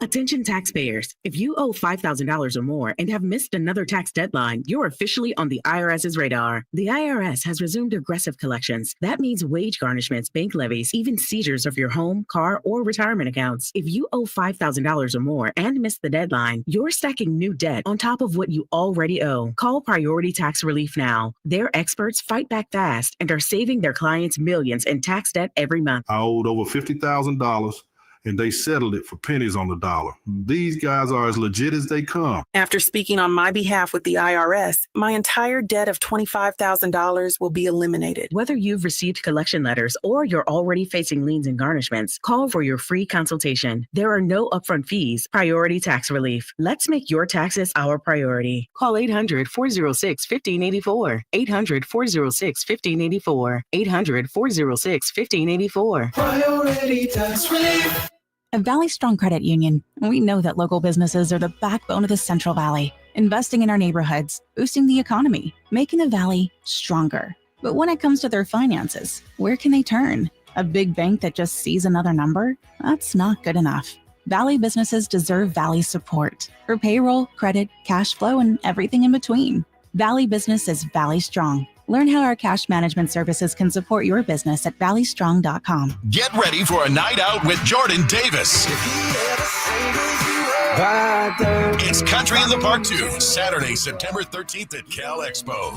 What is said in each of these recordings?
Attention taxpayers. If you owe $5,000 or more and have missed another tax deadline, you're officially on the IRS's radar. The IRS has resumed aggressive collections. That means wage garnishments, bank levies, even seizures of your home, car, or retirement accounts. If you owe $5,000 or more and missed the deadline, you're stacking new debt on top of what you already owe. Call Priority Tax Relief now. Their experts fight back fast and are saving their clients millions in tax debt every month. I owed over $50,000. And they settled it for pennies on the dollar. These guys are as legit as they come. After speaking on my behalf with the IRS, my entire debt of $25,000 will be eliminated. Whether you've received collection letters or you're already facing liens and garnishments, call for your free consultation. There are no upfront fees. Priority Tax Relief. Let's make your taxes our priority. Call 800-406-1584. 800-406-1584. 800-406-1584. Priority Tax Relief. At Valley Strong Credit Union, we know that local businesses are the backbone of the Central Valley, investing in our neighborhoods, boosting the economy, making the Valley stronger. But when it comes to their finances, where can they turn? A big bank that just sees another number? That's not good enough. Valley businesses deserve Valley support for payroll, credit, cash flow, and everything in between. Valley Business is Valley Strong. Learn how our cash management services can support your business at valleystrong.com. Get ready for a night out with Jordan Davis. It's Country in the Park 2, Saturday, September 13th at Cal Expo.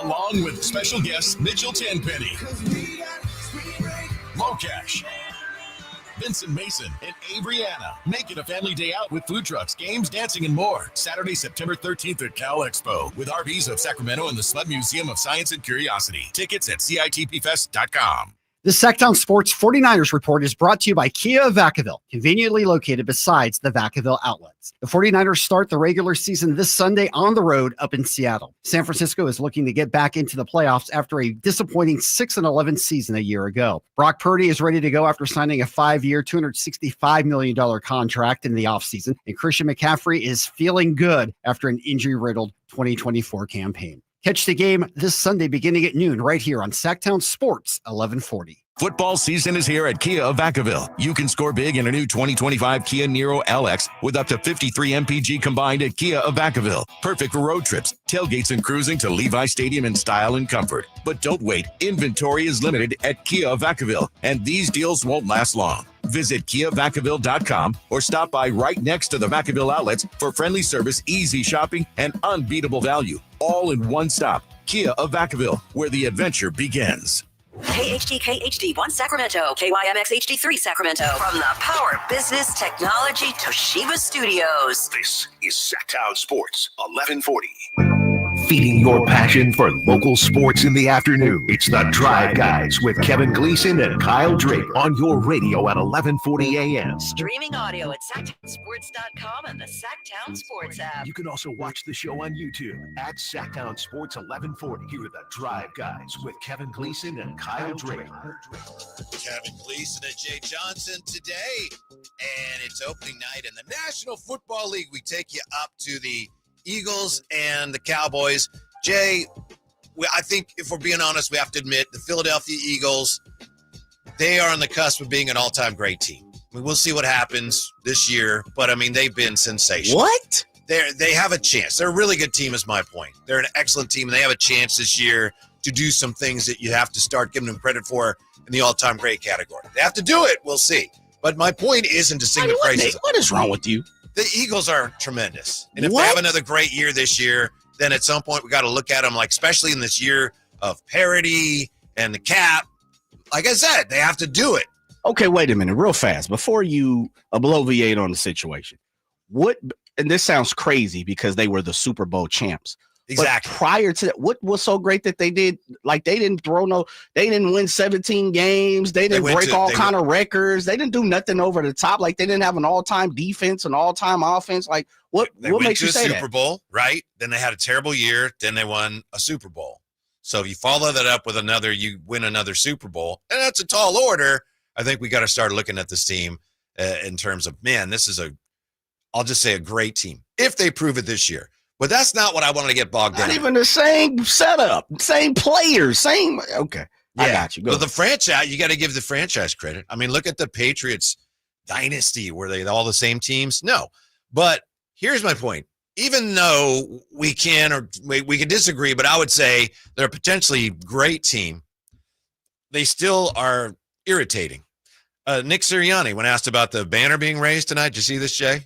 Along with special guests Mitchell Tenpenny, Locash, Vincent Mason, and Avery-Anna. Make it a family day out with food trucks, games, dancing, and more. Saturday, September 13th at Cal Expo with RVs of Sacramento and the Sled Museum of Science and Curiosity. Tickets at CITPFest.com. The Sacktown Sports 49ers Report is brought to you by Kia of Vacaville, conveniently located besides the Vacaville outlets. The 49ers start the regular season this Sunday on the road up in Seattle. San Francisco is looking to get back into the playoffs after a disappointing 6-11 season a year ago. Brock Purdy is ready to go after signing a 5-year, $265 million contract in the offseason, and Christian McCaffrey is feeling good after an injury-riddled 2024 campaign. Catch the game this Sunday beginning at noon right here on Sacktown Sports 1140. Football season is here at Kia of Vacaville. You can score big in a new 2025 Kia Niro LX with up to 53 MPG combined at Kia of Vacaville. Perfect for road trips, tailgates, and cruising to Levi Stadium in style and comfort. But don't wait. Inventory is limited at Kia of Vacaville, and these deals won't last long. Visit KiaVacaville.com or stop by right next to the Vacaville outlets for friendly service, easy shopping, and unbeatable value. All in one stop. Kia of Vacaville, where the adventure begins. KHD HD1 Sacramento, KYMX HD3 Sacramento. From the Power Business Technology Toshiba Studios. This is Sacktown Sports 1140. Feeding your passion for local sports in the afternoon. It's the Drive Guys with Kevin Gleason and Kyle Drake on your radio at 1140 a.m. Streaming audio at SacktownSports.com and the Sacktown Sports app. You can also watch the show on YouTube at Sacktown Sports 1140. Here are the Drive Guys with Kevin Gleason and Kyle Drake. Kevin Gleason and Jay Johnson today. And it's opening night in the National Football League. We take you up to the Eagles and the Cowboys. Jay, I think if we're being honest, we have to admit the Philadelphia Eagles, they are on the cusp of being an all-time great team. I mean, we'll see what happens this year, but, I mean, they've been sensational. What? They have a chance. They're a really good team is my point. They're an excellent team, and they have a chance this year to do some things that you have to start giving them credit for in the all-time great category. They have to do it. We'll see. But my point isn't to sing the praises. What is wrong with you? The Eagles are tremendous. And if they have another great year this year, then at some point we got to look at them, like especially in this year of parity and the cap. Like I said, they have to do it. Okay, wait a minute, real fast. Before you bloviate on the situation, and this sounds crazy because they were the Super Bowl champs. Exactly. But prior to that, what was so great that they did? Like they didn't win 17 games. They didn't break all kind of records. They didn't do nothing over the top. Like they didn't have an all-time defense, an all-time offense. Like what makes you say that? They went to a Super Bowl, right? Then they had a terrible year. Then they won a Super Bowl. So if you follow that up with you win another Super Bowl, and that's a tall order. I think we got to start looking at this team in terms of, man, this is I'll just say a great team if they prove it this year. But that's not what I wanted to get bogged down. Not even the same setup, same players, same. Okay. I got you. But the franchise, you got to give the franchise credit. I mean, look at the Patriots dynasty. Were they all the same teams? No. But here's my point. Even though we can disagree, but I would say they're a potentially great team, they still are irritating. Nick Sirianni, when asked about the banner being raised tonight, did you see this, Jay?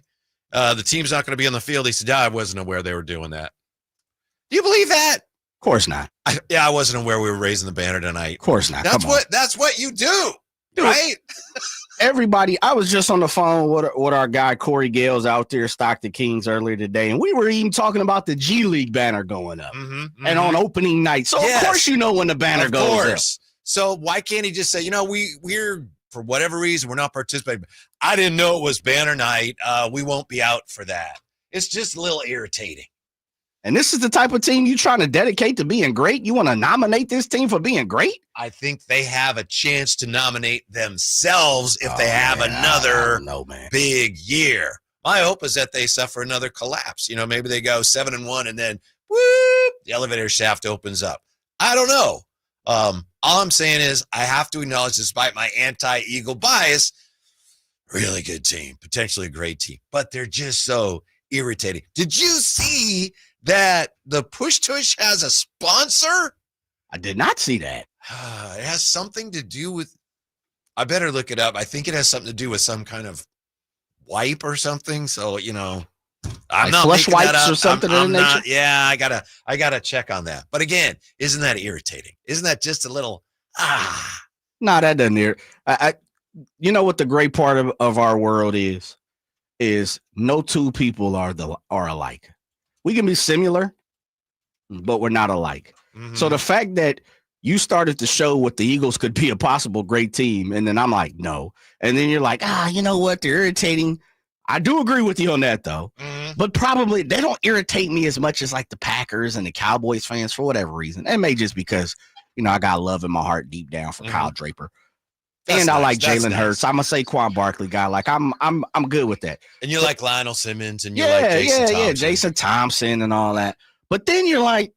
The team's not going to be on the field. He said, I wasn't aware they were doing that. Do you believe that? Of course not. I wasn't aware we were raising the banner tonight. Of course not. That's what you do, right? Everybody, I was just on the phone with our guy Corey Gales out there, Stockton Kings, earlier today, and we were even talking about the G League banner going up and on opening night. So, of course, you know when the banner goes up. So why can't he just say, we're for whatever reason, we're not participating. I didn't know it was banner night. We won't be out for that. It's just a little irritating. And this is the type of team you're trying to dedicate to being great? You want to nominate this team for being great? I think they have a chance to nominate themselves if they have another big year. My hope is that they suffer another collapse. Maybe they go 7-1 and then whoop, the elevator shaft opens up. I don't know. All I'm saying is I have to acknowledge, despite my anti-Eagle bias, really good team, potentially a great team, but they're just so irritating. Did you see that the Push Tush has a sponsor? I did not see that. It has something to do with, I better look it up. I think it has something to do with some kind of wipe or something. So, I'm not flush making that wipes up. or something. I gotta check on that. But again, isn't that irritating? Isn't that just a little No, that doesn't hear. You know what the great part of our world is no two people are alike. We can be similar, but we're not alike. Mm-hmm. So the fact that you started to show what the Eagles could be a possible great team, and then I'm like, no. And then you're like, you know what? They're irritating. I do agree with you on that, though. Mm-hmm. But probably they don't irritate me as much as like the Packers and the Cowboys fans for whatever reason. It may just because, I got love in my heart deep down for Kyle Draper. And I like Jalen Hurts. I'm a Saquon Barkley guy. Like I'm good with that. And you like Lionel Simmons and you like Jason Thompson. Jason Thompson and all that. But then you're like,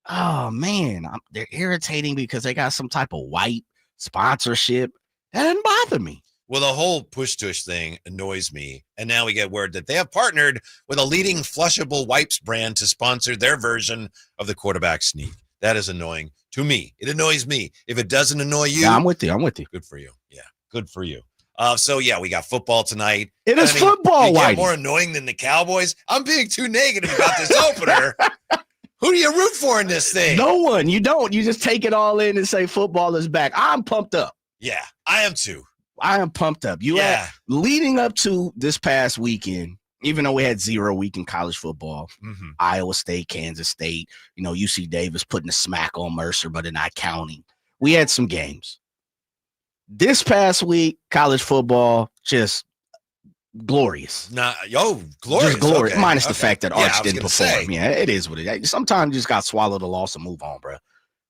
oh man, they're irritating because they got some type of white sponsorship. That doesn't bother me. Well, the whole Push Tush thing annoys me. And now we get word that they have partnered with a leading flushable wipes brand to sponsor their version of the quarterback sneak. That is annoying to me. It annoys me. If it doesn't annoy you. Yeah, I'm with you. Good for you. Yeah, good for you. So, we got football tonight. It is football, Whitey. More annoying than the Cowboys. I'm being too negative about this opener. Who do you root for in this thing? No one. You don't. You just take it all in and say football is back. I'm pumped up. Yeah, I am too. I am pumped up. Leading up to this past weekend, even though we had 0 week in college football, Iowa State, Kansas State, UC Davis putting a smack on Mercer, but not counting. We had some games. This past week, college football, just glorious. Glorious. Just glorious. Okay. Minus the fact that Arch didn't perform. Say. Yeah, it is what it is. Sometimes you just got to swallow the loss and move on, bro.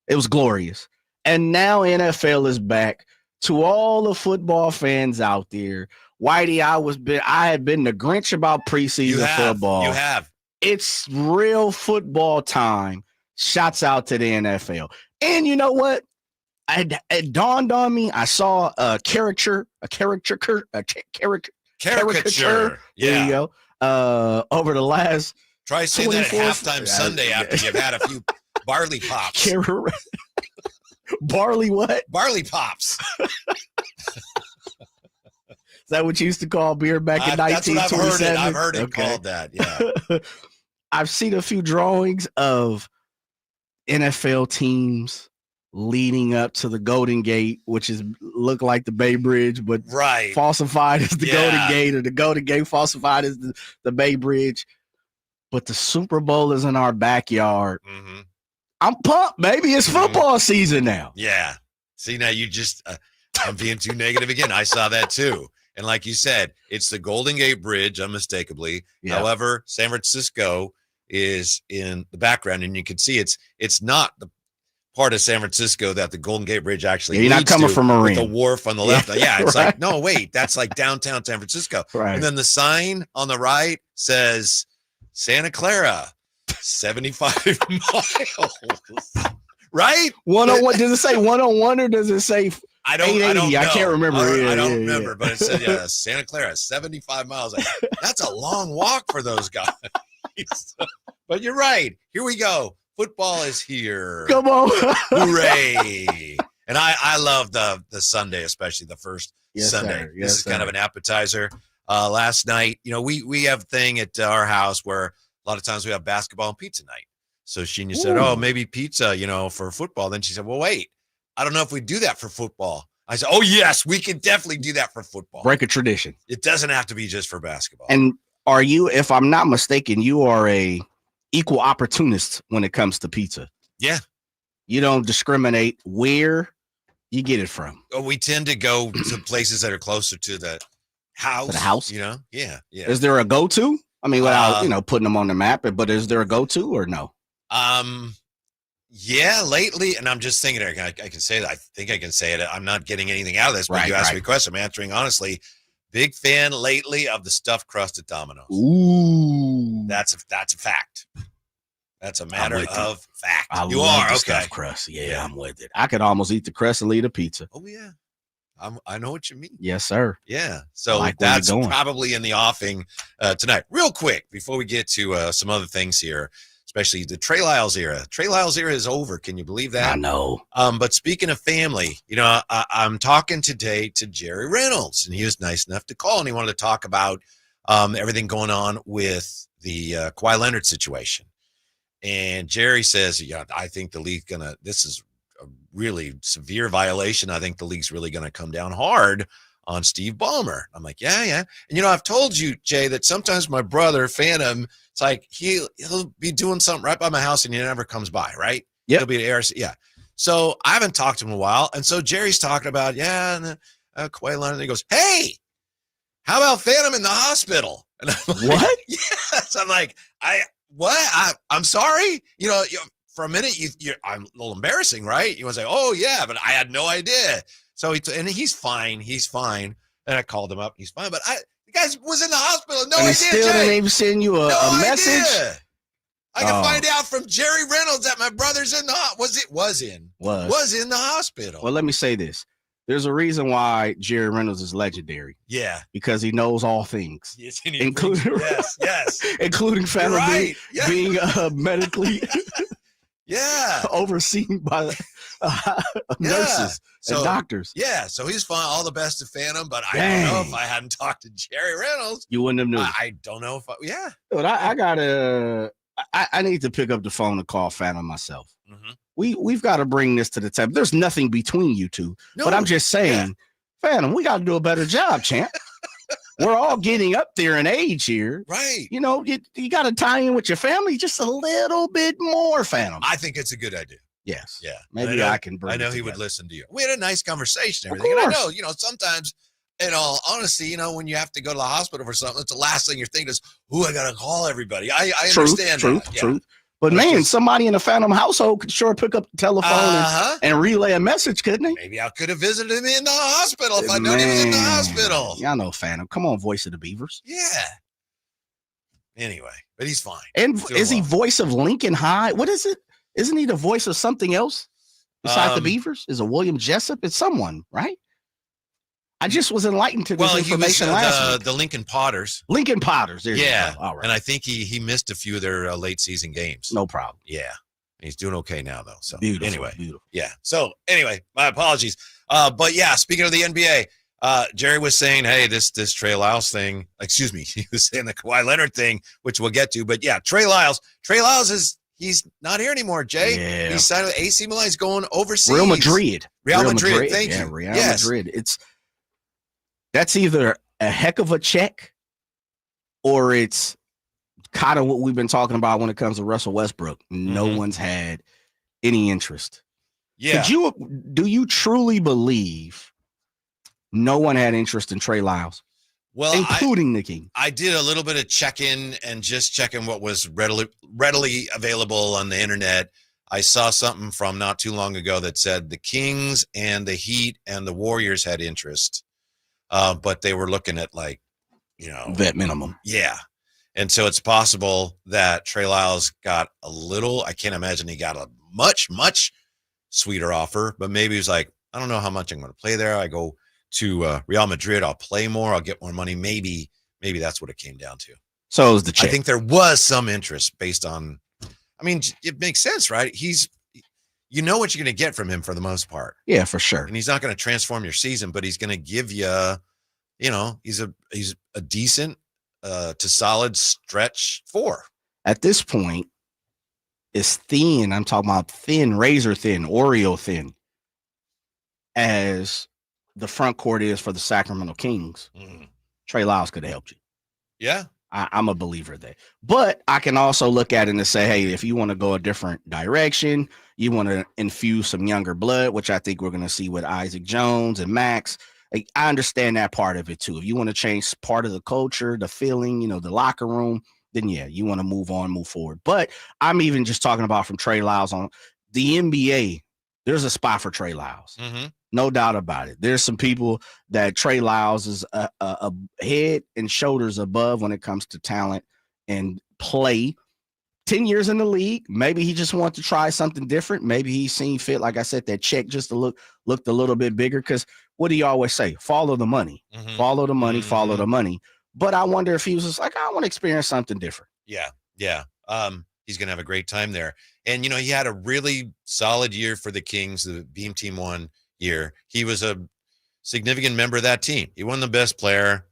It was glorious. And now NFL is back. To all the football fans out there, Whitey, I had been the Grinch about preseason football. You have. It's real football time. Shouts out to the NFL. And you know what? It dawned on me. I saw a caricature. Yeah. There you go. Over the last. Try saying that at halftime Sunday after you've had a few barley pops. Barley what? Barley pops. Is that what you used to call beer back in 1927? I've heard it called that, yeah. I've seen a few drawings of NFL teams leading up to the Golden Gate, which look like the Bay Bridge, but falsified as the Golden Gate, or the Golden Gate falsified as the Bay Bridge. But the Super Bowl is in our backyard. Mm-hmm. I'm pumped, baby. It's football season now. Yeah. See, now you just, I'm being too negative again. I saw that too. And like you said, it's the Golden Gate Bridge, unmistakably. Yeah. However, San Francisco is in the background, and you can see it's not the part of San Francisco that the Golden Gate Bridge actually you're not coming from Marine. The wharf on the left. Yeah, it's like, no, wait, that's like downtown San Francisco. Right. And then the sign on the right says Santa Clara. 75 miles. Right? 101. Does it say 101 or does it say I don't know. I can't remember. I don't remember, but it said Santa Clara, 75 miles. That's a long walk for those guys. But you're right. Here we go. Football is here. Come on. Hooray. And I love the Sunday, especially the first Sunday. Sir. Yes, this is kind of an appetizer. Last night, we have a thing at our house where a lot of times we have basketball and pizza night. So Sheena said, oh, maybe pizza, for football. Then she said, well, wait, I don't know if we do that for football. I said, oh, yes, we can definitely do that for football. Break a tradition. It doesn't have to be just for basketball. And are you, if I'm not mistaken, you are a equal opportunist when it comes to pizza? Yeah. You don't discriminate where you get it from. Oh, we tend to go to places that are closer to the house. To the house? Yeah. Is there a go-to? I mean, without, putting them on the map, but is there a go-to or no? Yeah, lately, and I'm just thinking, I can say that. I think I can say it. I'm not getting anything out of this, but you asked me a question. I'm answering honestly. Big fan lately of the stuffed crust at Domino's. Ooh, that's a fact. That's a matter of fact. You are okay. Stuffed crust. Yeah, I'm with it. I could almost eat the crust and leave the pizza. Oh yeah, I know what you mean. Yes, sir. Yeah, so that's probably in the offing tonight. Real quick before we get to some other things here. Especially the Trey Lyles era. Trey Lyles era is over. Can you believe that? I know. But speaking of family, I'm talking today to Jerry Reynolds, and he was nice enough to call, and he wanted to talk about everything going on with the Kawhi Leonard situation. And Jerry says, I think the league this is a really severe violation. I think the league's really going to come down hard on Steve Ballmer. I'm like, yeah. And, I've told you, Jay, that sometimes my brother, Phantom, it's like he'll be doing something right by my house and he never comes by, right? Yeah. He'll be at ARC. Yeah. So I haven't talked to him in a while. And so Jerry's talking about, and Kawhi Leonard. And he goes, hey, how about Phantom in the hospital? And I'm like, what? Yes. I'm like, I'm sorry. For a minute, I'm a little embarrassing, right? You want to say, oh, yeah, but I had no idea. So and he's fine. He's fine. And I called him up. He's fine. But the guy was in the hospital. No idea. Still didn't even send you a message. Idea. I can find out from Jerry Reynolds that my brother's in the was in the hospital. Well, let me say this. There's a reason why Jerry Reynolds is legendary. Yeah. Because he knows all things. Yes, including yes. Including family being medically overseen by nurses and doctors. Yeah, so he's fine. All the best to Phantom, but I don't know if I hadn't talked to Jerry Reynolds. You wouldn't have known. I don't know if But I need to pick up the phone and call Phantom myself. Mm-hmm. We've got to bring this to the table. There's nothing between you two, but I'm just saying, Phantom, we got to do a better job, champ. We're all getting up there in age here. Right. You got to tie in with your family just a little bit more, Phantom. I think it's a good idea. Yes. Yeah. Maybe I can bring I know it he would together. listen to you. We had a nice conversation and everything. And I know, sometimes, in all honesty, when you have to go to the hospital for something, it's the last thing you're thinking is, I got to call everybody. I understand that. Truth. But man, somebody in a Phantom household could sure pick up the telephone and relay a message, couldn't he? Maybe I could have visited him in the hospital if I knew he was in the hospital. Yeah, I know Phantom. Come on, voice of the Beavers. Yeah. Anyway, but he's fine. And is he voice of Lincoln High? What is it? Isn't he the voice of something else besides the Beavers? Is it William Jessup? It's someone, right? I just was enlightened to this information last week. The Lincoln Potters. Lincoln Potters. There you go. All right. And I think he missed a few of their late season games. No problem. Yeah. He's doing okay now, though. So beautiful. Yeah. So anyway, my apologies. But yeah, speaking of the NBA, Jerry was saying, hey, this Trey Lyles thing, excuse me, he was saying the Kawhi Leonard thing, which we'll get to. But yeah, Trey Lyles he's not here anymore, Jay. Yeah. He's signed with AC Milan. He's going overseas. Real Madrid. Thank you. Real Madrid. That's either a heck of a check or it's kind of what we've been talking about when it comes to Russell Westbrook. No one's had any interest. Yeah. Do you truly believe no one had interest in Trey Lyles? Well, including the King. I did a little bit of checking and just checking what was readily available on the internet. I saw something from not too long ago that said the Kings and the Heat and the Warriors had interest. But they were looking at vet minimum. Yeah. And so it's possible that Trey Lyles got a little, I can't imagine he got a much sweeter offer, but maybe he was like, I don't know how much I'm going to play there. I go to Real Madrid, I'll play more, I'll get more money. Maybe that's what it came down to. So it was the check. I think there was some interest based on, I mean, it makes sense, right? You know what you're going to get from him for the most part. Yeah, for sure. And he's not going to transform your season, but he's going to give you, he's a decent to solid stretch 4. At this point, it's thin. I'm talking about thin, razor thin, Oreo thin, as the front court is for the Sacramento Kings. Trey Lyles could have helped you. Yeah. I'm a believer there. But I can also look at it and say, hey, if you want to go a different direction, you want to infuse some younger blood, which I think we're going to see with Isaac Jones and Max. I understand that part of it too. If you want to change part of the culture, the feeling, the locker room, then yeah, you want to move on, move forward. But I'm even just talking about from Trey Lyles on the NBA. There's a spot for Trey Lyles. No doubt about it. There's some people that Trey Lyles is a head and shoulders above when it comes to talent and play. 10 years in the league, maybe he just wanted to try something different. Maybe he's seen fit, like I said, that check just to looked a little bit bigger. Because what do you always say? Follow the money. Follow the money, follow the money. But I wonder if he was just like, I want to experience something different. Yeah. He's going to have a great time there. And, he had a really solid year for the Kings, the Beam Team 1 year. He was a significant member of that team. He wasn't the best player.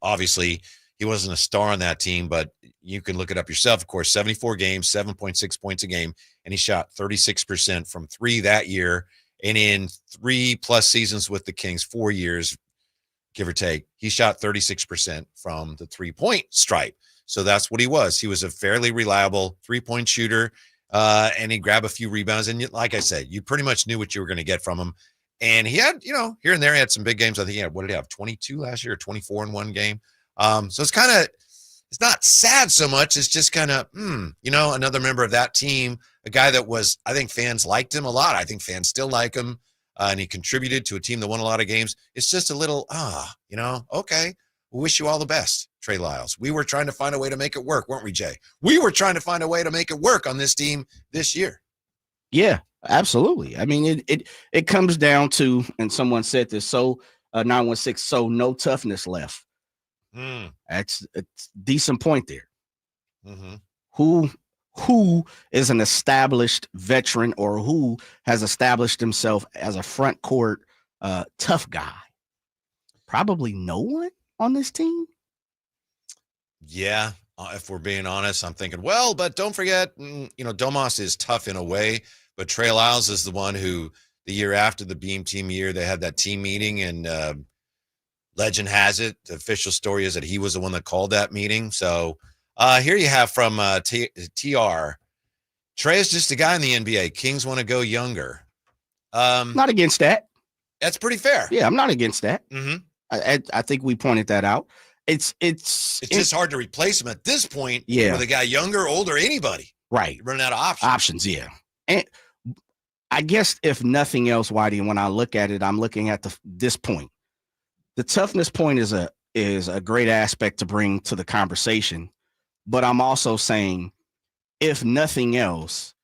Obviously, he wasn't a star on that team, but you can look it up yourself. Of course, 74 games, 7.6 points a game, and he shot 36% from 3 that year. And in 3+ seasons with the Kings, 4 years, give or take, he shot 36% from the 3-point stripe. So that's what he was. He was a fairly reliable 3-point shooter, and he grabbed a few rebounds. And like I said, you pretty much knew what you were going to get from him. And he had, here and there, he had some big games. I think he had, what did he have, 22 last year or 24 in one game? So it's not sad so much. It's just kind of, another member of that team, a guy that was, I think fans liked him a lot. I think fans still like him. And he contributed to a team that won a lot of games. It's just a little, okay. We wish you all the best, Trey Lyles. We were trying to find a way to make it work, weren't we, Jay? We were trying to find a way to make it work on this team this year. Yeah, absolutely. I mean, it comes down to, and someone said this, 916, so no toughness left. That's a decent point there. Who is an established veteran or who has established himself as a front court tough guy? Probably no one on this team. Yeah, if we're being honest, I'm thinking, well, but don't forget, Domas is tough in a way, but Trey Lyles is the one who the year after the Beam Team year, they had that team meeting, and legend has it, the official story is that he was the one that called that meeting. So here you have from TR, Trey is just a guy in the NBA. Kings want to go younger. Not against that. That's pretty fair. Yeah, I'm not against that. I think we pointed that out. It's just hard to replace him at this point. Yeah, with a guy younger, older, anybody. Right, you're running out of options. Yeah, and I guess if nothing else, Whitey, when I look at it, I'm looking at this point. The toughness point is a great aspect to bring to the conversation, but I'm also saying, if nothing else,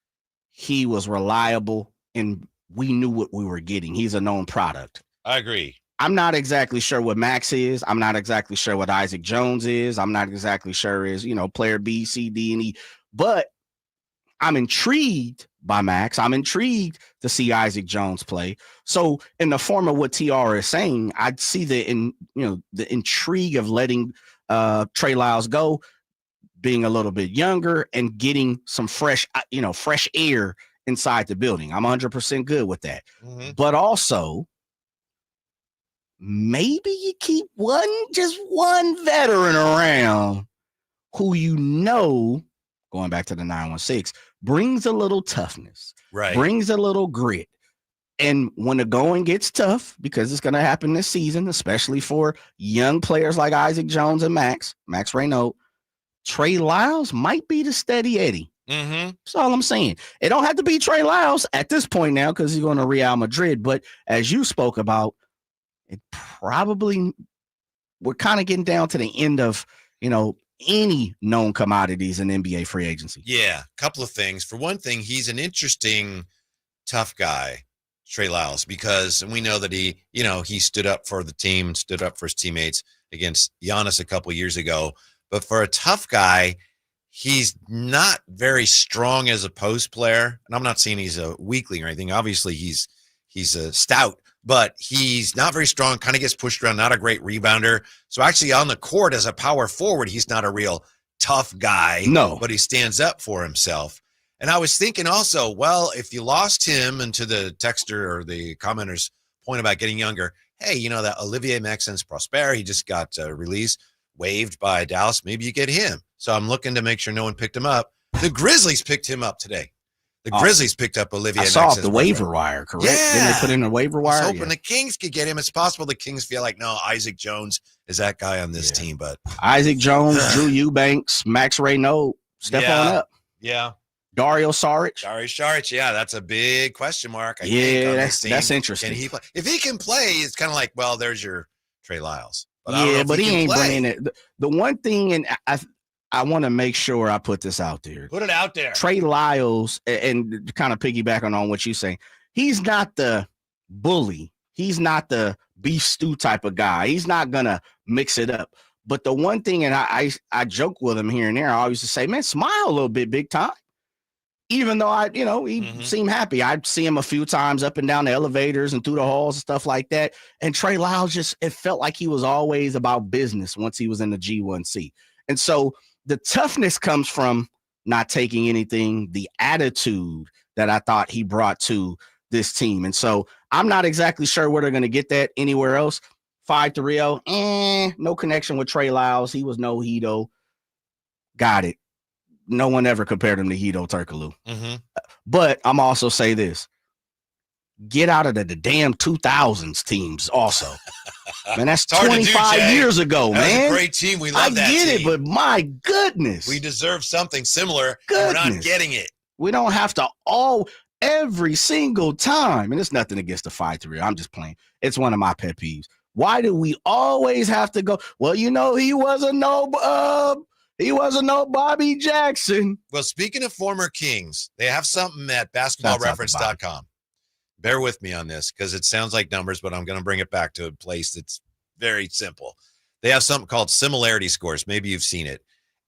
he was reliable and we knew what we were getting. He's a known product. I agree. I'm not exactly sure what Max is. I'm not exactly sure what Isaac Jones is. I'm not exactly sure is, player B, C, D, and E. But I'm intrigued by Max. I'm intrigued to see Isaac Jones play. So in the form of what TR is saying, I'd see the intrigue of letting Trey Lyles go, being a little bit younger and getting some fresh air inside the building. I'm 100% good with that. But also, maybe you keep just one veteran around who going back to the 916, brings a little toughness, right? Brings a little grit. And when the going gets tough, because it's going to happen this season, especially for young players like Isaac Jones and Max Reynaud, Trey Lyles might be the steady Eddie. That's all I'm saying. It don't have to be Trey Lyles at this point now because he's going to Real Madrid. But as you spoke about, it probably we're kind of getting down to the end of, any known commodities in NBA free agency. Yeah, a couple of things. For one thing, he's an interesting tough guy, Trey Lyles, because we know that he stood up for the team, stood up for his teammates against Giannis a couple years ago. But for a tough guy, he's not very strong as a post player. And I'm not saying he's a weakling or anything. Obviously, he's a stout, but he's not very strong, kind of gets pushed around, not a great rebounder. So actually on the court as a power forward, he's not a real tough guy. No. But he stands up for himself. And I was thinking also, well, if you lost him, and to the texter or the commenter's point about getting younger, hey, that Olivier Maxence Prosper, he just got released, waived by Dallas. Maybe you get him. So I'm looking to make sure no one picked him up. The Grizzlies picked him up today. The Grizzlies picked up Olivier I saw Maxence the waiver wire, correct? Yeah. Didn't they put in a waiver wire? I was hoping the Kings could get him. It's possible the Kings feel like, no, Isaac Jones is that guy on this team. But Isaac Jones, Drew Eubanks, Max Reynaud, step on up. Yeah. Dario Saric. Yeah, that's a big question mark. I think think that's interesting. Can he play? If he can play, it's kind of like, well, there's your Trey Lyles. But But he ain't bringing it. The one thing, and I want to make sure I put this out there. Put it out there. Trey Lyles, and kind of piggybacking on what you say, he's not the bully. He's not the beef stew type of guy. He's not gonna mix it up. But the one thing, and I joke with him here and there, I always used to say, man, smile a little bit, big time. Even though he seemed happy. I'd see him a few times up and down the elevators and through the halls and stuff like that. And Trey Lyles it felt like he was always about business once he was in the G1C. And so the toughness comes from not taking anything, the attitude that I thought he brought to this team. And so I'm not exactly sure where they're going to get that anywhere else. 5-3-0, no connection with Trey Lyles. He was no Hito. Got it. No one ever compared him to Hito Turkoglu. Mm-hmm. But I'm also say this. Get out of the damn 2000s teams also. Man, that's 25 years ago, that man. Was a great team. We love that I get team. it, but my goodness. We deserve something similar, and we're not getting it. We don't have to every single time. And it's nothing against the 5-3. I'm just playing. It's one of my pet peeves. Why do we always have to go, well, he wasn't no Bobby Jackson. Well, speaking of former Kings, they have something at basketballreference.com. Bear with me on this because it sounds like numbers, but I'm going to bring it back to a place that's very simple. They have something called similarity scores. Maybe you've seen it.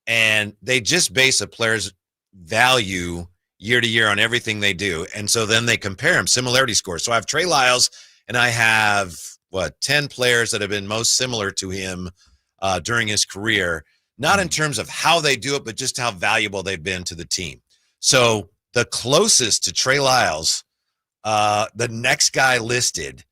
And they just base a player's value year to year on everything they do. And so then they compare them, similarity scores. So I have Trey Lyles, and I have, 10 players that have been most similar to him during his career. Not in terms of how they do it, but just how valuable they've been to the team. So the closest to Trey Lyles, the next guy listed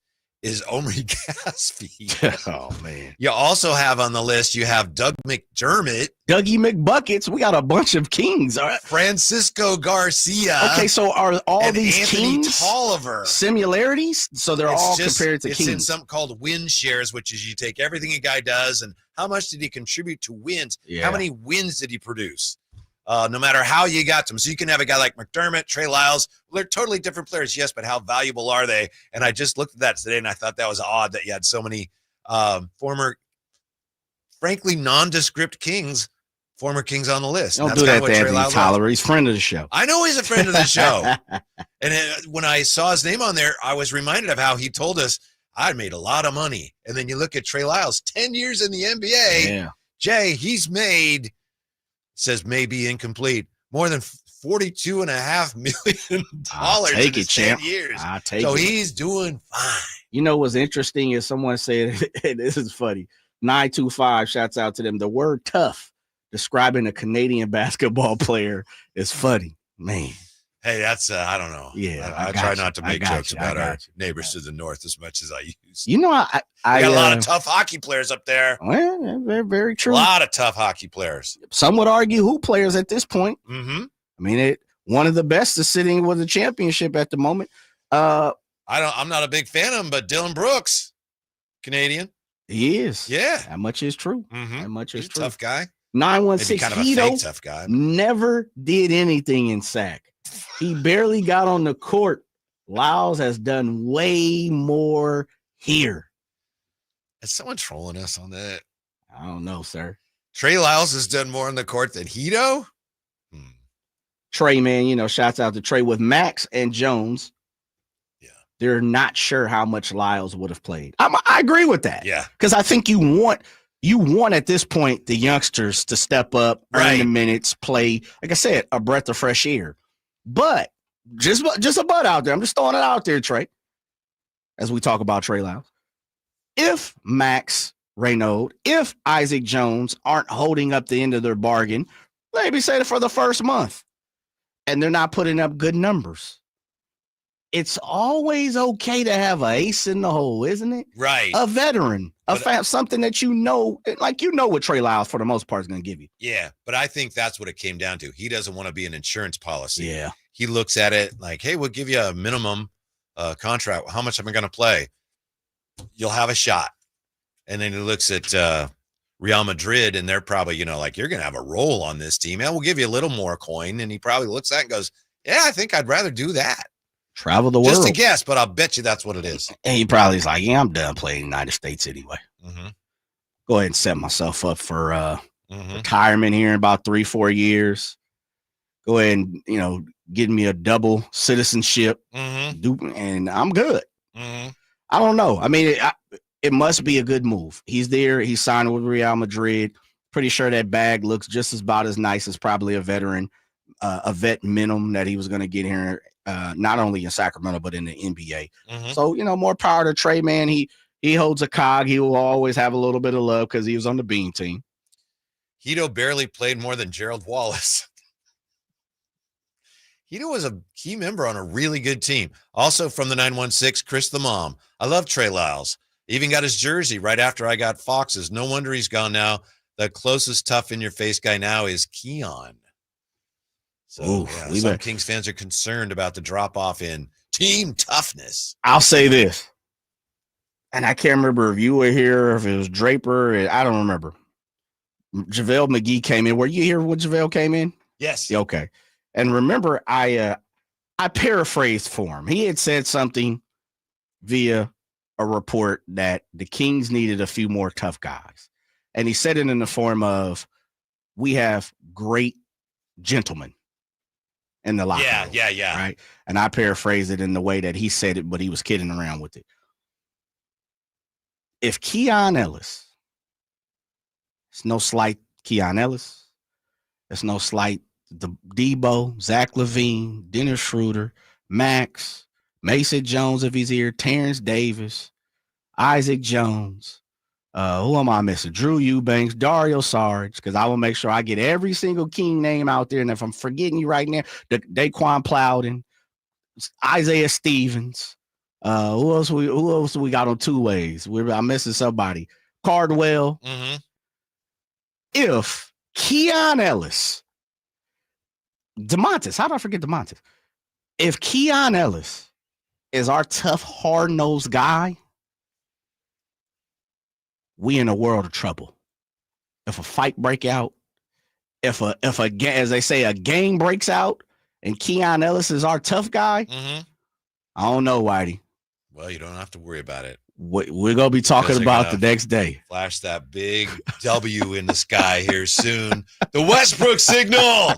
is Omri Gaspi. Oh, man. You also have on the list, you have Doug McDermott. Dougie McBuckets. We got a bunch of Kings. All right. Francisco Garcia. Okay, so are all these Anthony Kings Tolliver similarities? So they're all compared to Kings. Kings. It's in something called win shares, which is you take everything a guy does and how much did he contribute to wins? Yeah. How many wins did he produce? No matter how you got them. So you can have a guy like McDermott, Trey Lyles. Well, they're totally different players, yes, but how valuable are they? And I just looked at that today, and I thought that was odd that you had so many former, frankly, nondescript Kings, former Kings on the list. Don't do that to Anthony Tolliver. He's a friend of the show. I know he's a friend of the show. And when I saw his name on there, I was reminded of how he told us, I made a lot of money. And then you look at Trey Lyles, 10 years in the NBA. Yeah. Jay, he's made, says maybe incomplete, more than $42.5 million in his 10 years. I'll take so it. He's doing fine. You know what's interesting is someone said, and this is funny, 925, shouts out to them. The word tough describing a Canadian basketball player is funny. Man. Hey, that's, I don't know. Yeah. I try not to make jokes about our neighbors to the north as much as I used. You know, I got a lot of tough hockey players up there. Well, very, very true. A lot of tough hockey players. Some would argue who players at this point. Mm-hmm. I mean, one of the best is sitting with a championship at the moment. I'm not a big fan of him, but Dylan Brooks, Canadian. He is. Yeah. That much is true. Mm-hmm. That much is true. Tough guy. 916 kind of a Hito fake tough guy. never did anything in SAC. He barely got on the court. Lyles has done way more here. Is someone trolling us on that? I don't know, sir. Trey Lyles has done more on the court than Hito? Trey, man, shouts out to Trey with Max and Jones. they're not sure how much Lyles would have played. I agree with that. Yeah. Because I think you want at this point the youngsters to step up, earn the minutes, play, like I said, a breath of fresh air. But just a butt out there. I'm just throwing it out there, Trey, as we talk about Trey Lyles. If Max Reynaud, if Isaac Jones aren't holding up the end of their bargain, maybe say it for the first month, and they're not putting up good numbers, it's always okay to have an ace in the hole, isn't it? Right. A veteran, something that what Trey Lyles for the most part is going to give you. Yeah, but I think that's what it came down to. He doesn't want to be an insurance policy. Yeah. He looks at it like, hey, we'll give you a minimum contract. How much am I going to play? You'll have a shot. And then he looks at Real Madrid, and they're probably, you're going to have a role on this team. And we'll give you a little more coin. And he probably looks at it and goes, yeah, I think I'd rather do that. Travel the world. Just a guess, but I'll bet you that's what it is. And he probably is like, yeah, I'm done playing the United States anyway. Mm-hmm. Go ahead and set myself up for retirement here in about 3-4 years. Go ahead and, get me a double citizenship, and I'm good. Mm-hmm. I don't know. I mean, it must be a good move. He's there. He's signed with Real Madrid. Pretty sure that bag looks just about as nice as probably a vet minimum that he was going to get here, not only in Sacramento, but in the NBA. Mm-hmm. So, more power to Trey, man. He holds a cog. He will always have a little bit of love because he was on the Bean team. Hito barely played more than Gerald Wallace. Hito was a key member on a really good team. Also from the 916, Chris the Mom. I love Trey Lyles. Even got his jersey right after I got Fox's. No wonder he's gone now. The closest tough in your face guy now is Keon. So some Kings fans are concerned about the drop off in team toughness. I'll say this, and I can't remember if you were here, if it was Draper. I don't remember. JaVale McGee came in. Were you here when JaVale came in? Yes. Okay. And remember, I paraphrased for him. He had said something via a report that the Kings needed a few more tough guys. And he said it in the form of, we have great gentlemen in the locker room. Yeah. Right. And I paraphrased it in the way that he said it, but he was kidding around with it. If Keon Ellis, it's no slight Keon Ellis, it's no slight Debo, Zach LaVine, Dennis Schroeder, Max, Mason Jones if he's here, Terrence Davis, Isaac Jones. Who am I missing? Drew Eubanks, Dario Saric, because I will make sure I get every single King name out there. And if I'm forgetting you right now, Daquan Plowden, Isaiah Stevens. Who else we got on two ways? I'm missing somebody. Cardwell. Mm-hmm. If Keon Ellis, DeMontis, how did I forget DeMontis? If Keon Ellis is our tough, hard-nosed guy, we in a world of trouble. If a fight break out, if as they say, a gang breaks out, and Keon Ellis is our tough guy, I don't know, Whitey. Well, you don't have to worry about it. We're gonna be talking about the next day. Flash that big W in the sky here soon. The Westbrook signal,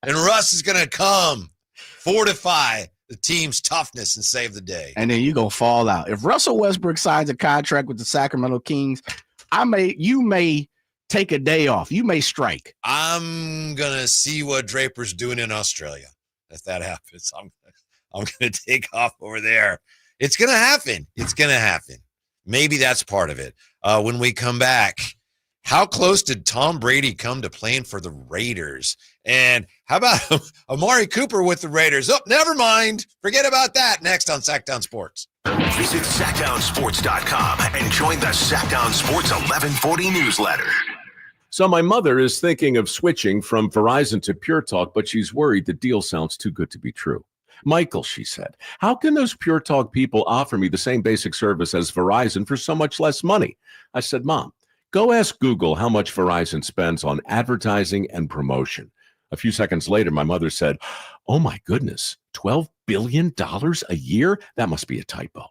and Russ is gonna come fortify the team's toughness and save the day. And then you gonna fall out. If Russell Westbrook signs a contract with the Sacramento Kings, you may take a day off. You may strike. I'm gonna see what Draper's doing in Australia. If that happens, I'm gonna take off over there. It's gonna happen. It's gonna happen. Maybe that's part of it. When we come back, how close did Tom Brady come to playing for the Raiders? And how about Amari Cooper with the Raiders? Oh, never mind. Forget about that. Next on Sackdown Sports. Visit SackdownSports.com and join the Sackdown Sports 1140 newsletter. So my mother is thinking of switching from Verizon to Pure Talk, but she's worried the deal sounds too good to be true. Michael, she said, how can those Pure Talk people offer me the same basic service as Verizon for so much less money? I said, Mom, go ask Google how much Verizon spends on advertising and promotion. A few seconds later, my mother said, oh my goodness, $12 billion a year? That must be a typo.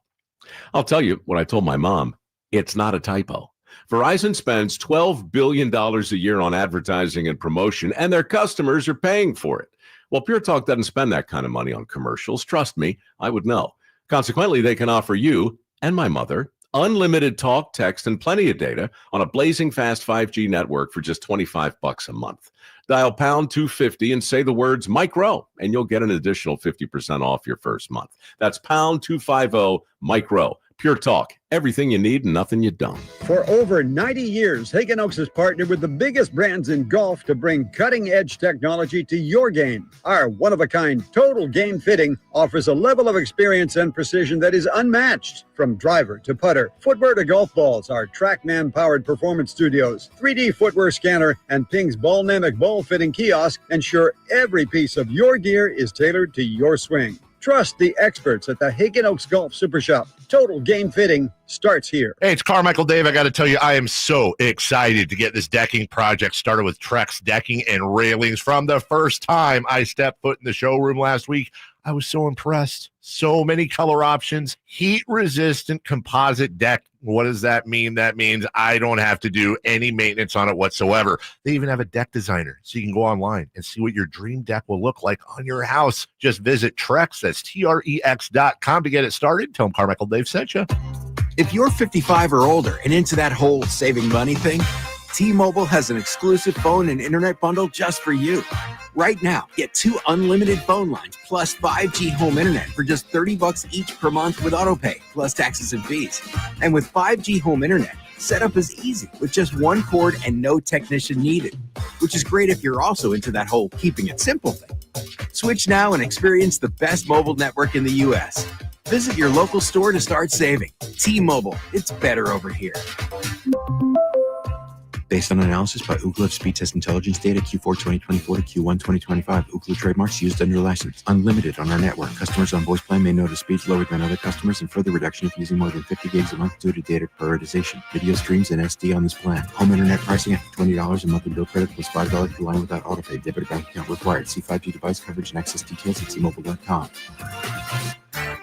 I'll tell you what I told my mom. It's not a typo. Verizon spends $12 billion a year on advertising and promotion, and their customers are paying for it. Well, Pure Talk doesn't spend that kind of money on commercials. Trust me, I would know. Consequently, they can offer you and my mother unlimited talk, text, and plenty of data on a blazing fast 5G network for just $25 a month. Dial pound 250 and say the words Mike Rowe, and you'll get an additional 50% off your first month. That's pound 250 Mike Rowe. Pure Talk. Everything you need and nothing you don't. For over 90 years, Hagen Oaks has partnered with the biggest brands in golf to bring cutting-edge technology to your game. Our one-of-a-kind total game fitting offers a level of experience and precision that is unmatched. From driver to putter, footwear to golf balls, our TrackMan-powered performance studios, 3D footwear scanner, and Ping's Ballnamic ball fitting kiosk ensure every piece of your gear is tailored to your swing. Trust the experts at the Hagen Oaks Golf Super Shop. Total game fitting starts here. Hey, it's Carmichael Dave. I got to tell you, I am so excited to get this decking project started with Trex Decking and Railings. From the first time I stepped foot in the showroom last week, I was so impressed. So many color options, heat-resistant composite deck. What does that mean? That means I don't have to do any maintenance on it whatsoever. They even have a deck designer, so you can go online and see what your dream deck will look like on your house. Just visit Trex, that's Trex.com to get it started. Tell them Carmichael Dave sent you. If you're 55 or older and into that whole saving money thing, T-Mobile has an exclusive phone and internet bundle just for you. Right now, get 2 unlimited phone lines plus 5G home internet for just $30 each per month with autopay, plus taxes and fees. And with 5G home internet, setup is easy with just 1 cord and no technician needed, which is great if you're also into that whole keeping it simple thing. Switch now and experience the best mobile network in the U.S. Visit your local store to start saving. T-Mobile, it's better over here. Based on analysis by Ookla Speed Test Intelligence data Q4 2024 to Q1 2025. Ookla trademarks used under license. Unlimited on our network. Customers on voice plan may notice speeds lower than other customers and further reduction if using more than 50 gigs a month due to data prioritization. Video streams and SD on this plan. Home internet pricing after $20 a month in bill credit plus $5 per line without autopay. Debit or bank account required. See 5G device coverage and access details at T-Mobile.com.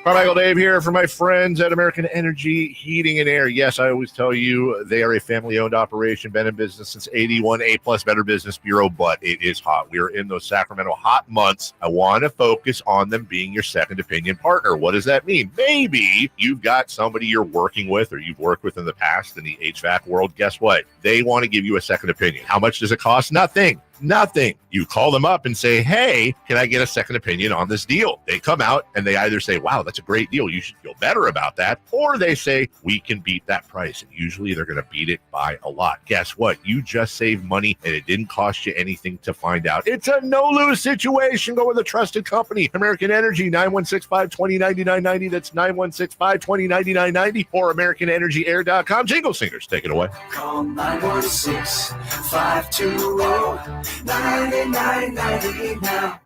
Carmichael Dave here for my friends at American Energy Heating and Air. Yes, I always tell you they are a family-owned operation, been in business since 81, A-plus Better Business Bureau, but it is hot. We are in those Sacramento hot months. I want to focus on them being your second opinion partner. What does that mean? Maybe you've got somebody you're working with or you've worked with in the past in the HVAC world. Guess what? They want to give you a second opinion. How much does it cost? Nothing. You call them up and say, hey, can I get a second opinion on this deal? They come out and they either say, wow, that's a great deal. You should feel better about that. Or they say, we can beat that price. And usually they're going to beat it by a lot. Guess what? You just saved money and it didn't cost you anything to find out. It's a no-lose situation. Go with a trusted company. American Energy, 916-520-9990. That's 916-520-9990 or AmericanEnergyAir.com. Jingle Singers, take it away. Call 916-520-9990 now.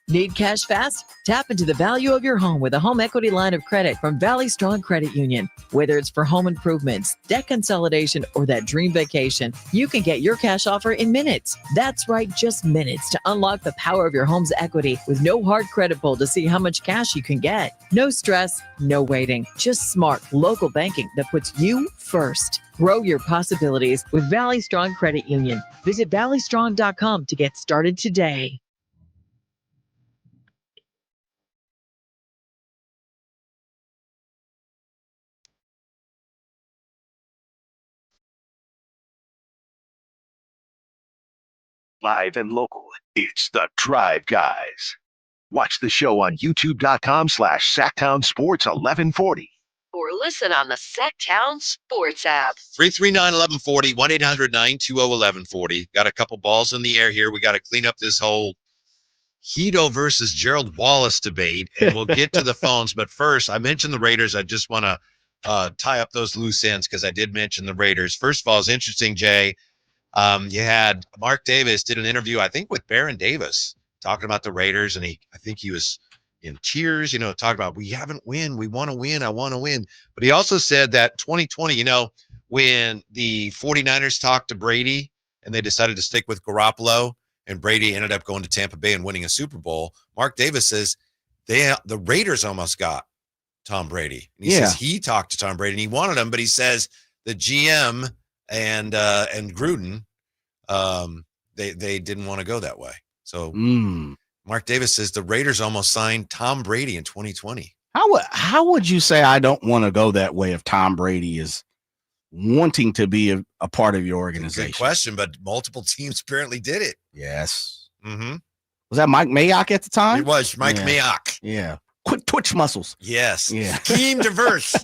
Need cash fast? Tap into the value of your home with a home equity line of credit from Valley Strong Credit Union. Whether it's for home improvements, debt consolidation, or that dream vacation, you can get your cash offer in minutes. That's right, just minutes to unlock the power of your home's equity with no hard credit pull to see how much cash you can get. No stress, no waiting, just smart local banking that puts you first. Grow your possibilities with Valley Strong Credit Union. Visit valleystrong.com to get started today. Live and local, it's the Drive Guys. Watch the show on youtube.com/Sacktown Sports 1140. Or listen on the Sacktown Sports app. 339-1140, 1-800-920-1140. Got a couple balls in the air here. We got to clean up this whole Hito versus Gerald Wallace debate, and we'll get to the phones. But first, I mentioned the Raiders. I just want to tie up those loose ends because I did mention the Raiders. First of all, it's interesting, Jay. You had Mark Davis did an interview, I think, with Baron Davis talking about the Raiders, and I think he was in tears, talking about, we haven't win. We want to win. I want to win. But he also said that 2020, when the 49ers talked to Brady and they decided to stick with Garoppolo and Brady ended up going to Tampa Bay and winning a Super Bowl, Mark Davis says the Raiders almost got Tom Brady. And he says he talked to Tom Brady and he wanted him, but he says the GM and Gruden, they didn't want to go that way. So Mark Davis says the Raiders almost signed Tom Brady in 2020. How would you say I don't want to go that way if Tom Brady is wanting to be a part of your organization? Good question, but multiple teams apparently did it. Yes. Mm-hmm. Was that Mike Mayock at the time? It was Mike Mayock. Yeah. Quick twitch muscles. Yes. Yeah. Team diverse.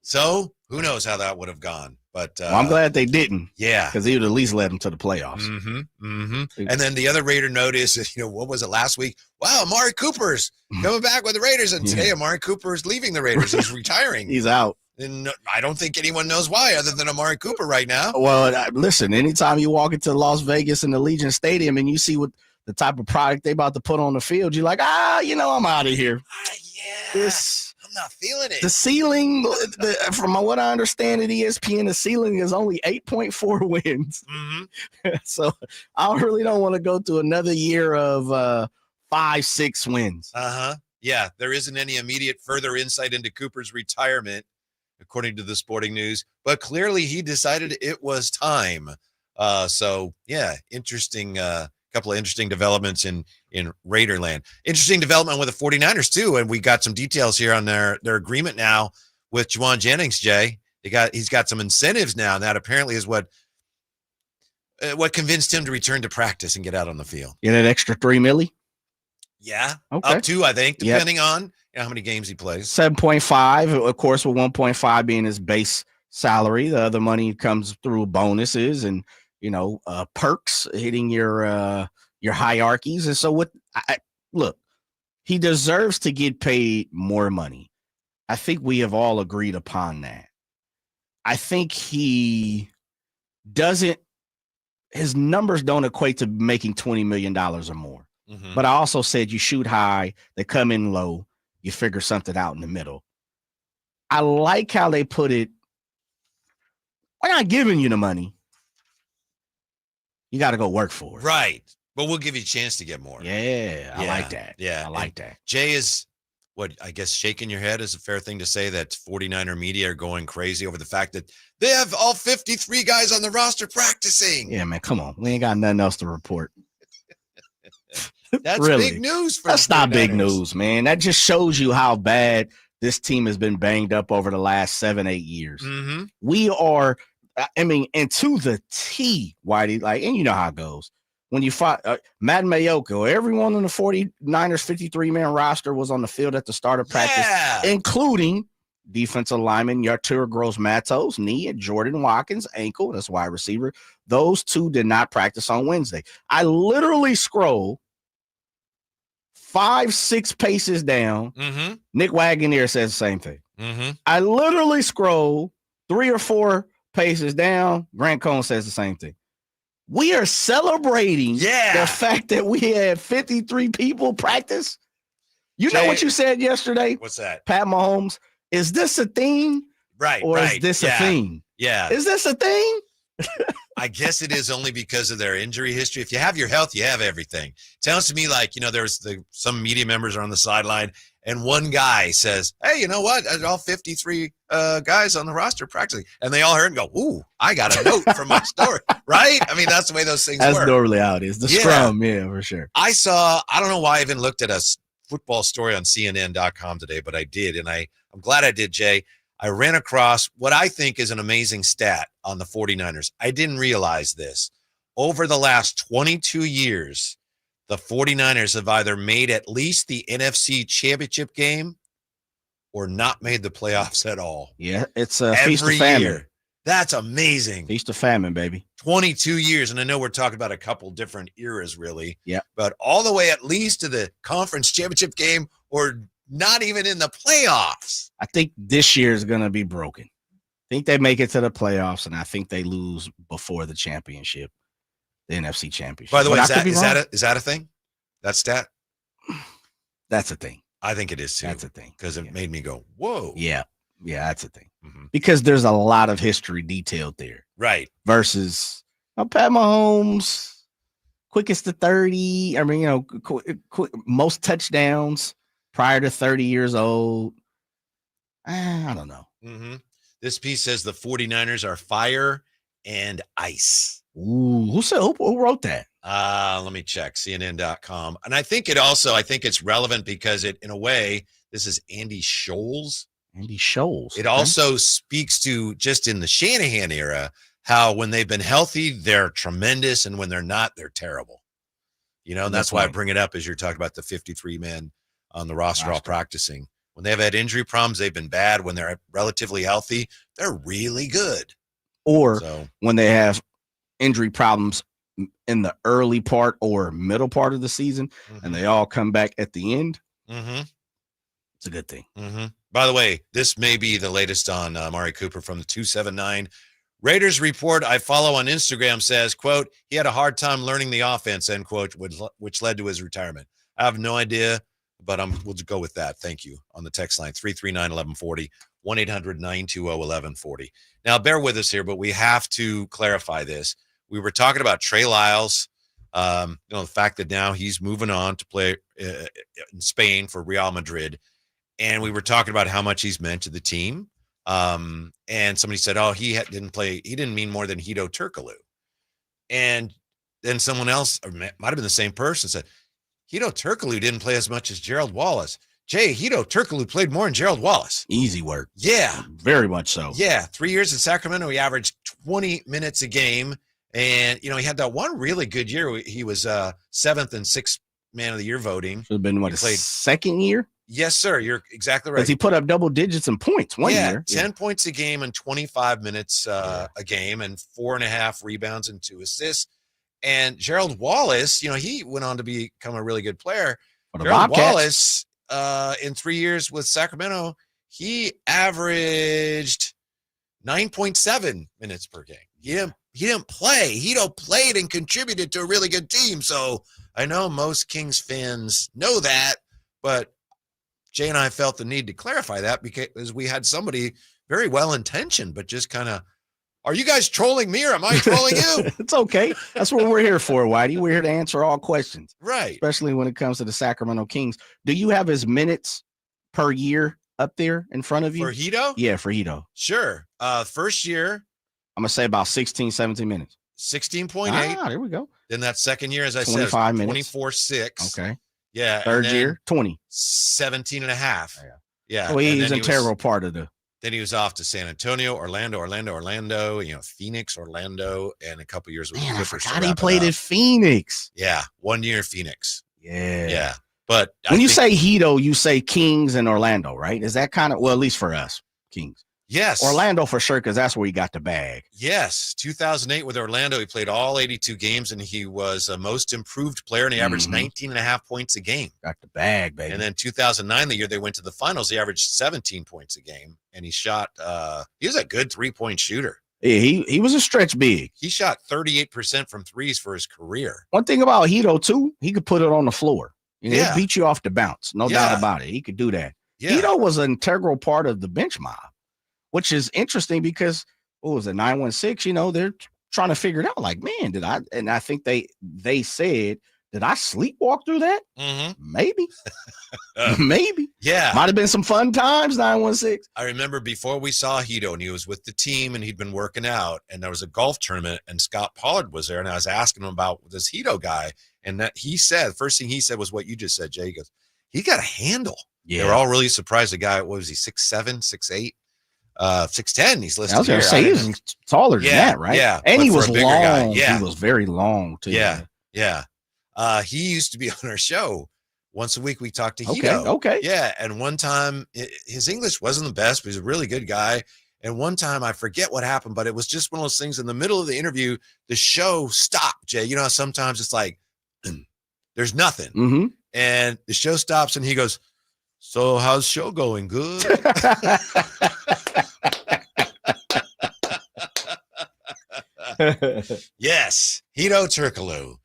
So who knows how that would have gone? But I'm glad they didn't. Yeah. Because he would at least led them to the playoffs. Mm-hmm. Mm-hmm. And then the other Raider notice is, what was it last week? Wow, Amari Cooper's coming back with the Raiders. And today Amari Cooper is leaving the Raiders. He's retiring. He's out. And I don't think anyone knows why other than Amari Cooper right now. Well, listen, anytime you walk into Las Vegas and the Allegiant Stadium and you see what the type of product they about to put on the field, you're like, I'm out of here. I'm not feeling it. The ceiling, from what I understand at ESPN, the ceiling is only 8.4 wins. Mm-hmm. So I really don't want to go through another year of 5-6 wins. Uh-huh. Yeah, there isn't any immediate further insight into Cooper's retirement, according to the Sporting News, but clearly he decided it was time. So yeah, interesting, couple of interesting developments in Raiderland. Interesting development with the 49ers too, and we got some details here on their agreement now with Juwan Jennings, Jay. He's got some incentives now, and that apparently is what convinced him to return to practice and get out on the field. Get an extra $3 million? Yeah, okay. Up to, I think, depending on how many games he plays. 7.5, of course, with 1.5 being his base salary. The other money comes through bonuses and perks hitting your hierarchies. And so look, he deserves to get paid more money. I think we have all agreed upon that. I think his numbers don't equate to making $20 million or more. Mm-hmm. But I also said you shoot high, they come in low, you figure something out in the middle. I like how they put it. We're not giving you the money. You got to go work for it. Right. But we'll give you a chance to get more. Yeah, I like that. Yeah. I like that. Jay is, I guess shaking your head is a fair thing to say that 49er media are going crazy over the fact that they have all 53 guys on the roster practicing. Yeah, man, come on. We ain't got nothing else to report. That's really big news. That's not big news, man. That just shows you how bad this team has been banged up over the last 7-8 years. Mm-hmm. We are, and to the T, Whitey, and you know how it goes. When you fought Matt Mayoko, everyone on the 49ers 53-man roster was on the field at the start of practice, including defensive lineman Arturo Gross-Matos, knee, and Jordan Watkins, ankle. That's wide receiver. Those two did not practice on Wednesday. I literally scroll 5-6 paces down. Mm-hmm. Nick Wagoneer says the same thing. Mm-hmm. I literally scroll 3 or 4 paces down. Grant Cohn says the same thing. We are celebrating the fact that we had 53 people practice. You know what you said yesterday? What's that? Pat Mahomes, is this a thing? Right. Or is this a thing? Yeah. Is this a thing? I guess it is only because of their injury history. If you have your health, you have everything. It sounds to me like, there's some media members are on the sideline and one guy says, hey, you know what? All 53 guys on the roster practicing. And they all heard and go, ooh, I got a note from my story, right? I mean, that's the way those things work. That's normally how it is. The scrum, for sure. I don't know why I even looked at a football story on CNN.com today, but I did. And I'm glad I did, Jay. I ran across what I think is an amazing stat on the 49ers. I didn't realize this. Over the last 22 years, the 49ers have either made at least the NFC Championship game or not made the playoffs at all. Yeah, it's a feast of famine. Year. That's amazing. Feast of famine, baby. 22 years. And I know we're talking about a couple different eras, really. Yeah. But all the way at least to the conference championship game or not even in the playoffs. I think this year is going to be broken. I think they make it to the playoffs, and I think they lose before the championship, the NFC Championship. By the way, is that a thing? That stat? That's a thing. I think it is too. That's a thing. Because it made me go, whoa. Yeah, that's a thing. Mm-hmm. Because there's a lot of history detailed there. Right. Versus Pat Mahomes, quickest to 30. I mean, most touchdowns prior to 30 years old. I don't know. Mm-hmm. This piece says the 49ers are fire and ice. Ooh, who wrote that? Let me check CNN.com. And I think it's relevant because in a way, this is Andy Scholes. Andy Scholes. It also speaks to just in the Shanahan era, how when they've been healthy, they're tremendous. And when they're not, they're terrible. And that's why I bring it up as you're talking about the 53 men on the roster all practicing. When they've had injury problems, they've been bad. When they're relatively healthy, they're really good. Or when they have injury problems in the early part or middle part of the season, and they all come back at the end, it's a good thing. By the way, this may be the latest on Amari Cooper from the 279. Raiders report I follow on Instagram says, quote, he had a hard time learning the offense, end quote, which led to his retirement. I have no idea, but we'll just go with that. Thank you. On the text line, 339-1140, 1-800-920-1140. Now, bear with us here, but we have to clarify this. We were talking about Trey Lyles, the fact that now he's moving on to play in Spain for Real Madrid. And we were talking about how much he's meant to the team. And somebody said, he didn't play. He didn't mean more than Hedo Turkoglu. And then someone else, or might have been the same person, said, Hedo Turkoglu didn't play as much as Gerald Wallace. Jay, Hedo Turkoglu played more than Gerald Wallace. Easy work. Yeah. Very much so. Yeah. 3 years in Sacramento, he averaged 20 minutes a game. And, he had that one really good year. He was 7th and 6th man of the year voting. Should have been, his second year? Yes, sir. You're exactly right. Because he put up double digits in points one year. 10 points a game and 25 minutes a game and 4.5 rebounds and 2 assists. And Gerald Wallace, he went on to become a really good player. Gerald Wallace, in 3 years with Sacramento, he averaged 9.7 minutes per game. He didn't play. Hedo played and contributed to a really good team. So I know most Kings fans know that, but Jay and I felt the need to clarify that because we had somebody very well-intentioned, but just kind of, are you guys trolling me or am I trolling you? It's okay. That's what we're here for, Whitey. We're here to answer all questions. Right. Especially when it comes to the Sacramento Kings. Do you have his minutes per year up there in front of you? For Hedo? Yeah, for Hedo. Sure. First year. I'm going to say about 16, 17 minutes. 16.8. There we go. Then that second year, as I said, 25 minutes. 24.6. Okay. Yeah. Third year, 20. 17 and a half. Yeah. So he's an integral part of the. Then he was off to San Antonio, Orlando, Phoenix, Orlando, and a couple years with the Clippers. I forgot he played at Phoenix. Yeah. 1 year Phoenix. Yeah. Yeah. But when you say Hedo, you say Kings and Orlando, right? Is that kind of, well, at least for us, Kings. Yes. Orlando for sure, because that's where he got the bag. Yes. 2008 with Orlando, he played all 82 games, and he was a most improved player, and he averaged 19.5 points a game. Got the bag, baby. And then 2009, the year they went to the finals, he averaged 17 points a game, and he shot he was a good three-point shooter. Yeah, he was a stretch big. He shot 38% from threes for his career. One thing about Hedo, too, he could put it on the floor. He beat you off the bounce. No doubt about it. He could do that. Yeah. Hedo was an integral part of the bench mob, which is interesting because, what was it, 916? They're trying to figure it out. Like, man, and I think they said, did I sleepwalk through that? Mm-hmm. Maybe. Maybe. Yeah. Might have been some fun times, 916. I remember before we saw Hedo, and he was with the team, and he'd been working out, and there was a golf tournament, and Scott Pollard was there, and I was asking him about this Hedo guy, and that he said, the first thing he said was what you just said, Jay. He goes, he got a handle. Yeah. They were all really surprised. The guy, what was he, 6'7", 6'8"? 6'10", he's listed. I was going to say he was taller than that, right? Yeah. And he was long. Guy. Yeah. He was very long, too. Yeah. Yeah. He used to be on our show. Once a week, we talked to Hedo. Okay. Yeah. And one time, his English wasn't the best, but he's a really good guy. And one time, I forget what happened, but it was just one of those things in the middle of the interview, the show stopped, Jay. You know, sometimes it's like, there's nothing. Mm-hmm. And the show stops, and he goes, so how's the show going? Good. Yes, Hedo Turkoglu.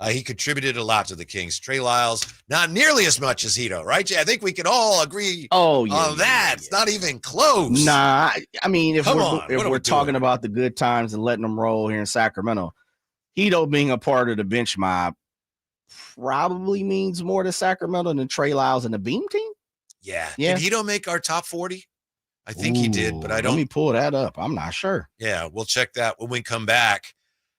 He contributed a lot to the Kings. Trey Lyles, not nearly as much as Hedo, right? I think we can all agree on that. It's not even close. Nah, I mean, if we're talking about the good times and letting them roll here in Sacramento, Hedo being a part of the bench mob probably means more to Sacramento than Trey Lyles and the Beam team. Yeah. Did Hedo make our top 40? I think he did, but I don't. Let me pull that up. I'm not sure. Yeah, we'll check that when we come back.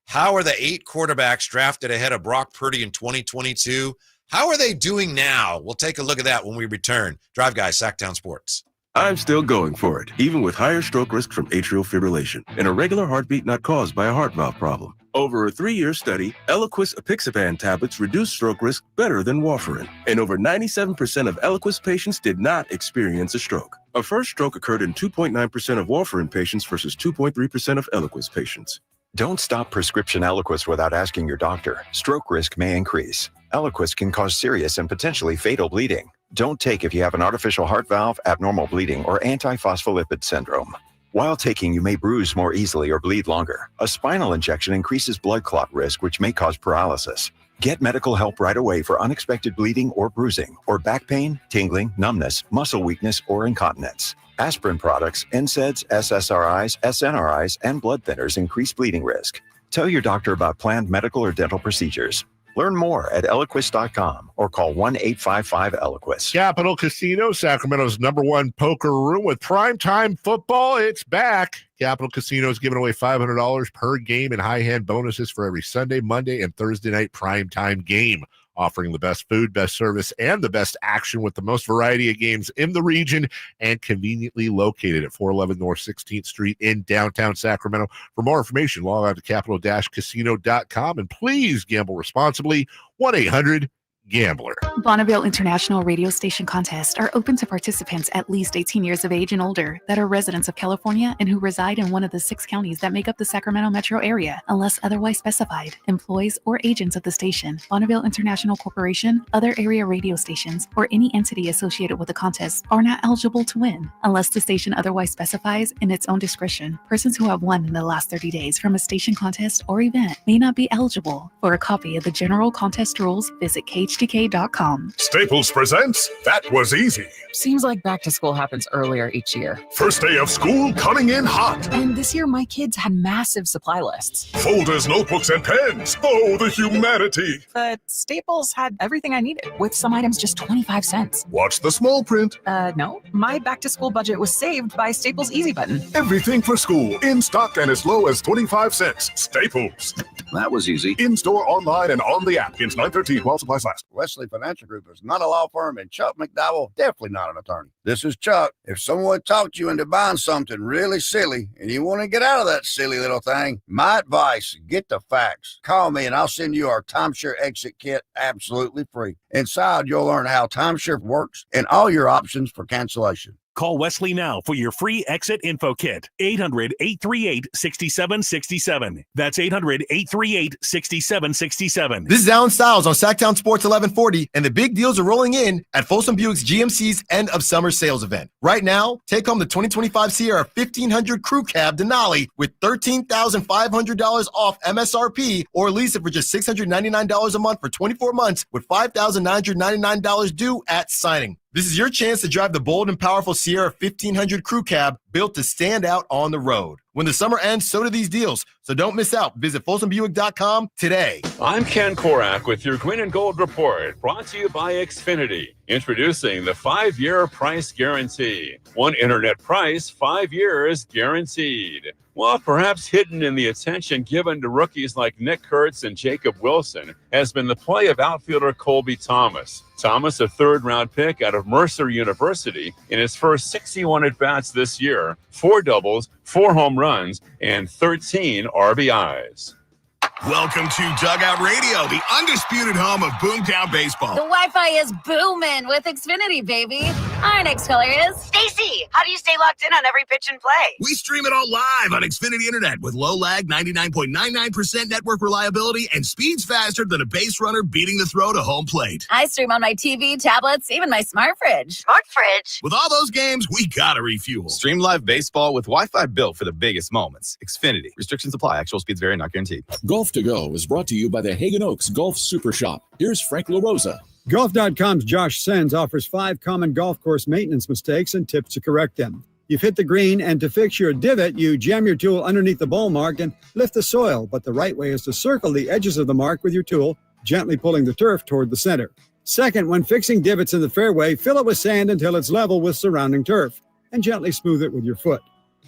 How are the 8 quarterbacks drafted ahead of Brock Purdy in 2022? How are they doing now? We'll take a look at that when we return. Drive Guys, Sacktown Sports. I'm still going for it, even with higher stroke risk from atrial fibrillation and a regular heartbeat not caused by a heart valve problem. Over a 3-year study, Eliquis apixaban tablets reduce stroke risk better than warfarin, and over 97% of Eliquis patients did not experience a stroke. A first stroke occurred in 2.9% of warfarin patients versus 2.3% of Eliquis patients. Don't stop prescription Eliquis without asking your doctor. Stroke risk may increase. Eliquis can cause serious and potentially fatal bleeding. Don't take if you have an artificial heart valve, abnormal bleeding, or antiphospholipid syndrome. While taking, you may bruise more easily or bleed longer. A spinal injection increases blood clot risk, which may cause paralysis. Get medical help right away for unexpected bleeding or bruising, or back pain, tingling, numbness, muscle weakness, or incontinence. Aspirin products, NSAIDs, SSRIs, SNRIs, and blood thinners increase bleeding risk. Tell your doctor about planned medical or dental procedures. Learn more at Eliquis.com or call 1-855-ELIQUIS. Capital Casino, Sacramento's #1 poker room with primetime football. It's back. Capital Casino is giving away $500 per game in high-hand bonuses for every Sunday, Monday, and Thursday night primetime game. Offering the best food, best service, and the best action with the most variety of games in the region and conveniently located at 411 North 16th Street in downtown Sacramento. For more information, log on to capital-casino.com and please gamble responsibly. 1-800-GAMBLER. Bonneville International Radio Station contests are open to participants at least 18 years of age and older that are residents of California and who reside in one of the 6 counties that make up the Sacramento metro area, unless otherwise specified. Employees or agents of the station, Bonneville International Corporation, other area radio stations, or any entity associated with the contest are not eligible to win, unless the station otherwise specifies in its own discretion. Persons who have won in the last 30 days from a station contest or event may not be eligible. For a copy of the general contest rules, visit KHTK.com. Staples presents That Was Easy. Seems like back to school happens earlier each year. First day of school coming in hot. And this year my kids had massive supply lists. Folders, notebooks, and pens. Oh, the humanity. But Staples had everything I needed, with some items just 25 cents. Watch the small print. No. My back to school budget was saved by Staples Easy Button. Everything for school, in stock and as low as 25 cents. Staples. That was easy. In store, online, and on the app. Ends 9/13 while supplies last. Wesley Financial Group is not a law firm, and Chuck McDowell definitely not an attorney. This is Chuck. If someone talked you into buying something really silly and you want to get out of that silly little thing, my advice, get the facts. Call me and I'll send you our timeshare exit kit absolutely free. Inside, you'll learn how timeshare works and all your options for cancellation. Call Wesley now for your free exit info kit. 800-838-6767. That's 800-838-6767. This is Alan Stiles on Sacktown Sports 1140, and the big deals are rolling in at Folsom Buick's GMC's end of summer sales event. Right now, take home the 2025 Sierra 1500 Crew Cab Denali with $13,500 off MSRP, or lease it for just $699 a month for 24 months with $5,999 due at signing. This is your chance to drive the bold and powerful Sierra 1500 Crew Cab built to stand out on the road. When the summer ends, so do these deals. So don't miss out. Visit FolsomBuick.com today. I'm Ken Korak with your Green and Gold Report, brought to you by Xfinity. Introducing the 5-year price guarantee. One internet price, 5 years guaranteed. Well, perhaps hidden in the attention given to rookies like Nick Kurtz and Jacob Wilson has been the play of outfielder Colby Thomas. Thomas, a third-round pick out of Mercer University, in his first 61 at-bats this year, 4 doubles, 4 home runs, and 13 RBIs. Welcome to Dugout Radio, the undisputed home of Boomtown Baseball. The Wi-Fi is booming with Xfinity, baby. Our next caller is Stacy. How do you stay locked in on every pitch and play? We stream it all live on Xfinity Internet with low lag, 99.99% network reliability, and speeds faster than a base runner beating the throw to home plate. I stream on my TV, tablets, even my smart fridge. Smart fridge? With all those games, we gotta refuel. Stream live baseball with Wi-Fi built for the biggest moments. Xfinity. Restrictions apply. Actual speeds vary, not guaranteed. Golf to Go is brought to you by the Hagen Oaks Golf Super Shop. Here's Frank LaRosa. Golf.com's Josh Sens offers 5 common golf course maintenance mistakes and tips to correct them. You've hit the green, and to fix your divot, you jam your tool underneath the ball mark and lift the soil, but the right way is to circle the edges of the mark with your tool, gently pulling the turf toward the center. Second, when fixing divots in the fairway, fill it with sand until it's level with surrounding turf, and gently smooth it with your foot.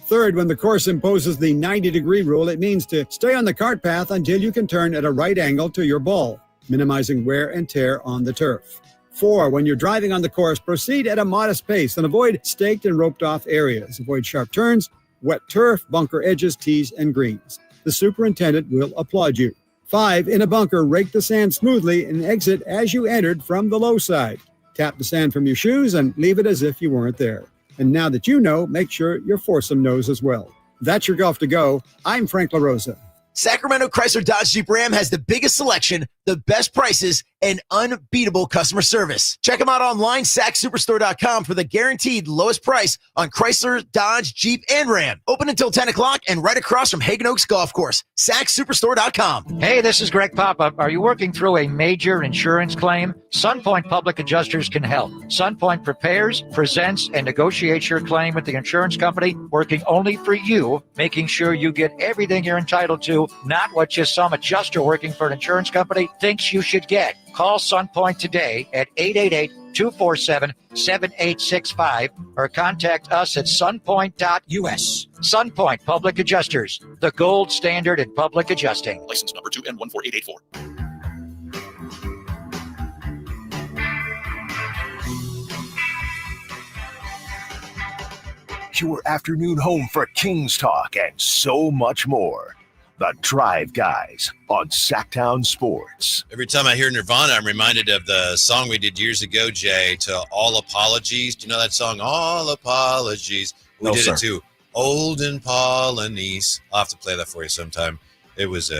Third, when the course imposes the 90-degree rule, it means to stay on the cart path until you can turn at a right angle to your ball, minimizing wear and tear on the turf. 4, when you're driving on the course, proceed at a modest pace and avoid staked and roped off areas. Avoid sharp turns, wet turf, bunker edges, tees, and greens. The superintendent will applaud you. 5, in a bunker, rake the sand smoothly and exit as you entered from the low side. Tap the sand from your shoes and leave it as if you weren't there. And now that you know, make sure your foursome knows as well. That's your Golf to Go. I'm Frank LaRosa. Sacramento Chrysler Dodge Jeep Ram has the biggest selection, the best prices, and unbeatable customer service. Check them out online, sacsuperstore.com, for the guaranteed lowest price on Chrysler, Dodge, Jeep, and Ram. Open until 10 o'clock and right across from Hagen Oaks Golf Course. sacsuperstore.com. Hey, this is Greg Papa. Are you working through a major insurance claim? Sunpoint Public Adjusters can help. Sunpoint prepares, presents, and negotiates your claim with the insurance company, working only for you, making sure you get everything you're entitled to, not what just some adjuster working for an insurance company thinks you should get. Call Sunpoint today at 888-247-7865 or contact us at sunpoint.us. Sunpoint Public Adjusters, the gold standard in public adjusting. License number 2N14884. Your afternoon home for Kings talk and so much more. The Drive Guys on Sacktown Sports. Every time I hear Nirvana, I'm reminded of the song we did years ago, Jay, to All Apologies. Do you know that song, All Apologies? We did it to Old and Polynese. I'll have to play that for you sometime. It was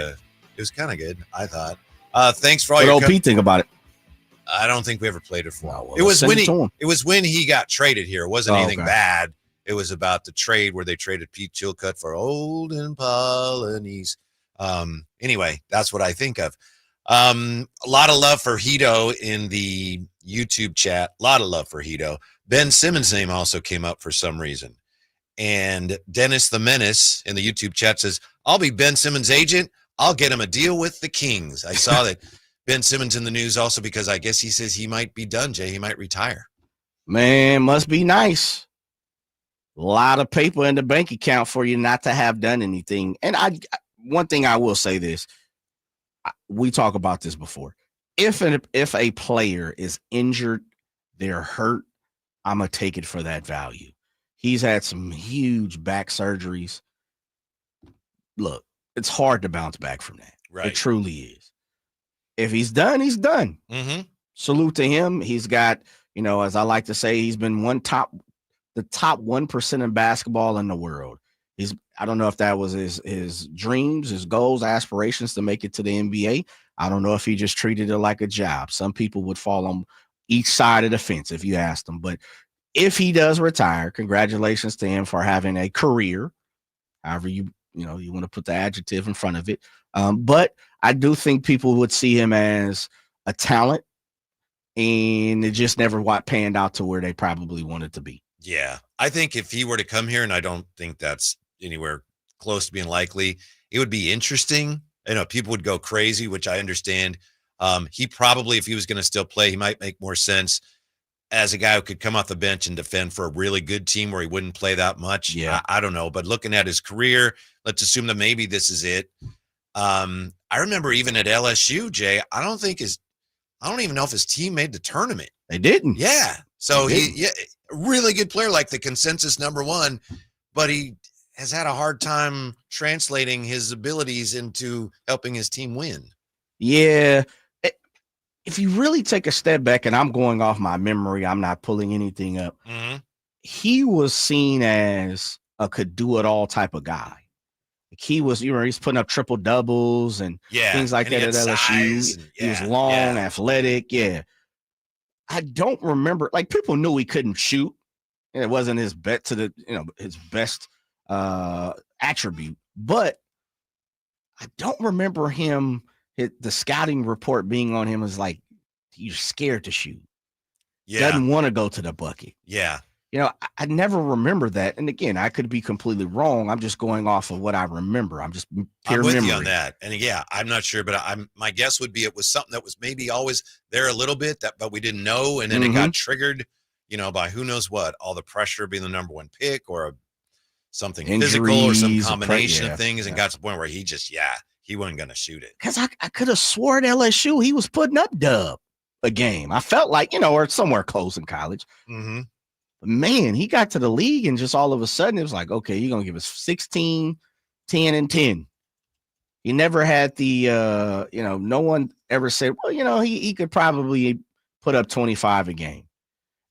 kind of good, I thought. Thanks for all your... What old Pete think about it? I don't think we ever played it for him. Well, It was when he got traded here. It wasn't anything bad. It was about the trade where they traded Pete Chilcutt for Old and Polynese. Anyway, that's what I think of. A lot of love for Hito in the YouTube chat. A lot of love for Hito. Ben Simmons' name also came up for some reason. And Dennis the Menace in the YouTube chat says, I'll be Ben Simmons' agent. I'll get him a deal with the Kings. I saw that Ben Simmons in the news also because I guess he says he might be done, Jay. He might retire. Man, must be nice. A lot of paper in the bank account for you not to have done anything. And one thing I will say this, we talk about this before. If a player is injured, they're hurt, I'm going to take it for that value. He's had some huge back surgeries. Look, it's hard to bounce back from that. Right. It truly is. If he's done, he's done. Mm-hmm. Salute to him. He's got, as I like to say, he's been the top 1% in basketball in the world. I don't know if that was his dreams, his goals, aspirations to make it to the NBA. I don't know if he just treated it like a job. Some people would fall on each side of the fence if you asked them. But if he does retire, congratulations to him for having a career. However you want to put the adjective in front of it. But I do think people would see him as a talent, and it just never panned out to where they probably wanted to be. Yeah, I think if he were to come here, and I don't think that's anywhere close to being likely, it would be interesting. People would go crazy, which I understand. He probably, if he was going to still play, he might make more sense as a guy who could come off the bench and defend for a really good team where he wouldn't play that much. Yeah, I don't know. But looking at his career, let's assume that maybe this is it. I remember even at LSU, Jay, I don't even know if his team made the tournament. They didn't. Yeah. So a really good player, like the consensus number one, but he has had a hard time translating his abilities into helping his team win. Yeah. If you really take a step back, and I'm going off my memory, I'm not pulling anything up. Mm-hmm. He was seen as a could do it all type of guy. Like he was, he's putting up triple doubles and things like that at LSU. He was long, athletic. Yeah. I don't remember, people knew he couldn't shoot, and it wasn't his his best attribute, but I don't remember him, the scouting report being on him is like, you're scared to shoot. Doesn't want to go to the bucket. Yeah. I never remember that. And again, I could be completely wrong. I'm just going off of what I remember. I'm just pure with memory you on that. And I'm not sure, but my guess would be it was something that was maybe always there a little bit but we didn't know. And then it got triggered, by who knows what, all the pressure being the number one pick or something Injuries, physical or some combination of things, and yeah. got to the point where he just, he wasn't going to shoot it. Because I could have swore at LSU he was putting up dub a game. I felt like, or somewhere close in college. Mm-hmm. But man, he got to the league and just all of a sudden it was like, okay, you're going to give us 16, 10, and 10. He never had the, no one ever said, well, he could probably put up 25 a game.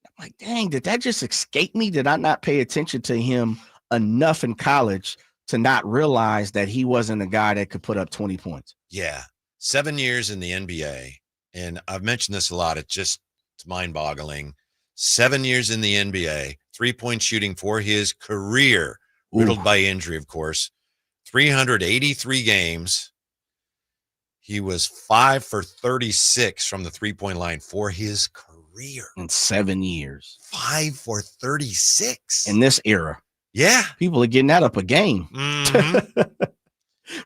I'm like, dang, did that just escape me? Did I not pay attention to him enough in college to not realize that he wasn't a guy that could put up 20 points? Yeah. 7 years in the NBA. And I've mentioned this a lot. It's mind-boggling. 7 years in the NBA, 3-point shooting for his career, riddled by injury, of course. 383 games. He was 5 for 36 from the 3-point line for his career. In 7 years. 5 for 36. In this era. Yeah. People are getting that up a game. Mm-hmm.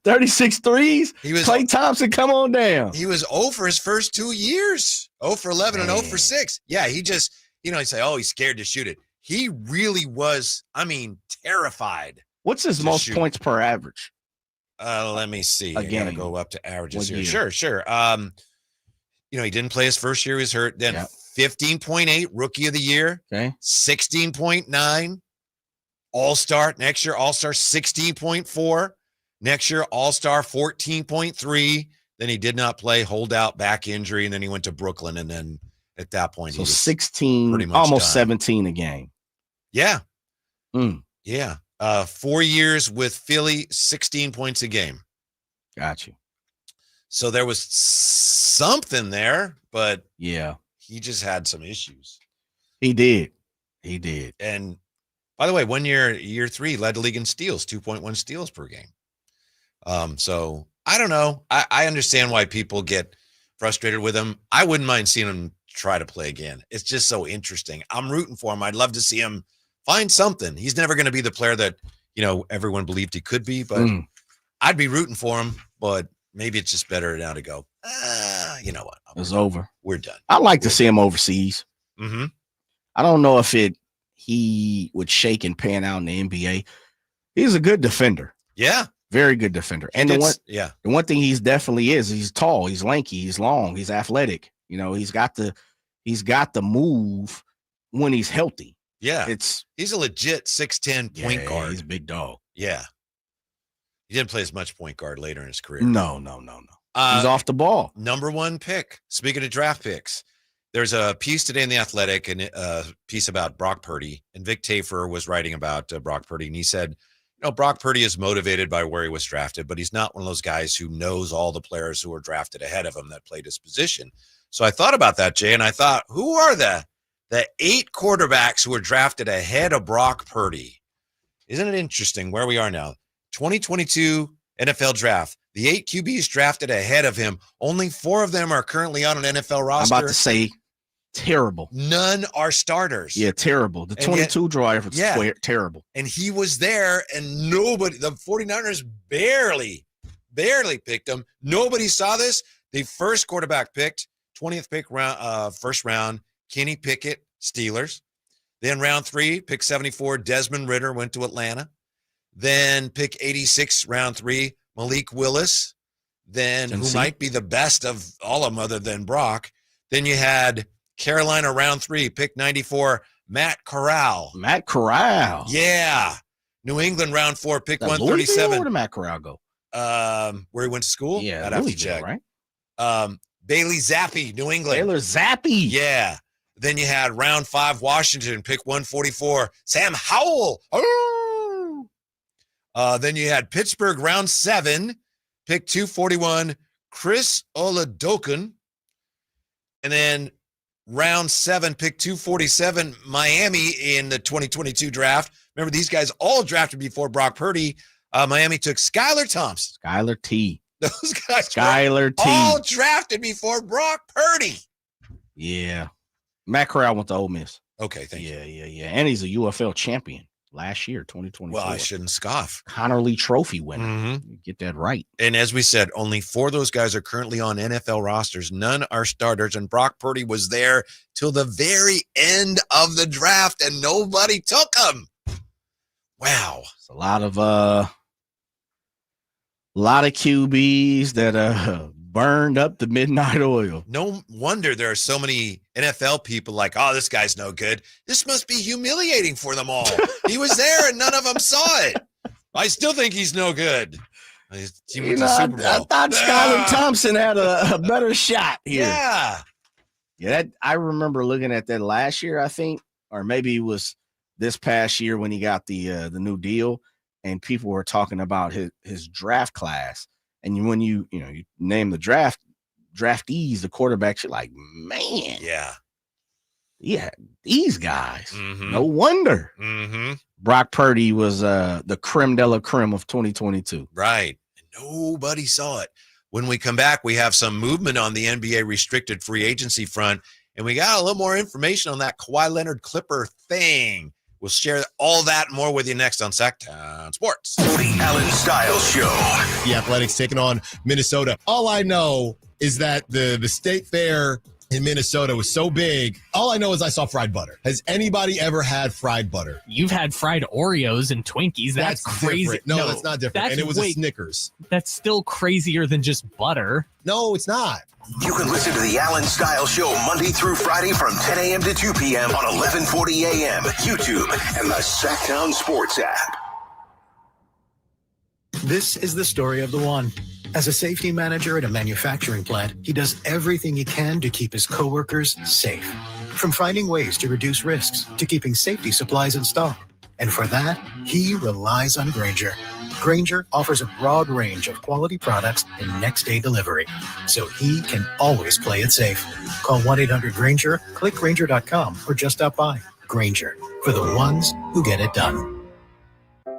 36 threes. Klay Thompson, come on down. He was 0 for his first 2 years. 0 for 11 and 0 for 6. Yeah, he just, you say, oh, he's scared to shoot it. He really was, terrified. What's his most points per average? Let me see. I gotta go up to averages here. Year? Sure. He didn't play his first year. He was hurt. Then 15.8 rookie of the year. Okay. 16.9 all-star. Next year, all-star 16.4. Next year, all-star 14.3. Then he did not play, holdout, back injury, and then he went to Brooklyn. And then at that point, he was 16, pretty much almost done. 17 a game. Yeah. Yeah. 4 years with Philly, 16 points a game. Got you. So there was something there, but yeah, he just had some issues. He did. And by the way, 1 year, year 3, led the league in steals, 2.1 steals per game. So I don't know. I understand why people get frustrated with him. I wouldn't mind seeing him try to play again. It's just so interesting. I'm rooting for him. I'd love to see him find something. He's never going to be the player that, everyone believed he could be, but I'd be rooting for him, but maybe it's just better now to go, you know what? It's over. We're done. I'd like to see him overseas. Mm-hmm. I don't know if he would shake and pan out in the NBA. He's a good defender. Yeah. Very good defender. And the one thing he's definitely is, he's tall, he's lanky, he's long, he's athletic. He's got the move when he's healthy. Yeah. He's a legit 6'10" point guard. He's a big dog. Yeah. He didn't play as much point guard later in his career. No. He's off the ball. Number 1 pick. Speaking of draft picks, there's a piece today in The Athletic, and a piece about Brock Purdy. And Vic Tafer was writing about Brock Purdy, and he said, Brock Purdy is motivated by where he was drafted, but he's not one of those guys who knows all the players who were drafted ahead of him that played his position. So I thought about that, Jay, and I thought, who are the 8 quarterbacks who were drafted ahead of Brock Purdy? Isn't it interesting where we are now? 2022 NFL draft. The 8 QBs drafted ahead of him. Only 4 of them are currently on an NFL roster. I'm about to say terrible. None are starters. Yeah, terrible. The 22 driver was terrible. And he was there, and nobody, the 49ers barely picked him. Nobody saw this. The first quarterback picked, 20th pick round, first round, Kenny Pickett, Steelers. Then round 3, pick 74, Desmond Ridder went to Atlanta. Then pick 86, round 3, Malik Willis. Then who might be the best of all of them other than Brock. Then you had Carolina round 3, pick 94, Matt Corral. Yeah. New England round 4, pick 137. Where did Matt Corral go? Where he went to school? Yeah, I'd have to check. Right? Bailey Zappi, New England. Baylor Zappi. Yeah. Then you had round 5, Washington, pick 144, Sam Howell. Oh! Then you had Pittsburgh round 7, pick 241, Chris Oladokun. And then round 7, pick 247, Miami in the 2022 draft. Remember, these guys all drafted before Brock Purdy. Miami took Skylar Thompson. Skylar T. Those guys Skylar T. all drafted before Brock Purdy. Yeah. Matt Corral went to Ole Miss. Okay, thank you. Yeah. And he's a UFL champion last year, 2024. Well, I shouldn't scoff. Connerly Trophy winner. Mm-hmm. Get that right. And as we said, only 4 of those guys are currently on NFL rosters. None are starters. And Brock Purdy was there till the very end of the draft, and nobody took him. Wow. It's a lot of QBs that burned up the midnight oil. No wonder there are so many NFL people like, oh, this guy's no good. This must be humiliating for them all. He was there and none of them saw it. I still think he's no good. I thought Skylar Thompson had a better shot here. Yeah. I remember looking at that last year, I think, or maybe it was this past year when he got the new deal, and people were talking about his draft class. And when you name the draftees, the quarterbacks, you're like, man, yeah, these guys. Mm-hmm. No wonder. Mm-hmm. Brock Purdy was the creme de la creme of 2022. Right. Nobody saw it. When we come back, we have some movement on the NBA restricted free agency front, and we got a little more information on that Kawhi Leonard Clipper thing. We'll share all that and more with you next on Sacktown Sports. The Alan Styles Show. The Athletics taking on Minnesota. All I know is that the state fair in Minnesota was so big. All I know is I saw fried butter. Has anybody ever had fried butter? You've had fried Oreos and Twinkies. That's crazy. Different. No, that's not different. And it was a Snickers. That's still crazier than just butter. No, it's not. You can listen to the Alan Styles Show Monday through Friday from 10 a.m. to 2 p.m. on 1140 a.m., YouTube, and the Sacktown Sports app. This is the story of the one. As a safety manager at a manufacturing plant, he does everything he can to keep his coworkers safe. From finding ways to reduce risks to keeping safety supplies in stock. And for that, he relies on Grainger. Grainger offers a broad range of quality products and next-day delivery, so he can always play it safe. Call 1-800-GRAINGER, click Grainger.com, or just stop by. Grainger, for the ones who get it done.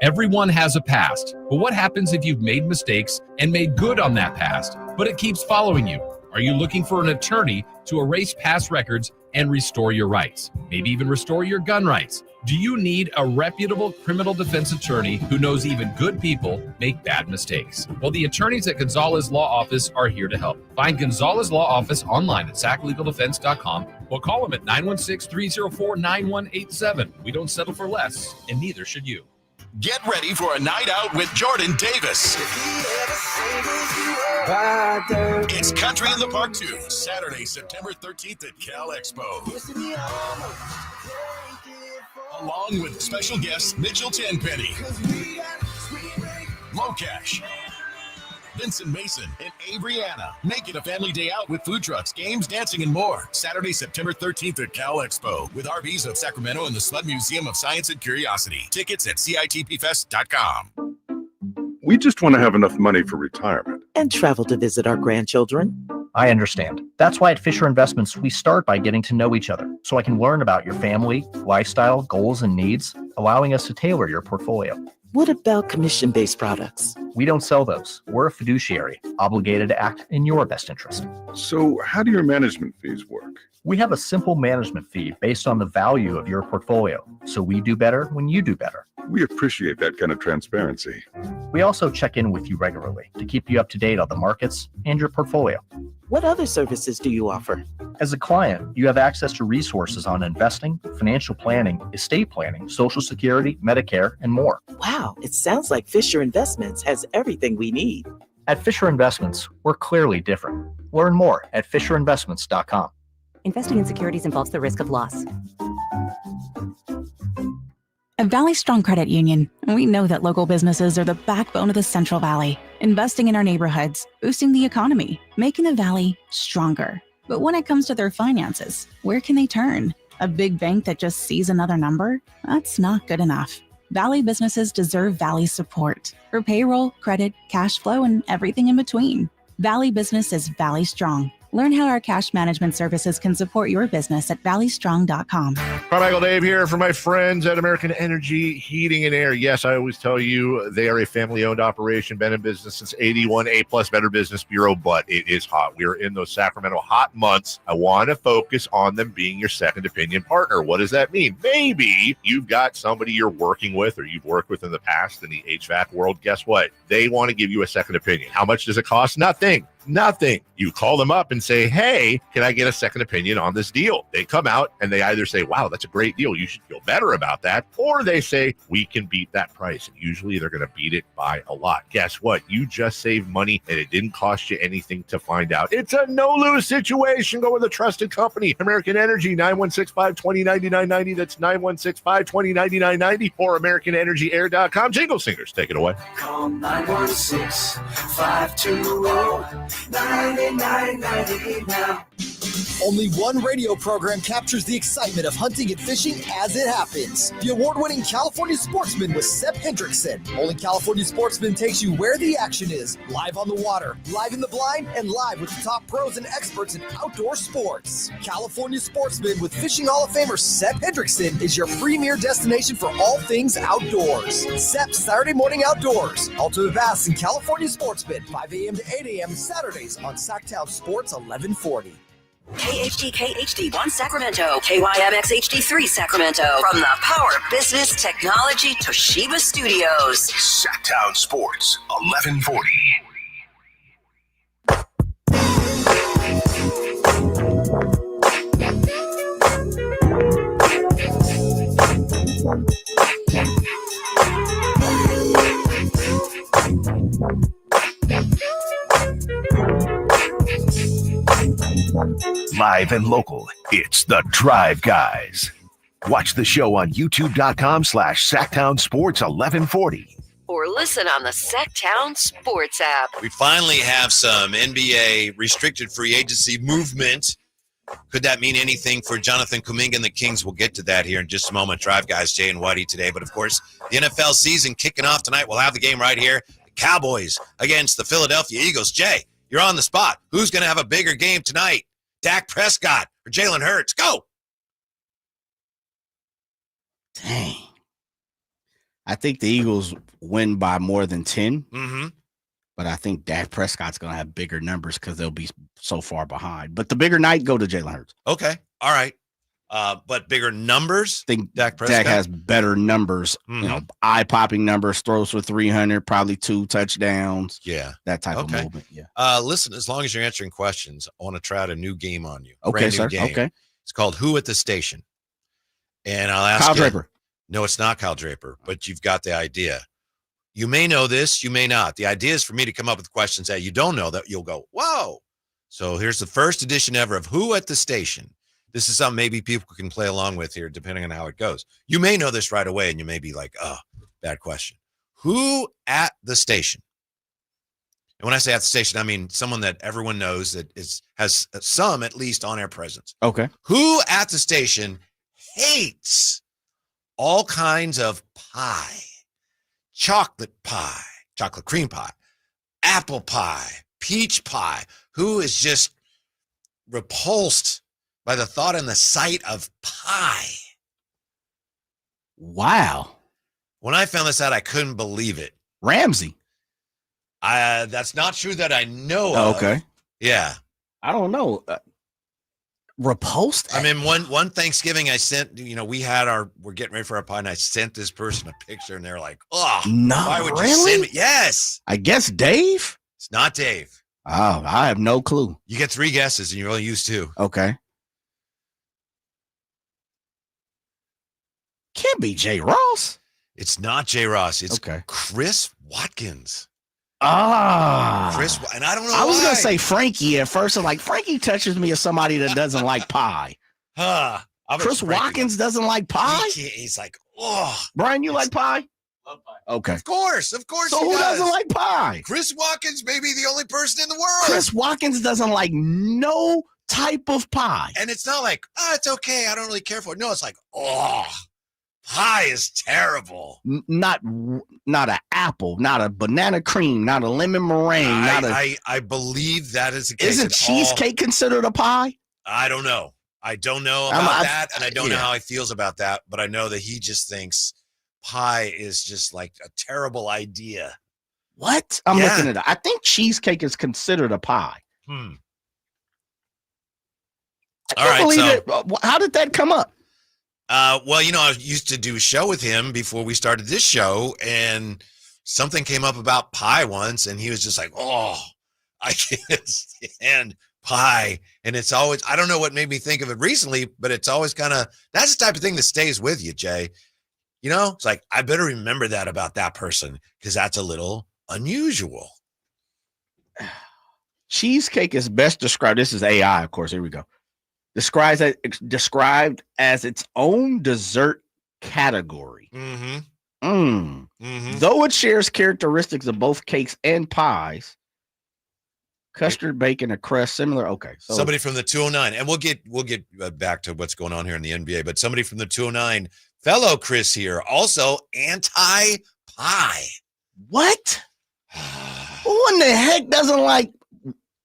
Everyone has a past, but what happens if you've made mistakes and made good on that past, but it keeps following you? Are you looking for an attorney to erase past records and restore your rights? Maybe even restore your gun rights? Do you need a reputable criminal defense attorney who knows even good people make bad mistakes? Well, the attorneys at Gonzalez Law Office are here to help. Find Gonzalez Law Office online at sacklegaldefense.com or call them at 916-304-9187. We don't settle for less, and neither should you. Get ready for a night out with Jordan Davis. It's Country in the Park 2, Saturday, September 13th at Cal Expo. Along with special guests Mitchell Tenpenny, Locash, Vincent Mason, and Abriana. Make it a family day out with food trucks, games, dancing, and more. Saturday, September 13th at Cal Expo with RVs of Sacramento and the Sled Museum of Science and Curiosity. Tickets at CITPFest.com. We just want to have enough money for retirement. And travel to visit our grandchildren. I understand. That's why at Fisher Investments, we start by getting to know each other so I can learn about your family, lifestyle, goals, and needs, allowing us to tailor your portfolio. What about commission-based products? We don't sell those. We're a fiduciary, obligated to act in your best interest. So how do your management fees work? We have a simple management fee based on the value of your portfolio, so we do better when you do better. We appreciate that kind of transparency. We also check in with you regularly to keep you up to date on the markets and your portfolio. What other services do you offer? As a client, you have access to resources on investing, financial planning, estate planning, Social Security, Medicare, and more. Wow, it sounds like Fisher Investments has everything we need. At Fisher Investments, we're clearly different. Learn more at FisherInvestments.com. Investing in securities involves the risk of loss. At Valley Strong Credit Union, we know that local businesses are the backbone of the Central Valley, investing in our neighborhoods, boosting the economy, making the Valley stronger. But when it comes to their finances, where can they turn? A big bank that just sees another number? That's not good enough. Valley businesses deserve Valley support for payroll, credit, cash flow, and everything in between. Valley Business is Valley Strong. Learn how our cash management services can support your business at valleystrong.com. Carmichael Dave here for my friends at American Energy Heating and Air. Yes, I always tell you they are a family-owned operation, been in business since 81, A-plus Better Business Bureau, but it is hot. We are in those Sacramento hot months. I want to focus on them being your second opinion partner. What does that mean? Maybe you've got somebody you're working with or you've worked with in the past in the HVAC world. Guess what? They want to give you a second opinion. How much does it cost? Nothing. You You call them up and say, hey, can I get a second opinion on this deal? They come out and they either say, wow, that's a great deal. You should feel better about that. Or they say, we can beat that price. And usually they're going to beat it by a lot. Guess what? You just saved money and it didn't cost you anything to find out. It's a no-lose situation. Go with a trusted company. American Energy, 916-520-9990. That's 916-520-9990 or AmericanEnergyAir.com. Jingle Singers, take it away. Call 916-520-9990 now. Only one radio program captures the excitement of hunting and fishing as it happens. The award-winning California Sportsman with Sep Hendrickson. Only California Sportsman takes you where the action is, live on the water, live in the blind, and live with the top pros and experts in outdoor sports. California Sportsman with Fishing Hall of Famer Sep Hendrickson is your premier destination for all things outdoors. Sep's Saturday Morning Outdoors. Ultimate Bass and California Sportsman, 5 a.m. to 8 a.m. Saturdays on Sacktown Sports 1140. KHD1 Sacramento, KYMX HD3 Sacramento. From the Power Business Technology Toshiba Studios. Sacktown Sports 1140. Live and local, it's the Drive Guys. Watch the show on youtube.com/Sacktown Sports 1140. Or listen on the Sacktown Sports app. We finally have some NBA restricted free agency movement. Could that mean anything for Jonathan Kuminga and the Kings? We'll get to that here in just a moment. Drive Guys, Jay and Whitey today. But, of course, the NFL season kicking off tonight. We'll have the game right here. The Cowboys against the Philadelphia Eagles. Jay, you're on the spot. Who's going to have a bigger game tonight? Dak Prescott or Jalen Hurts? Go! Dang. I think the Eagles win by more than 10. Mm-hmm. But I think Dak Prescott's going to have bigger numbers because they'll be so far behind. But the bigger night, go to Jalen Hurts. Okay. All right. But bigger numbers? I think Dak Prescott has better numbers, eye-popping numbers, throws for 300, probably 2 touchdowns. Yeah. That type of movement, yeah. Listen, as long as you're answering questions, I want to try out a new game on you. Okay, Brand new sir. game. Okay. It's called Who at the Station. And I'll ask Kyle you. Draper. No, it's not Kyle Draper, but you've got the idea. You may know this, you may not. The idea is for me to come up with questions that you don't know that you'll go, whoa. So here's the first edition ever of Who at the Station. This is something maybe people can play along with here, depending on how it goes. You may know this right away, and you may be like, oh, bad question. Who at the station? And when I say at the station, I mean someone that everyone knows that has some, at least, on-air presence. Okay. Who at the station hates all kinds of pie? Chocolate pie, chocolate cream pie, apple pie, peach pie. Who is just repulsed by the thought and the sight of pie? Wow. When I found this out, I couldn't believe it. Ramsey. That's not true that I know of. Okay. Yeah. I don't know. Repulsed? I mean, one Thanksgiving I sent, we're getting ready for our pie, and I sent this person a picture, and they're like, oh, no, why would you really? send me? Yes. I guess Dave? It's not Dave. Oh, I have no clue. You get 3 guesses, and you only use 2. Okay. Can't be Jay Ross. It's not Jay Ross. It's Chris Watkins. Chris, and I don't know. I was why. gonna say Frankie at first. I'm like, Frankie touches me as somebody that doesn't like pie. Chris Watkins doesn't like pie. He's like, oh, Brian, you like pie? Love pie. Okay, of course. So he who does. doesn't like pie? Chris Watkins may be the only person in the world. Chris Watkins doesn't like no type of pie, and it's not like, oh, it's okay, I don't really care for it. No, it's like, oh, pie is terrible. Not an apple, not a banana cream, not a lemon meringue. I believe that is the case. Isn't cheesecake considered a pie? I don't know. I don't know about that, and I don't know how he feels about that. But I know that he just thinks pie is just like a terrible idea. What? I'm looking at it. I think cheesecake is considered a pie. All right. How did that come up? Well, I used to do a show with him before we started this show, and something came up about pie once, and he was just like, oh, I can't stand pie. And it's always, I don't know what made me think of it recently, but it's always kind of, that's the type of thing that stays with you, Jay. You know, it's like, I better remember that about that person because that's a little unusual. Cheesecake is best described. This is AI, of course. Here we go. Described as its own dessert category. Though it shares characteristics of both cakes and pies, custard, bacon, a crust, similar. Okay, so somebody from the 209, and we'll get back to what's going on here in the NBA. But somebody from the 209, fellow Chris here, also anti-pie. What? Who in the heck doesn't like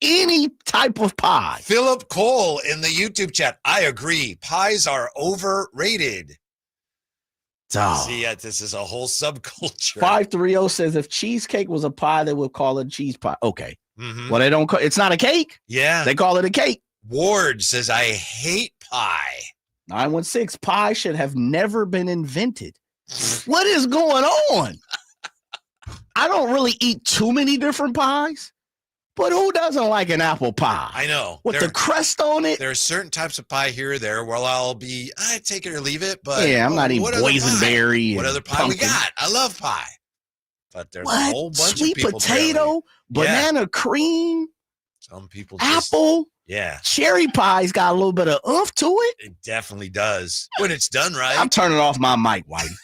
any type of pie? Philip Cole in the YouTube chat. I agree. Pies are overrated. See, this is a whole subculture. 530 says if cheesecake was a pie, they would call it cheese pie. Okay. Well, they don't. It's not a cake. Yeah. They call it a cake. Ward says, I hate pie. 916, pie should have never been invented. What is going on? I don't really eat too many different pies, but who doesn't like an apple pie? I know. With the crust on it? There are certain types of pie here or there where I take it or leave it, but yeah, I'm not eating boysenberry. What other pie pumpkin. we got? I love pie. But there's a whole bunch Sweet of people potato, banana cream, some people apple. Yeah. Cherry pie's got a little bit of oomph to it. It definitely does. When it's done right. I'm turning off my mic, Whitey.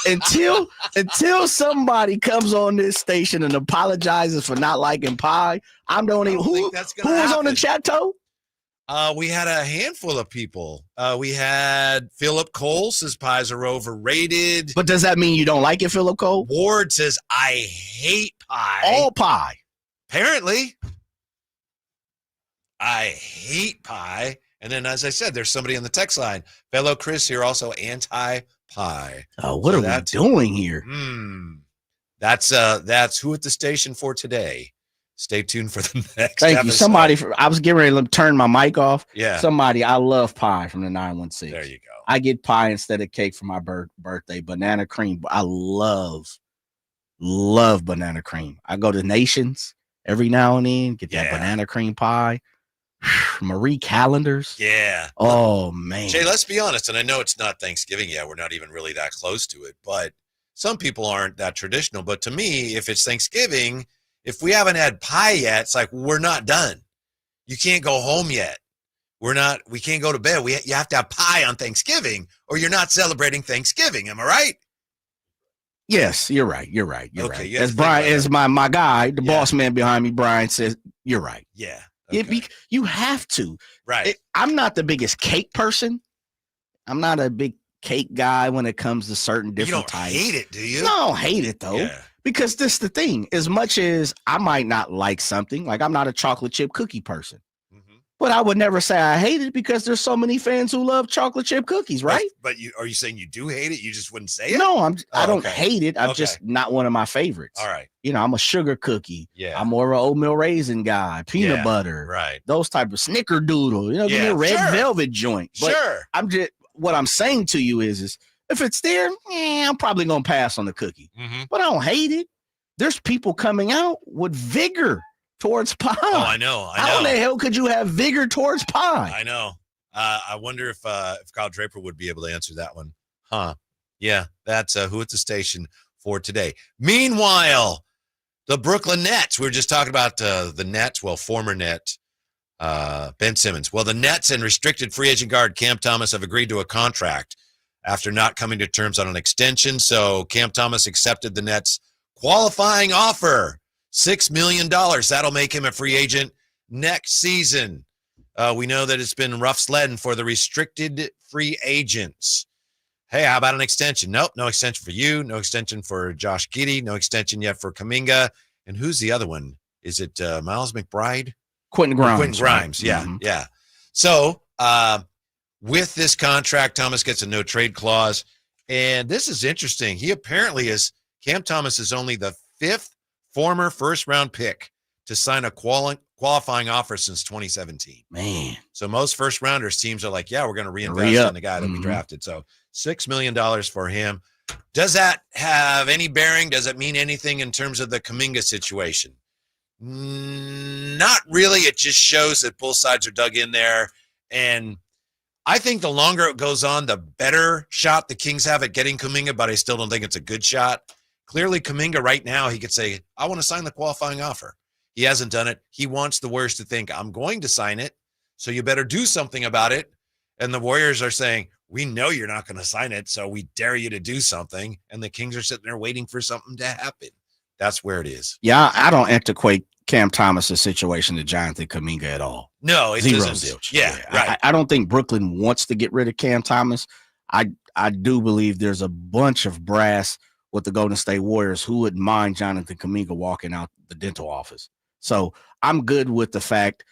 until somebody comes on this station and apologizes for not liking pie, I'm the only who was on the chat toe? We had a handful of people. We had Philip Cole says pies are overrated. But does that mean you don't like it, Philip Cole? Ward says I hate pie. All pie. Apparently. I hate pie. And then, as I said, there's somebody on the text line. Fellow Chris here, also anti-pie. Oh, what are we doing here? That's who at the station for today. Stay tuned for the next Thank episode. you. Somebody, I was getting ready to turn my mic off. Yeah. Somebody, I love pie from the 916. There you go. I get pie instead of cake for my birthday. Banana cream. I love banana cream. I go to Nations every now and then, get that banana cream pie. Marie Callender's. Yeah. Oh, man. Jay, let's be honest, and I know it's not Thanksgiving yet. We're not even really that close to it, but some people aren't that traditional. But to me, if it's Thanksgiving, if we haven't had pie yet, it's like we're not done. You can't go home yet. We can't go to bed. You have to have pie on Thanksgiving or you're not celebrating Thanksgiving. Am I right? Yes, you're right. You're right. Okay, As Brian, as my guy, the boss man behind me, Brian says, you're right. Yeah. Okay. You have to. Right. I'm not the biggest cake person. I'm not a big cake guy when it comes to certain different types. You don't hate it, do you? No, I don't hate it, though. Yeah. Because this is the thing. As much as I might not like something, like I'm not a chocolate chip cookie person. But I would never say I hate it because there's so many fans who love chocolate chip cookies, right? But are you saying you do hate it? You just wouldn't say it? No, I don't hate it. I'm just not one of my favorites. All right. You know, I'm a sugar cookie. Yeah. I'm more of an oatmeal raisin guy, peanut butter. Right. Those type of snickerdoodle. You know, give me a red velvet joint. But sure. What I'm saying to you is if it's there, I'm probably gonna pass on the cookie. But I don't hate it. There's people coming out with vigor towards pie. Oh, I know. How in the hell could you have vigor towards pie? I know. I wonder if Kyle Draper would be able to answer that one. Huh. Yeah, that's who at the station for today. Meanwhile, the Brooklyn Nets. We were just talking about the Nets. Well, former Net, Ben Simmons. Well, the Nets and restricted free agent guard Cam Thomas have agreed to a contract after not coming to terms on an extension. So Cam Thomas accepted the Nets' qualifying offer. $6 million. That'll make him a free agent next season. We know that it's been rough sledding for the restricted free agents. Hey, how about an extension? Nope, no extension for you. No extension for Josh Giddey. No extension yet for Kuminga. And who's the other one? Is it Miles McBride? Quentin Grimes. Quentin Grimes, right? Yeah, yeah. So with this contract, Thomas gets a no-trade clause. And this is interesting. Cam Thomas is only the fifth former first-round pick to sign a qualifying offer since 2017. Man. So most first-rounders teams are like, yeah, we're going to reinvest in the guy that we drafted. So $6 million for him. Does that have any bearing? Does it mean anything in terms of the Kuminga situation? Not really. It just shows that both sides are dug in there. And I think the longer it goes on, the better shot the Kings have at getting Kuminga, but I still don't think it's a good shot. Clearly, Kuminga right now, he could say, I want to sign the qualifying offer. He hasn't done it. He wants the Warriors to think, I'm going to sign it, so you better do something about it. And the Warriors are saying, we know you're not going to sign it, so we dare you to do something. And the Kings are sitting there waiting for something to happen. That's where it is. Yeah, I don't antiquate Cam Thomas's situation to Jonathan Kuminga at all. No, it Zero doesn't. zilch. Yeah, right. I don't think Brooklyn wants to get rid of Cam Thomas. I do believe there's a bunch of brass with the Golden State Warriors who wouldn't mind Jonathan Kuminga walking out the dental office. So I'm good with the fact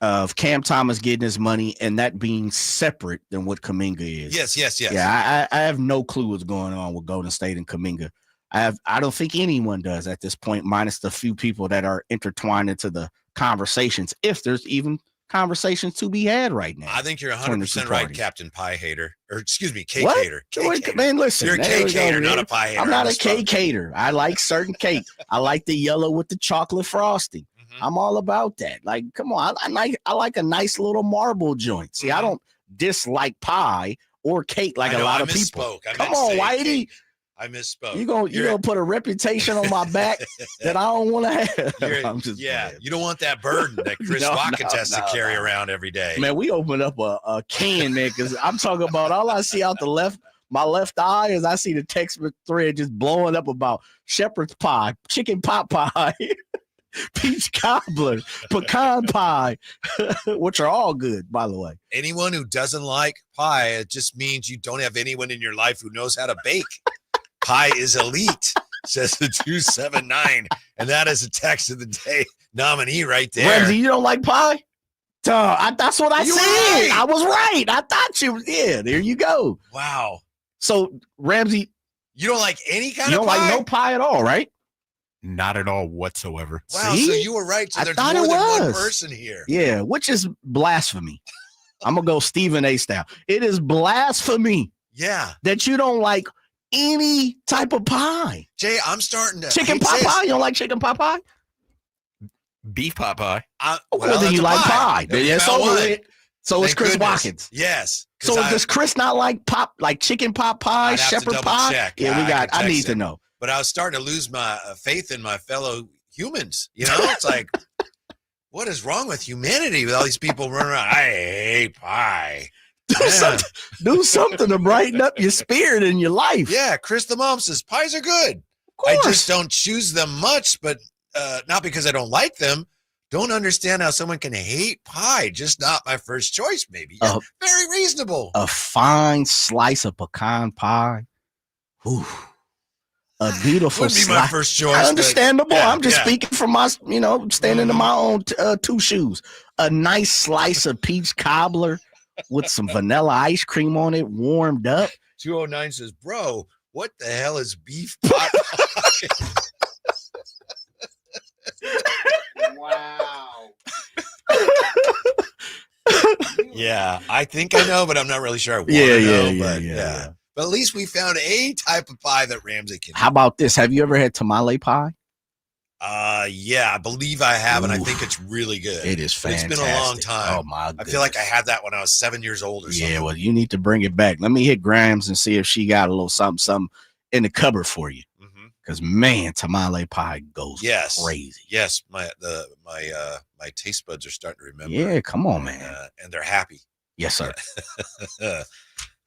of Cam Thomas getting his money and that being separate than what Kuminga is. Yes. Yeah, I have no clue what's going on with Golden State and Kuminga. I don't think anyone does at this point, minus the few people that are intertwined into the conversations, if there's even conversations to be had right now. I think you're 100% right, Captain Pie Hater. Or excuse me, Cake What? Hater. Cake hater. Man, listen. You're a cake hater, not a pie hater. I'm not a cake hater. I like certain cake. I like the yellow with the chocolate frosting. I'm all about that. Like, come on. I like a nice little marble joint. See, I don't dislike pie or cake like a lot of people. Come on, Whitey. I misspoke. You gonna put a reputation on my back that I don't want to have. I'm just playing. You don't want that burden that Chris Watkins has to carry around every day. Man, we opened up a can, man, because I'm talking about all I see out my left eye is I see the text thread just blowing up about shepherd's pie, chicken pot pie, peach cobbler, pecan pie, which are all good, by the way. Anyone who doesn't like pie, it just means you don't have anyone in your life who knows how to bake. Pie is elite, says the 279. And that is a text of the day nominee right there. Ramsey, you don't like pie? That's what I said. Right. I was right. I thought you. Yeah, there you go. Wow. So, Ramsey. You don't like any kind of pie? You don't like no pie at all, right? Not at all whatsoever. Wow, See? so you were right. So there's more than one person here. Yeah, which is blasphemy. I'm going to go Stephen A style. It is blasphemy. Yeah. That you don't like any type of pie. Jay, I'm starting to. Chicken pot pie? You don't like chicken pot pie? Beef pot pie. Well, then you like pie. Yeah, so it's Chris Watkins. Yes. So does Chris not like chicken pot pie, shepherd pie? Check. Yeah, I need to know. But I was starting to lose my faith in my fellow humans. You know, it's like, what is wrong with humanity with all these people running around? I hate pie. Do something to brighten up your spirit in your life. Yeah, Chris the mom says pies are good. I just don't choose them much, but not because I don't like them. Don't understand how someone can hate pie. Just not my first choice, maybe. Yeah, very reasonable. A fine slice of pecan pie. Ooh. A beautiful Wouldn't be my first choice. Understandable. I'm just speaking from my, standing in my own two shoes. A nice slice of peach cobbler with some vanilla ice cream on it, warmed up. 209 says, bro, what the hell is beef pot pie? Wow. Yeah, I think I know, but I'm not really sure I want to know. Yeah. But at least we found a type of pie that Ramsey can. How about this? Have you ever had tamale pie? Yeah, I believe I have, and I think it's really good. It is fantastic. It's been a long time. Oh my goodness. I feel like I had that when I was 7 years old or something. Yeah, well, you need to bring it back. Let me hit Grams and see if she got a little something in the cupboard for you. Because man, tamale pie goes crazy. Yes, my taste buds are starting to remember. Yeah, come on, man. And they're happy. Yes, sir.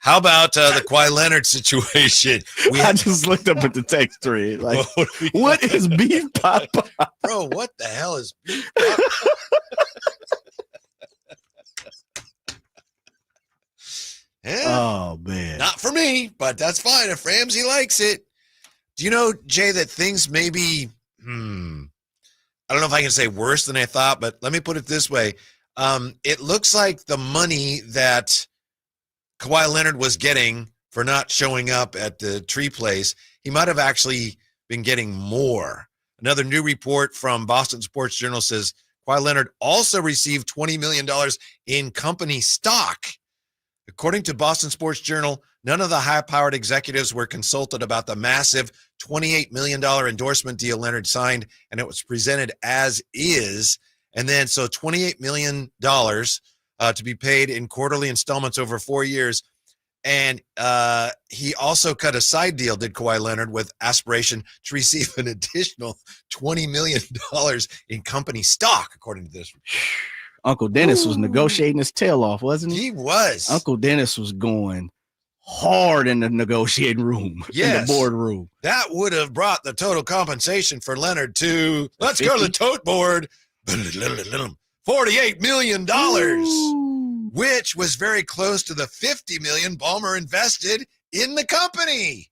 How about the Kawhi Leonard situation? I just looked up at the text thread. Like, what is beef pot pie? Bro, what the hell is beef pot pie? Yeah. Oh, man. Not for me, but that's fine if Ramsey likes it. Do you know, Jay, that things may be, I don't know if I can say worse than I thought, but let me put it this way. It looks like the money that Kawhi Leonard was getting for not showing up at the tree place, he might have actually been getting more. Another new report from Boston Sports Journal says Kawhi Leonard also received $20 million in company stock. According to Boston Sports Journal, none of the high-powered executives were consulted about the massive $28 million endorsement deal Leonard signed, and it was presented as is. And then, so $28 million to be paid in quarterly installments over 4 years. And he also cut a side deal, did Kawhi Leonard, with aspiration to receive an additional $20 million in company stock, according to this. Uncle Dennis was negotiating his tail off, wasn't he? He was. Uncle Dennis was going hard in the negotiating room, in the boardroom. That would have brought the total compensation for Leonard to, let's go to the tote board, $48 million, which was very close to the $50 million Ballmer invested in the company.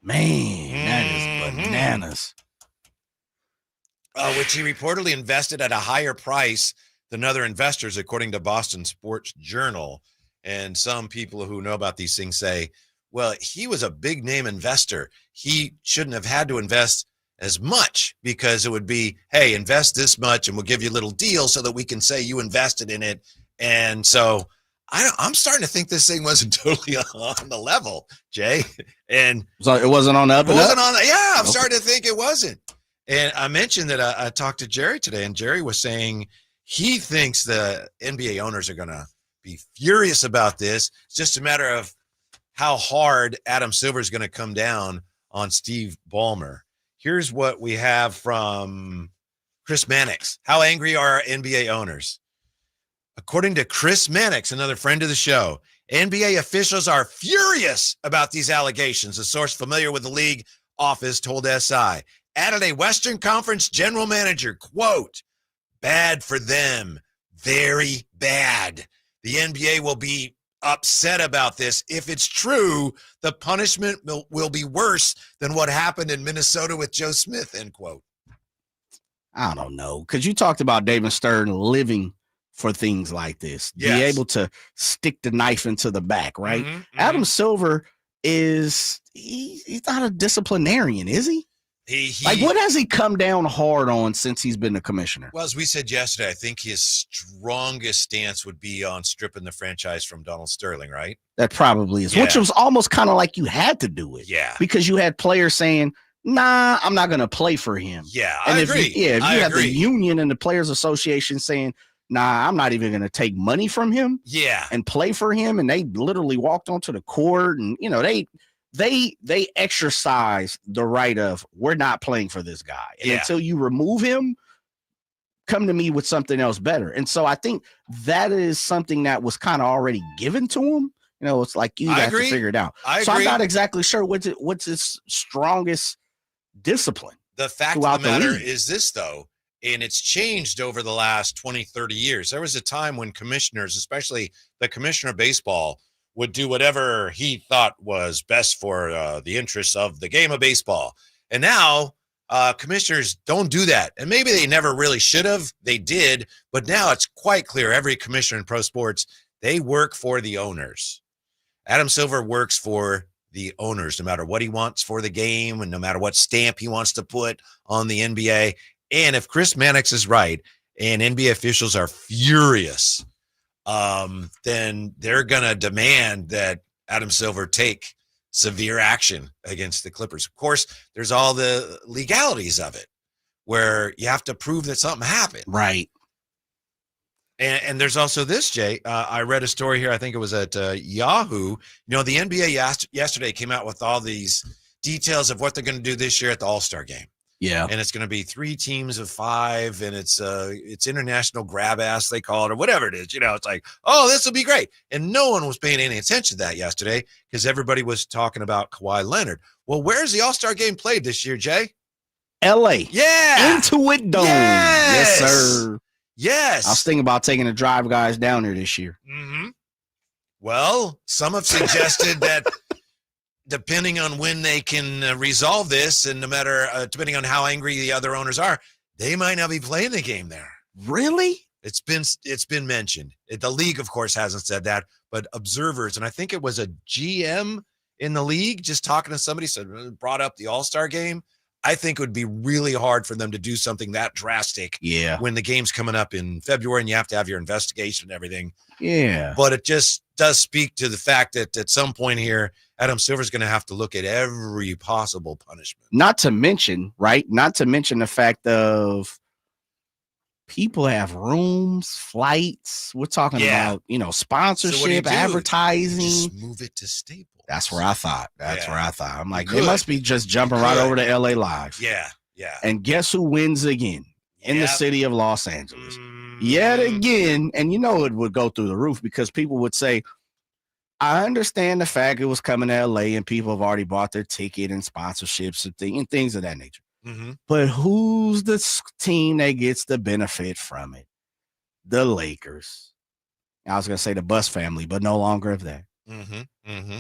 Man, that is bananas. Which he reportedly invested at a higher price than other investors, according to Boston Sports Journal. And some people who know about these things say, well, he was a big name investor. He shouldn't have had to invest as much, because it would be, hey, invest this much and we'll give you a little deal so that we can say you invested in it. And so I'm starting to think this thing wasn't totally on the level, Jay. And so it wasn't on the up and up? Yeah, I'm starting to think it wasn't. And I mentioned that I talked to Jerry today, and Jerry was saying he thinks the NBA owners are going to be furious about this. It's just a matter of how hard Adam Silver is going to come down on Steve Ballmer. Here's what we have from Chris Mannix. How angry are NBA owners? According to Chris Mannix, another friend of the show, NBA officials are furious about these allegations. A source familiar with the league office told SI. Added a Western Conference general manager, quote, bad for them, very bad. The NBA will be upset about this. If it's true, the punishment will be worse than what happened in Minnesota with Joe Smith, end quote. I don't know, because you talked about David Stern living for things like this. Yes. Be able to stick the knife into the back, right? Adam Silver he's not a disciplinarian, is he? Like, what has he come down hard on since he's been the commissioner? Well, as we said yesterday, I think his strongest stance would be on stripping the franchise from Donald Sterling, right? That probably is, which was almost kind of like you had to do it. Yeah. Because you had players saying, nah, I'm not going to play for him. Yeah, and I if agree. You have agree. the union and the Players Association saying, nah, I'm not even going to take money from him and play for him. And they literally walked onto the court and, you know, they exercise the right of, we're not playing for this guy. And until you remove him, come to me with something else better. And so I think that is something that was kind of already given to him. You know, it's like you have to figure it out. So I'm not exactly sure what's his strongest discipline. The fact of the matter is this, though, and it's changed over the last 20, 30 years. There was a time when commissioners, especially the commissioner of baseball, would do whatever he thought was best for the interests of the game of baseball. And now commissioners don't do that. And maybe they never really should have. They did. But now it's quite clear every commissioner in pro sports, they work for the owners. Adam Silver works for the owners, no matter what he wants for the game and no matter what stamp he wants to put on the NBA. And if Chris Mannix is right and NBA officials are furious, then they're going to demand that Adam Silver take severe action against the Clippers. Of course, there's all the legalities of it where you have to prove that something happened. Right. And there's also this, Jay. I read a story here. I think it was at Yahoo. You know, the NBA yesterday came out with all these details of what they're going to do this year at the All-Star game. Yeah. And it's going to be 3 teams of 5, and it's international grab ass, they call it, or whatever it is. You know, it's like, oh, this will be great. And no one was paying any attention to that yesterday because everybody was talking about Kawhi Leonard. Well, where's the All-Star game played this year, Jay? LA. Yeah. Intuit Dome. Yes, sir. Yes. I was thinking about taking the Drive guys down there this year. Mm-hmm. Well, some have suggested that depending on when they can resolve this, and no matter depending on how angry the other owners are, they might not be playing the game there. Really? It's been mentioned. The league, of course, hasn't said that, but observers, and I think it was a GM in the league just talking to somebody, brought up the All-Star game. I think it would be really hard for them to do something that drastic. Yeah. When the game's coming up in February and you have to have your investigation and everything. Yeah. But it just does speak to the fact that at some point here, Adam Silver's going to have to look at every possible punishment. Not to mention the fact of people have rooms, flights. We're talking about, sponsorship, advertising. Just move it to Staples. That's where I thought. I'm like, they must be just jumping right over to LA Live. Yeah. And guess who wins again in the city of Los Angeles? Yet again. And it would go through the roof because people would say, I understand the fact it was coming to LA and people have already bought their ticket and sponsorships and things of that nature. Mm-hmm. But who's the team that gets the benefit from it? The Lakers. I was going to say the Bus family, but no longer of that.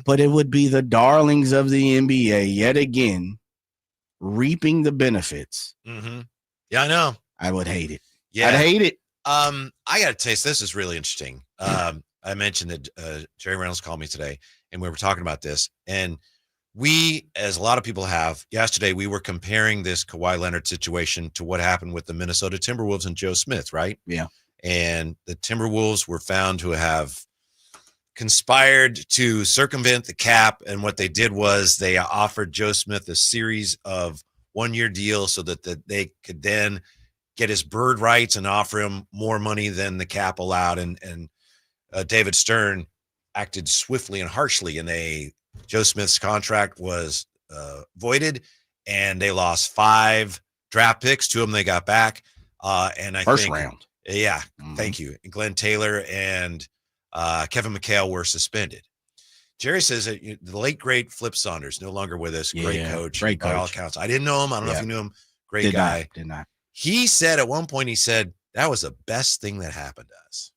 But it would be the darlings of the NBA yet again reaping the benefits. Yeah, I know. I would hate it. Yeah. I'd hate it. I got to taste. This is really interesting. I mentioned that Jerry Reynolds called me today and we were talking about this. And we, as a lot of people have, yesterday we were comparing this Kawhi Leonard situation to what happened with the Minnesota Timberwolves and Joe Smith, right? Yeah. And the Timberwolves were found to have conspired to circumvent the cap. And what they did was they offered Joe Smith a series of one-year deals so that they could then get his bird rights and offer him more money than the cap allowed. And David Stern acted swiftly and harshly, and Joe Smith's contract was voided, and they lost 5 draft picks. 2 of them they got back. And I First think round. Yeah. Thank you. And Glenn Taylor and Kevin McHale were suspended. Jerry says that the late great Flip Saunders, no longer with us. Great coach. Great by all coach. accounts. I didn't know him. I don't know if you knew him. Great guy. Did not. He said at one point, that was the best thing that happened to us.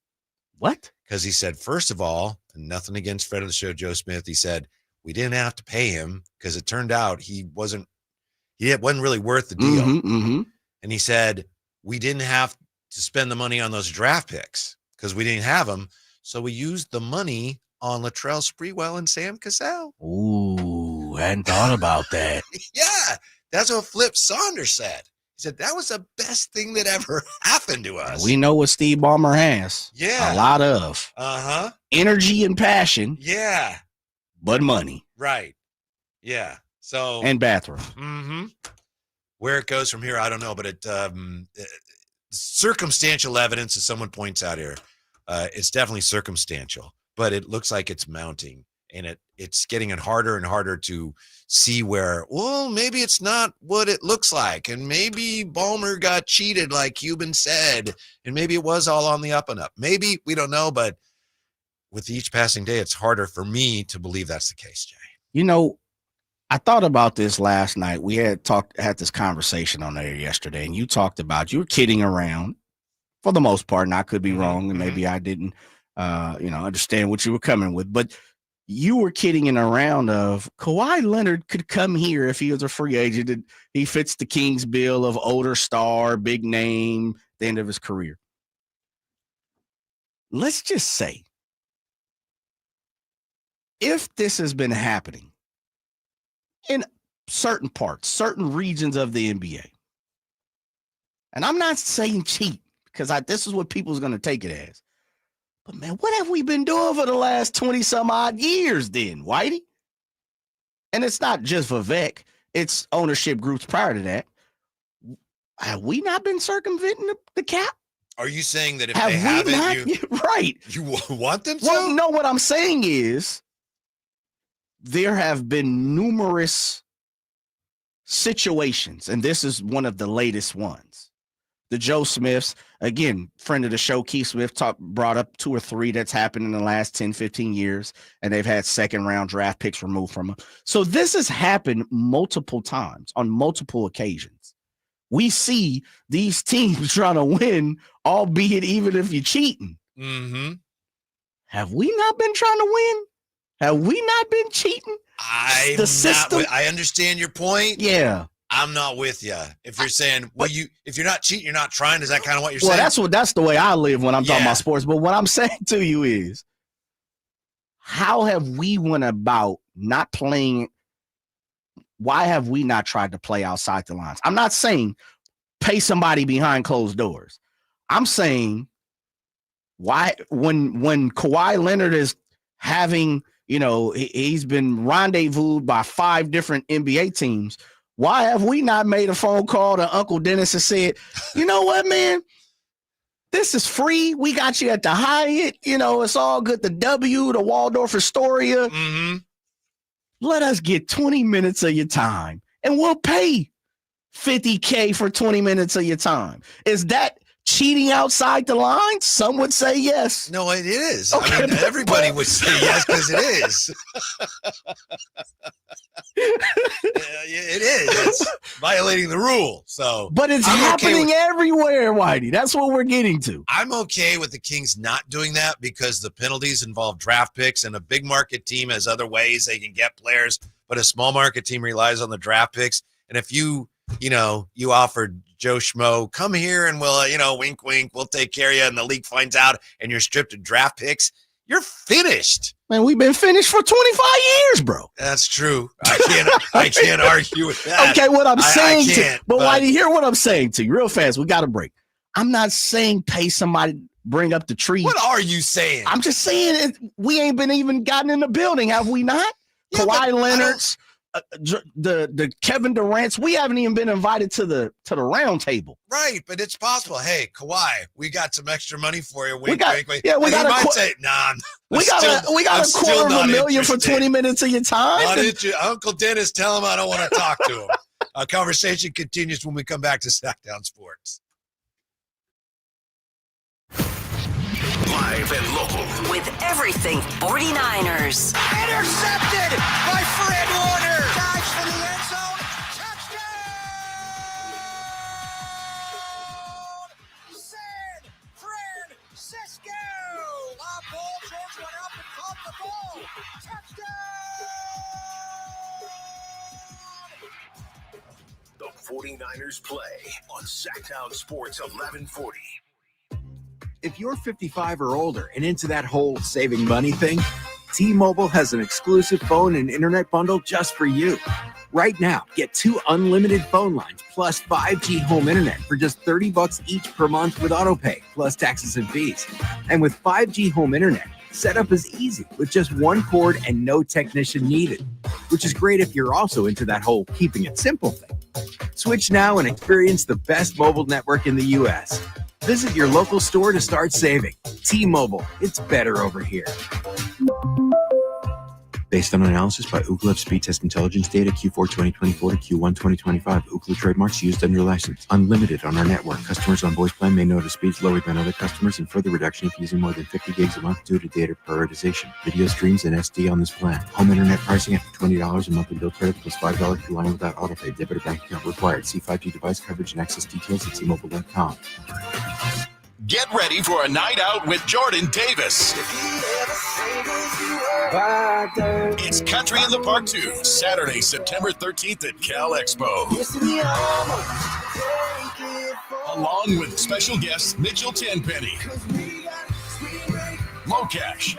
What? Because he said, first of all, and nothing against friend of the show, Joe Smith, he said, we didn't have to pay him because it turned out he wasn't really worth the deal. And he said, we didn't have to spend the money on those draft picks because we didn't have them. So we used the money on Latrell Sprewell and Sam Cassell. Ooh, I hadn't thought about that. Yeah, that's what Flip Saunders said. He said, that was the best thing that ever happened to us. We know what Steve Ballmer has. Yeah. A lot of. Energy and passion. Yeah. But money. Right. Yeah. So. And bathroom. Where it goes from here, I don't know, but circumstantial evidence, as someone points out here, it's definitely circumstantial, but it looks like it's mounting, and it's getting it harder and harder to see where, well, maybe it's not what it looks like, and maybe Ballmer got cheated like Cuban said, and maybe it was all on the up and up. Maybe, we don't know, but with each passing day, it's harder for me to believe that's the case, Jay. I thought about this last night. We had this conversation on there yesterday, and you talked about you were kidding around for the most part, and I could be wrong, and maybe I didn't, understand what you were coming with, but you were kidding around of Kawhi Leonard could come here if he was a free agent and he fits the Kings bill of older star, big name, the end of his career. Let's just say, if this has been happening in certain parts, certain regions of the NBA, and I'm not saying cheat because this is what people's going to take it as, but man, what have we been doing for the last 20 some odd years then, Whitey? And it's not just Vivek, it's ownership groups prior to that. Have we not been circumventing the cap? Are you saying that if they haven't, right? You want them to? Well, no, what I'm saying is there have been numerous situations, and this is one of the latest ones. The Joe Smiths, again, friend of the show, Keith Smith, brought up 2 or 3 that's happened in the last 10, 15 years, and they've had second-round draft picks removed from them. So this has happened multiple times on multiple occasions. We see these teams trying to win, albeit even if you're cheating. Have we not been trying to win? Have we not been cheating? I understand your point. Yeah. I'm not with you. If you're saying, if you're not cheating, you're not trying. Is that kind of what you're saying? Well, that's the way I live when I'm talking about sports. But what I'm saying to you is, how have we went about not playing why have we not tried to play outside the lines? I'm not saying pay somebody behind closed doors. I'm saying why when Kawhi Leonard is having, he's been rendezvoused by 5 different NBA teams. Why have we not made a phone call to Uncle Dennis and said, you know what, man? This is free. We got you at the Hyatt. It's all good. The W, the Waldorf Astoria. Mm-hmm. Let us get 20 minutes of your time, and we'll pay $50K for 20 minutes of your time. Is that cheating outside the line? Some would say yes. No, it is. Okay, I mean, everybody would say yes because it is. It is. It's violating the rule. So, but it's happening everywhere, Whitey. That's what we're getting to. I'm okay with the Kings not doing that because the penalties involve draft picks, and a big market team has other ways they can get players, but a small market team relies on the draft picks. And if you offered Joe Schmo, come here and we'll, wink, wink, we'll take care of you, and the league finds out and you're stripped of draft picks, you're finished. Man, we've been finished for 25 years, bro. That's true. I can't argue with that. Okay, what I'm saying but Whitey, hear what I'm saying to you real fast. We got a break. I'm not saying pay somebody, bring up the tree. What are you saying? I'm just saying we ain't been even gotten in the building, have we not? Yeah, Kawhi Leonard's, the Kevin Durant's, we haven't even been invited to the round table. Right, but it's possible. Hey, Kawhi, we got some extra money for you. Wink, wink. Yeah, we got might say, nah. We got $250,000 for 20 minutes of your time. Uncle Dennis, tell him I don't want to talk to him. Our conversation continues when we come back to Sackdown Sports. Live and local. With everything 49ers. Intercepted by Fred Warner. Dives for the end zone. Touchdown! San Francisco. Paul George went up and caught the ball. Touchdown! The 49ers play on Sacktown Sports 1140. If you're 55 or older and into that whole saving money thing, T-Mobile has an exclusive phone and internet bundle just for you. Right now, get 2 unlimited phone lines plus 5G home internet for just $30 each per month with autopay, plus taxes and fees. And with 5G home internet, setup is easy with just 1 cord and no technician needed, which is great if you're also into that whole keeping it simple thing. Switch now and experience the best mobile network in the U.S. Visit your local store to start saving. T-Mobile, it's better over here. Based on analysis by Ookla Speed Test Intelligence data Q4 2024 to Q1 2025. Ookla trademarks used under license. Unlimited on our network. Customers on voice plan may notice speeds lower than other customers and further reduction if using more than 50 gigs a month due to data prioritization. Video streams and SD on this plan. Home internet pricing after $20 a monthly bill credit plus $5 per line without autopay. Debit or bank account required. See 5G device coverage and access details at T-Mobile.com. Get ready for a night out with Jordan Davis. It's Country in the Park 2, Saturday, September 13th at Cal Expo. Along with special guests Mitchell Tenpenny, Locash,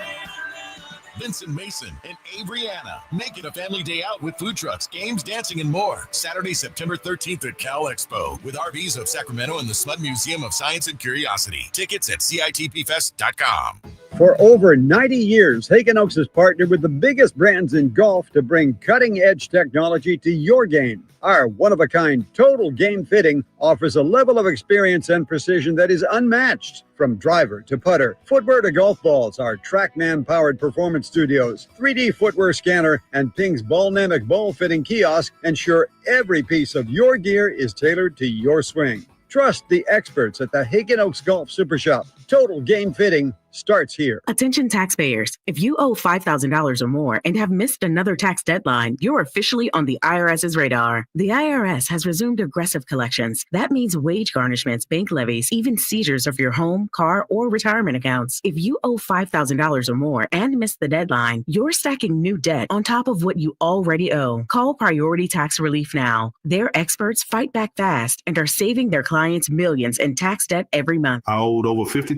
Vincent Mason, and Abriana. Make it a family day out with food trucks, games, dancing, and more. Saturday, September 13th at Cal Expo with RVs of Sacramento and the Smud Museum of Science and Curiosity. Tickets at CITPFest.com. For over 90 years, Hagen Oaks has partnered with the biggest brands in golf to bring cutting-edge technology to your game. Our one-of-a-kind total game fitting offers a level of experience and precision that is unmatched. From driver to putter, footwear to golf balls, our TrackMan-powered performance studios, 3D footwear scanner, and Ping's Ballnamic ball fitting kiosk ensure every piece of your gear is tailored to your swing. Trust the experts at the Hagen Oaks Golf Super Shop. Total game fitting starts here. Attention taxpayers. If you owe $5,000 or more and have missed another tax deadline, you're officially on the IRS's radar. The IRS has resumed aggressive collections. That means wage garnishments, bank levies, even seizures of your home, car, or retirement accounts. If you owe $5,000 or more and missed the deadline, you're stacking new debt on top of what you already owe. Call Priority Tax Relief now. Their experts fight back fast and are saving their clients millions in tax debt every month. I owed over $50,000.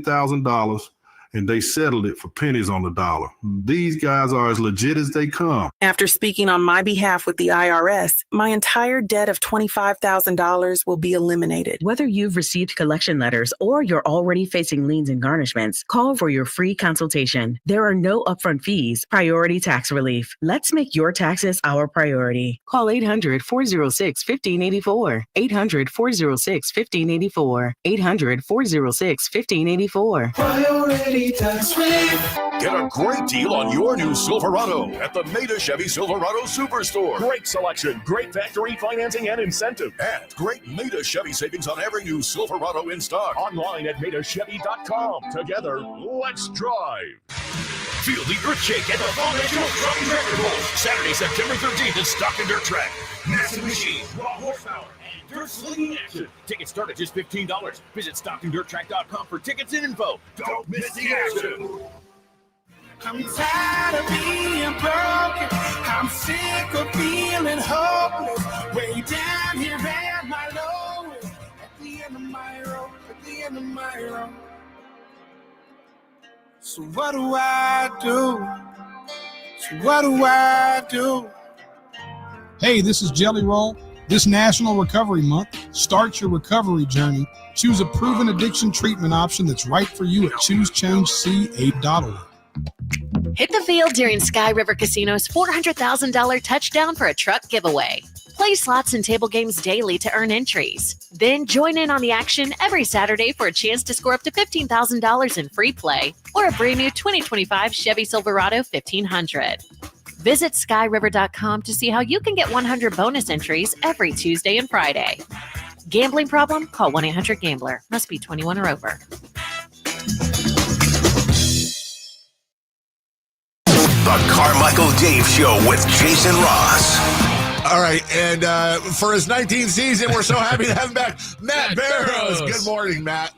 and they settled it for pennies on the dollar. These guys are as legit as they come. After speaking on my behalf with the IRS, my entire debt of $25,000 will be eliminated. Whether you've received collection letters or you're already facing liens and garnishments, call for your free consultation. There are no upfront fees. Priority tax relief. Let's make your taxes our priority. Call 800-406-1584. 800-406-1584. 800-406-1584. Priority tax relief. Get a great deal on your new Silverado at the Maida Chevy Silverado Superstore. Great selection, great factory financing and incentive, and great Maida Chevy savings on every new Silverado in stock. Online at MaidaChevy.com. Together, let's drive. Feel the earth shake at the Fall National Trucking Record Bowl, Saturday, September 13th at Stockton Dirt Track. Massive machines, raw horsepower, and dirt slinging action. Tickets start at just $15. Visit StocktonDirtTrack.com for tickets and info. Don't miss the action. I'm tired of being broken. I'm sick of feeling hopeless. Way down here at my lowest. At the end of my road. At the end of my road. So what do I do? So what do I do? Hey, this is Jelly Roll. This National Recovery Month, start your recovery journey. Choose a proven addiction treatment option that's right for you at choosechangeca.org. Hit the field during Sky River Casino's $400,000 touchdown for a truck giveaway. Play slots and table games daily to earn entries. Then join in on the action every Saturday for a chance to score up to $15,000 in free play or a brand new 2025 Chevy Silverado 1500. Visit skyriver.com to see how you can get 100 bonus entries every Tuesday and Friday. Gambling problem? Call 1-800-GAMBLER. Must be 21 or over. The Carmichael Dave Show with Jason Ross. All right, and for his 19th season, we're so happy to have him back, Matt Barrows. Good morning, Matt.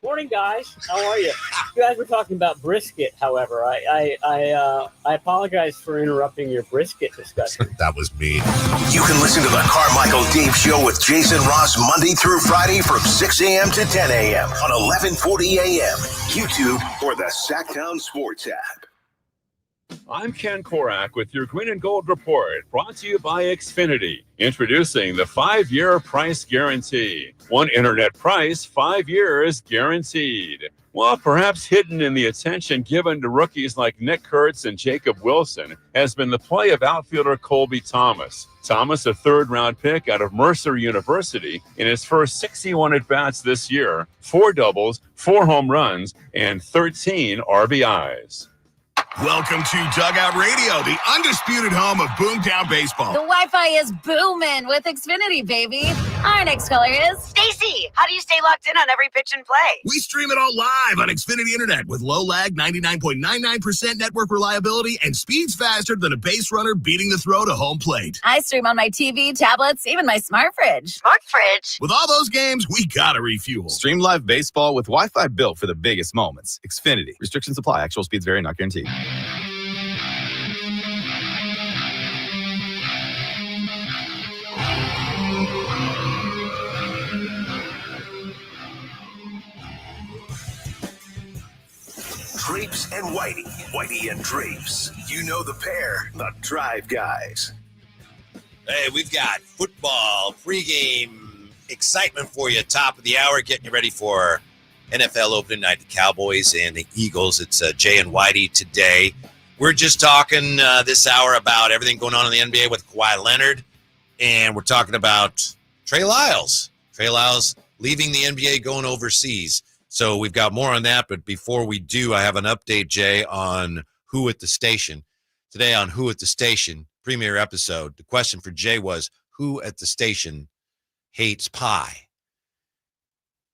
Morning, guys. How are you? You guys were talking about brisket. However, I apologize for interrupting your brisket discussion. That was me. You can listen to the Carmichael Dave Show with Jason Ross Monday through Friday from 6 a.m. to 10 a.m. on 1140 a.m. YouTube or the Sacktown Sports app. I'm Ken Korak with your Green and Gold Report, brought to you by Xfinity. Introducing the 5-year price guarantee. One internet price, 5 years guaranteed. Well, perhaps hidden in the attention given to rookies like Nick Kurtz and Jacob Wilson has been the play of outfielder Colby Thomas. Thomas, a third-round pick out of Mercer University, in his first 61 at-bats this year, 4 doubles, 4 home runs, and 13 RBIs. Welcome to Dugout Radio, the undisputed home of Boomtown Baseball. The Wi-Fi is booming with Xfinity, baby. Our next caller is Stacy. How do you stay locked in on every pitch and play? We stream it all live on Xfinity Internet with low lag, 99.99% network reliability, and speeds faster than a base runner beating the throw to home plate. I stream on my TV, tablets, even my smart fridge. Smart fridge. With all those games, we gotta refuel. Stream live baseball with Wi-Fi built for the biggest moments. Xfinity. Restrictions apply. Actual speeds vary, not guaranteed. Drapes and Whitey. Whitey and Drapes. You know the pair, the Drive Guys. Hey, we've got football, pregame excitement for you, top of the hour, getting you ready for NFL opening night, the Cowboys and the Eagles. It's Jay and Whitey today. We're just talking this hour about everything going on in the NBA with Kawhi Leonard, and we're talking about Trey Lyles. Trey Lyles leaving the NBA, going overseas. So we've got more on that, but before we do, I have an update, Jay, on Who at the Station. Today on Who at the Station, premiere episode, the question for Jay was, who at the station hates pie?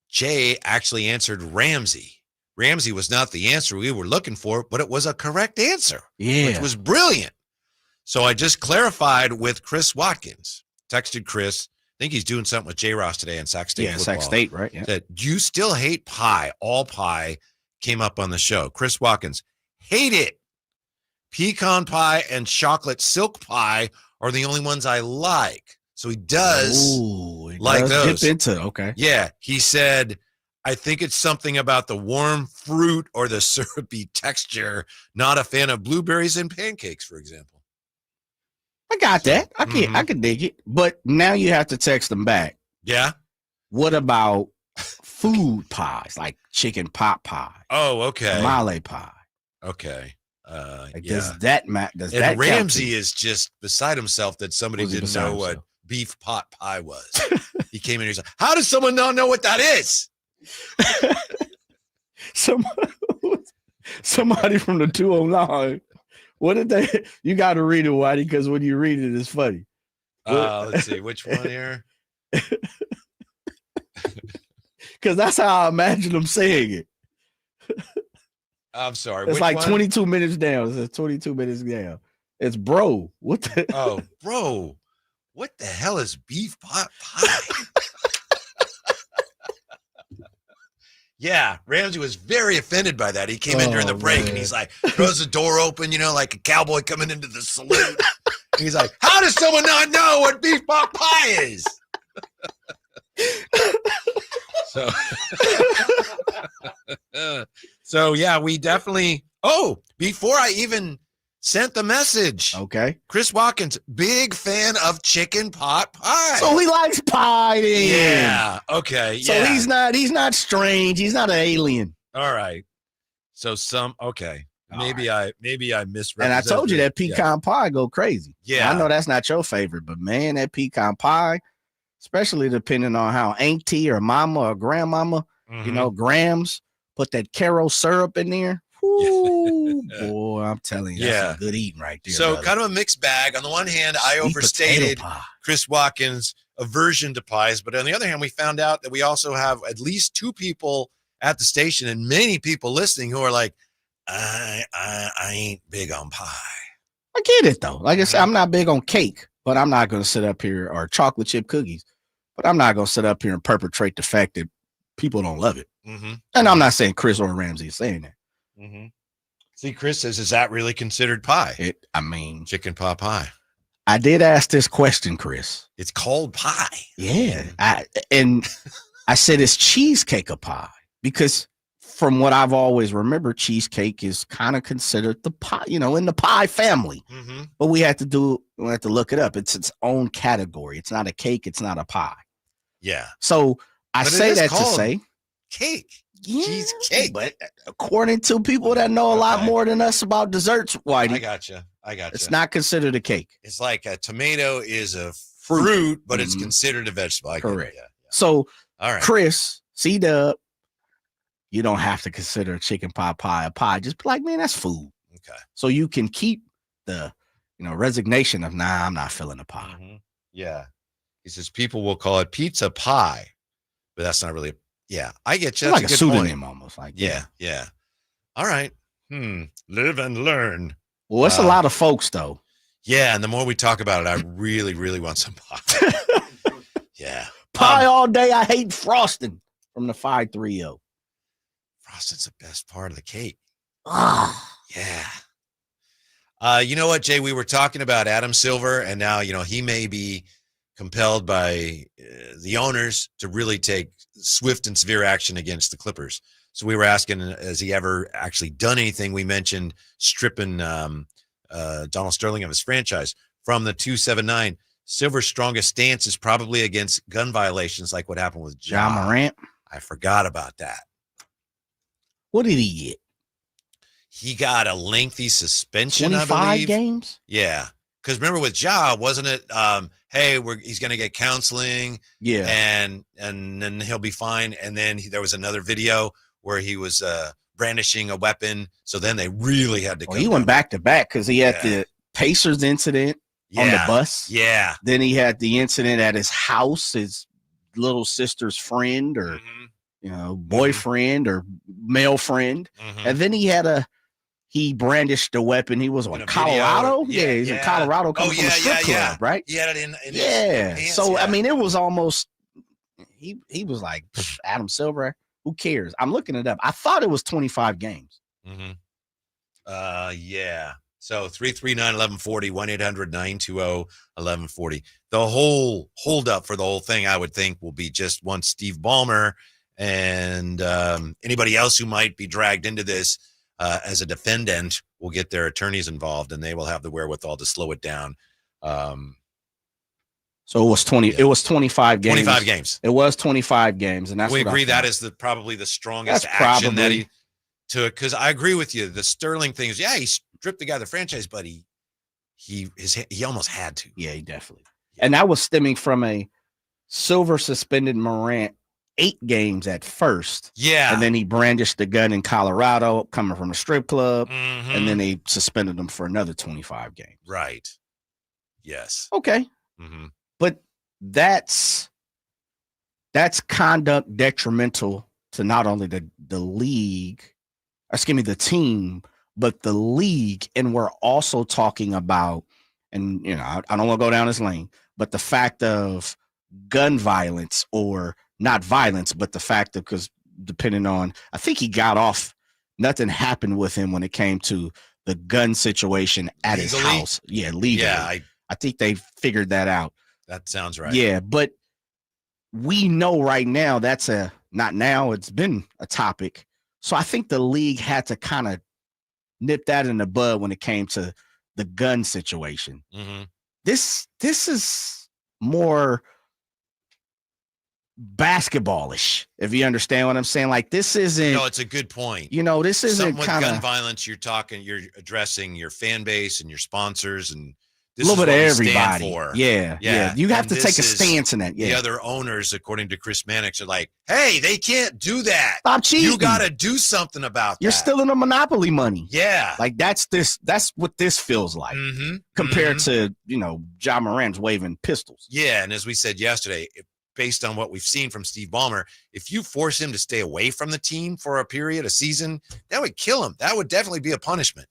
Jay actually answered Ramsey. Ramsey was not the answer we were looking for, but it was a correct answer, which was brilliant. So I just clarified with Chris Watkins. Texted Chris. I think he's doing something with J. Ross today in Sac State football. Sac State, right? Yeah. Said, do you still hate pie? All pie came up on the show. Chris Watkins, hate it. Pecan pie and chocolate silk pie are the only ones I like. So he does like those. Dip into, okay. Yeah. He said, I think it's something about the warm fruit or the syrupy texture. Not a fan of blueberries in pancakes, for example. I got that. I can dig it. But now you have to text them back. Yeah. What about food pies, like chicken pot pie? Oh, okay. Tamale pie. Okay. Does that matter? Does and that Ramsey is just beside himself that somebody didn't know what beef pot pie was. He came in and he's like, how does someone not know what that is? Somebody from the 209. What did they? You got to read it, Whitey, because when you read it, it's funny. Let's see which one here. Because that's how I imagine them saying it. I'm sorry. It's which like one? 22 minutes down. It's 22 minutes down. It's bro. What the? Oh, bro. What the hell is beef pot pie? Yeah, Ramsey was very offended by that. He came in during the break and he's like, throws the door open, like a cowboy coming into the saloon. He's like, how does someone not know what beef pot pie is? So yeah, we definitely. Oh, before I even sent the message, okay, Chris Watkins, big fan of chicken pot pie. So he likes pie. Then. Yeah. Okay. So yeah. he's not strange. He's not an alien. All right. So okay. Maybe I misrepresented. And I told you that pecan pie go crazy. Yeah. I know that's not your favorite, but man, that pecan pie, especially depending on how auntie or mama or grandmama, grams, put that Caro syrup in there. Ooh, boy, I'm telling you, that's some good eating right there. So brother. kind of a mixed bag. On the one hand, I overstated Chris Watkins' aversion to pies, but on the other hand, we found out that we also have at least 2 people at the station and many people listening who are like, I ain't big on pie. I get it though. Like I said, I'm not big on cake, but I'm not going to sit up here or chocolate chip cookies, but I'm not going to sit up here and perpetrate the fact that people don't love it. Mm-hmm. And I'm not saying Chris or Ramsey is saying that. Mm-hmm. See, Chris says, is that really considered pie? Chicken pot pie. I did ask this question, Chris. It's called pie. Yeah. I said, it's cheesecake a pie? Because from what I've always remembered, cheesecake is kind of considered the pie, in the pie family. Mm-hmm. But we have to look it up. It's its own category. It's not a cake. It's not a pie. Yeah. So I say that to say cake. Yeah, cheesecake. But according to people that know a lot more than us about desserts, Whitey, I gotcha. It's not considered a cake. It's like a tomato is a fruit, but it's considered a vegetable. Correct. Yeah. So, all right, Chris, C-Dub, you don't have to consider chicken pot pie a pie. Just be like, man, that's food. Okay. So you can keep the, resignation of, nah, I'm not feeling a pie. Mm-hmm. Yeah. He says people will call it pizza pie, but that's not really. Yeah, I get you. That's like a good pseudonym point. almost. Like Yeah. All right. Live and learn. Well, it's a lot of folks though. Yeah, and the more we talk about it, I really, really want some pie. Yeah. Pie all day. I hate frosting from the 530. Frosting's the best part of the cake. Ah. Yeah. You know what, Jay? We were talking about Adam Silver, and now, he may be compelled by the owners to really take swift and severe action against the Clippers. So we were asking, has he ever actually done anything? We mentioned stripping Donald Sterling of his franchise. From the 279, Silver's strongest stance is probably against gun violations like what happened with Ja Morant. I forgot about that. What did he get? He got a lengthy suspension, 25 I believe. games? Yeah. Because remember with Ja, wasn't it, hey, he's going to get counseling. Yeah. And then he'll be fine. And then there was another video where he was brandishing a weapon. So then they really had to go. He went back to back because he had the Pacers incident on the bus. Yeah. Then he had the incident at his house, his little sister's friend or, boyfriend or male friend. Mm-hmm. And then he brandished a weapon. He was on Colorado. He's in Colorado coming from a strip club, right? He had it in his pants, So, I mean, it was almost, he was like, Adam Silver, who cares? I'm looking it up. I thought it was 25 games. Mm-hmm. Yeah. So 339-1140, 1-800-920-1140. The whole holdup for the whole thing, I would think, will be just once Steve Ballmer And anybody else who might be dragged into this as a defendant will get their attorneys involved, and they will have the wherewithal to slow it down. So it was 20. Yeah. It was 25 games. 25 games. It was 25 games, and that's we agree that is probably the strongest action that he took. Because I agree with you. The Sterling thing is, yeah, he stripped the guy of the franchise, but he almost had to. Yeah, he definitely. Yeah. And that was stemming from a silver suspended Morant 8 games at first. Yeah. And then he brandished the gun in Colorado coming from a strip club. Mm-hmm. And then they suspended him for another 25 games. Right. Yes. Okay. Mm-hmm. But that's conduct detrimental to not only the league, the team, but the league. And we're also talking about, and I don't want to go down this lane, but the fact of gun violence, or not violence, but the fact of, because depending on, I think he got off, nothing happened with him when it came to the gun situation at legally? His house. Yeah, legally. Yeah, I think they figured that out. That sounds right. Yeah, but we know right now it's been a topic. So I think the league had to kind of nip that in the bud when it came to the gun situation. Mm-hmm. This is more basketballish, if you understand what I'm saying. Like, this isn't. No, it's a good point. This isn't kind of gun violence. You're addressing your fan base and your sponsors, and this a little is bit what of everybody. For. Yeah. You have to take a stance in that. Yeah. The other owners, according to Chris Mannix, are like, "Hey, they can't do that. Stop cheating. You got to do something about that. You're stealing the monopoly money." Yeah. Like, that's what this feels like compared to Ja Morant's waving pistols. Yeah, and as we said yesterday, based on what we've seen from Steve Ballmer, if you force him to stay away from the team for a season, that would kill him. That would definitely be a punishment.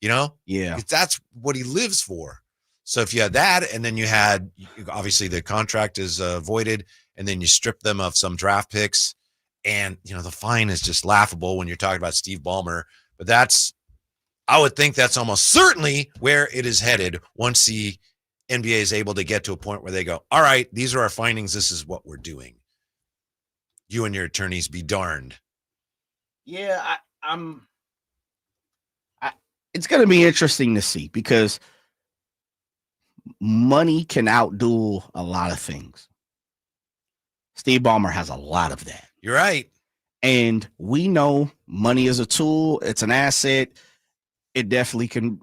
Yeah. That's what he lives for. So if you had that, and then you had, obviously the contract is voided, and then you strip them of some draft picks, and the fine is just laughable when you're talking about Steve Ballmer. But I would think that's almost certainly where it is headed once the NBA is able to get to a point where they go, all right, these are our findings. This is what we're doing. You and your attorneys be darned. Yeah, it's going to be interesting to see, because money can outdo a lot of things. Steve Ballmer has a lot of that. You're right. And we know money is a tool. It's an asset. It definitely can,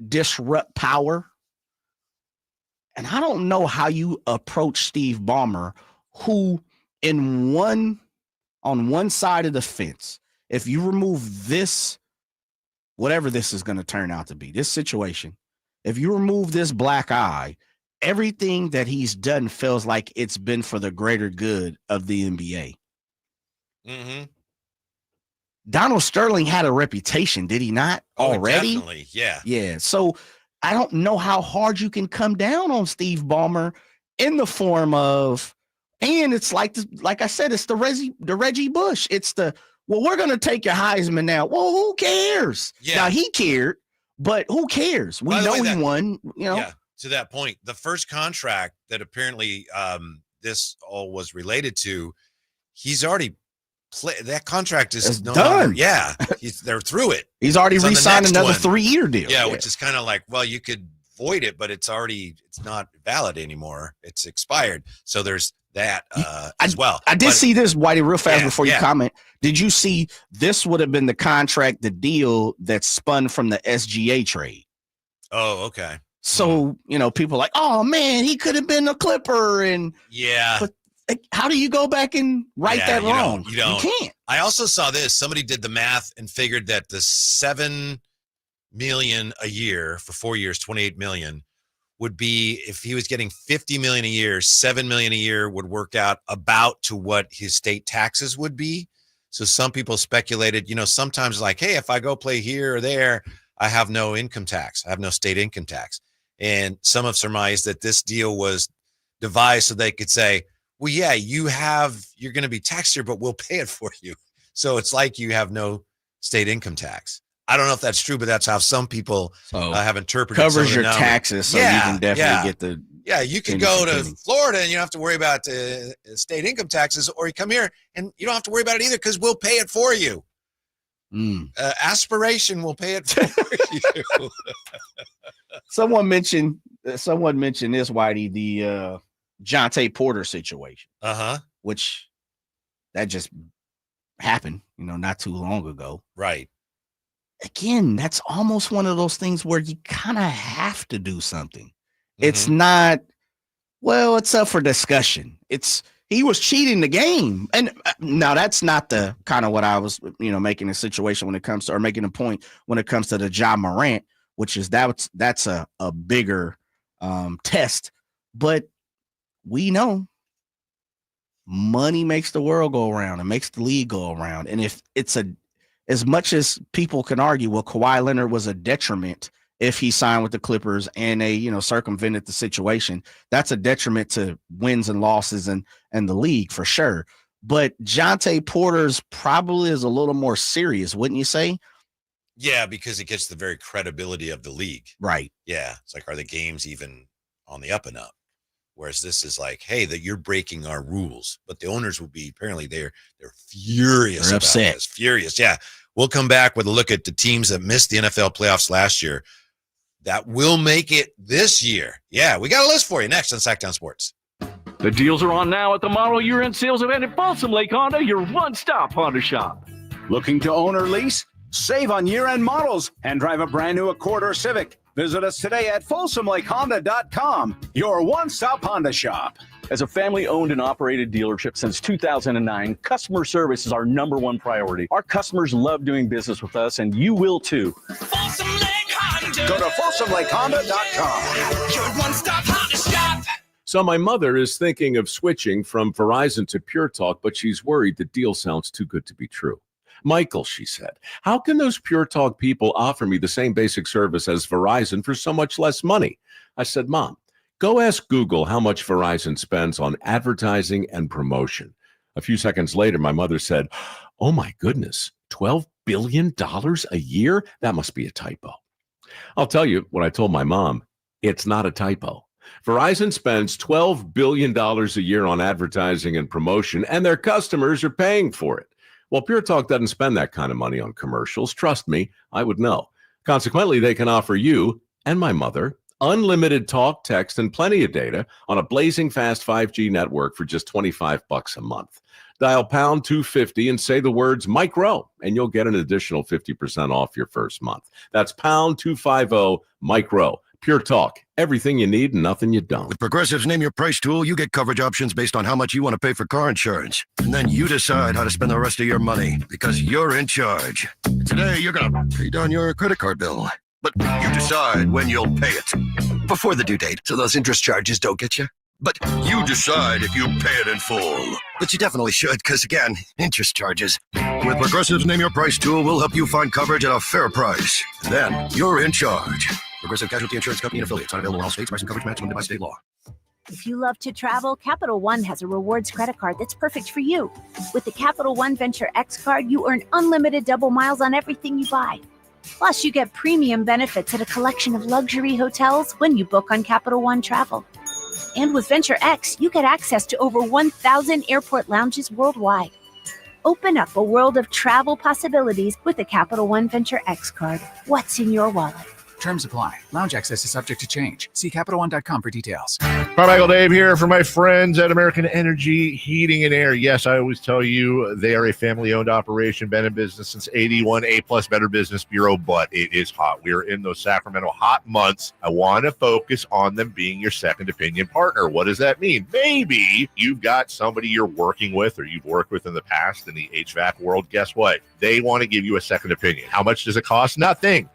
disrupt power. And I don't know how you approach Steve Ballmer, who on one side of the fence, if you remove this, whatever this is going to turn out to be, this situation, if you remove this black eye, everything that he's done feels like it's been for the greater good of the NBA. Mm-hmm. Donald Sterling had a reputation, did he not? Already? Definitely, yeah. Yeah. So I don't know how hard you can come down on Steve Ballmer in the form of, and it's like I said, it's the Reggie Bush. It's we're going to take your Heisman now. Well, who cares? Yeah. Now, he cared, but who cares? We know he won, Yeah, to that point, the first contract that apparently this all was related to, he's already that contract is done. Longer, yeah, they're through it. He's already re-signed another 3-year deal. Yeah, which is kind of like, well, you could void it, but it's not valid anymore. It's expired. So there's that as well. I did see this, Whitey, real fast before you comment. Did you see this would have been the contract, the deal that spun from the SGA trade? Oh, okay. So, people are like, oh, man, he could have been a Clipper. And yeah. But how do you go back and right that wrong? You don't. You can't. I also saw this. Somebody did the math and figured that the $7 million a year for 4 years, $28 million, would be, if he was getting $50 million a year, $7 million a year would work out about to what his state taxes would be. So some people speculated, sometimes like, hey, if I go play here or there, I have no income tax. I have no state income tax. And some have surmised that this deal was devised so they could say, well, yeah, you're going to be taxed here, but we'll pay it for you. So it's like you have no state income tax. I don't know if that's true, but that's how some people have interpreted. Covers your taxes, so you can definitely get the. Yeah, you can go to Florida and you don't have to worry about state income taxes, or you come here and you don't have to worry about it either because we'll pay it for you. Aspiration will pay it for you. Someone mentioned this, Whitey, the Jonte Porter situation. Which that just happened, not too long ago. Right. Again, that's almost one of those things where you kind of have to do something. It's not, well, it's up for discussion. He was cheating the game. And now that's not the kind of what I was, making a situation when it comes to, or making a point when it comes to the Ja Morant, which is that's a bigger test. But we know money makes the world go around and makes the league go around. And if it's as much as people can argue, well, Kawhi Leonard was a detriment if he signed with the Clippers and they, circumvented the situation, that's a detriment to wins and losses and the league for sure. But Jonte Porter's probably is a little more serious, wouldn't you say? Yeah, because it gets the very credibility of the league. Right. Yeah. It's like, are the games even on the up and up? Whereas this is like, hey, that you're breaking our rules. But the owners will be, apparently they're furious. They're about upset. this. Furious. Yeah. We'll come back with a look at the teams that missed the NFL playoffs last year that will make it this year. Yeah, we got a list for you next on Sacktown Sports. The deals are on now at the model year-end sales event at Balsam Lake Honda, your one-stop Honda shop. Looking to own or lease? Save on year-end models and drive a brand new Accord or Civic. Visit us today at FolsomLakeHonda.com, your one-stop Honda shop. As a family-owned and operated dealership since 2009, customer service is our number one priority. Our customers love doing business with us, and you will too. Go to FolsomLakeHonda.com. Your one-stop Honda shop. So my mother is thinking of switching from Verizon to Pure Talk, but she's worried the deal sounds too good to be true. Michael, she said, how can those Pure Talk people offer me the same basic service as Verizon for so much less money? I said, Mom, go ask Google how much Verizon spends on advertising and promotion. A few seconds later, my mother said, oh my goodness, $12 billion a year? That must be a typo. I'll tell you what I told my mom. It's not a typo. Verizon spends $12 billion a year on advertising and promotion, and their customers are paying for it. Well, Pure Talk doesn't spend that kind of money on commercials. Trust me, I would know. Consequently, they can offer you and my mother unlimited talk, text, and plenty of data on a blazing fast 5G network for just $25 a month. Dial pound 250 and say the words Mike Rowe, and you'll get an additional 50% off your first month. That's pound 250 Mike Rowe. Pure Talk, everything you need and nothing you don't. With Progressive's Name Your Price tool, you get coverage options based on how much you want to pay for car insurance. And then you decide how to spend the rest of your money because you're in charge. Today, you're going to pay down your credit card bill. But you decide when you'll pay it. Before the due date, so those interest charges don't get you. But you decide if you pay it in full. But you definitely should, because again, interest charges. With Progressive's Name Your Price tool, we'll help you find coverage at a fair price. Then you're in charge. Progressive Casualty Insurance Company and affiliates. Not available in all states. Price and coverage match limited by state law. If you love to travel, Capital One has a rewards credit card that's perfect for you. With the Capital One Venture X card, you earn unlimited double miles on everything you buy. Plus, you get premium benefits at a collection of luxury hotels when you book on Capital One Travel. And with Venture X, you get access to over 1,000 airport lounges worldwide. Open up a world of travel possibilities with the Capital One Venture X card. What's in your wallet? Terms apply. Lounge access is subject to change. See CapitalOne.com for details. Carmichael Dave here for my friends at American Energy Heating and Air. Yes, I always tell you they are a family-owned operation, been in business since 81, A-plus Better Business Bureau, but it is hot. We are in those Sacramento hot months. I want to focus on them being your second opinion partner. What does that mean? Maybe you've got somebody you're working with or you've worked with in the past in the HVAC world. Guess what? They want to give you a second opinion. How much does it cost? Nothing.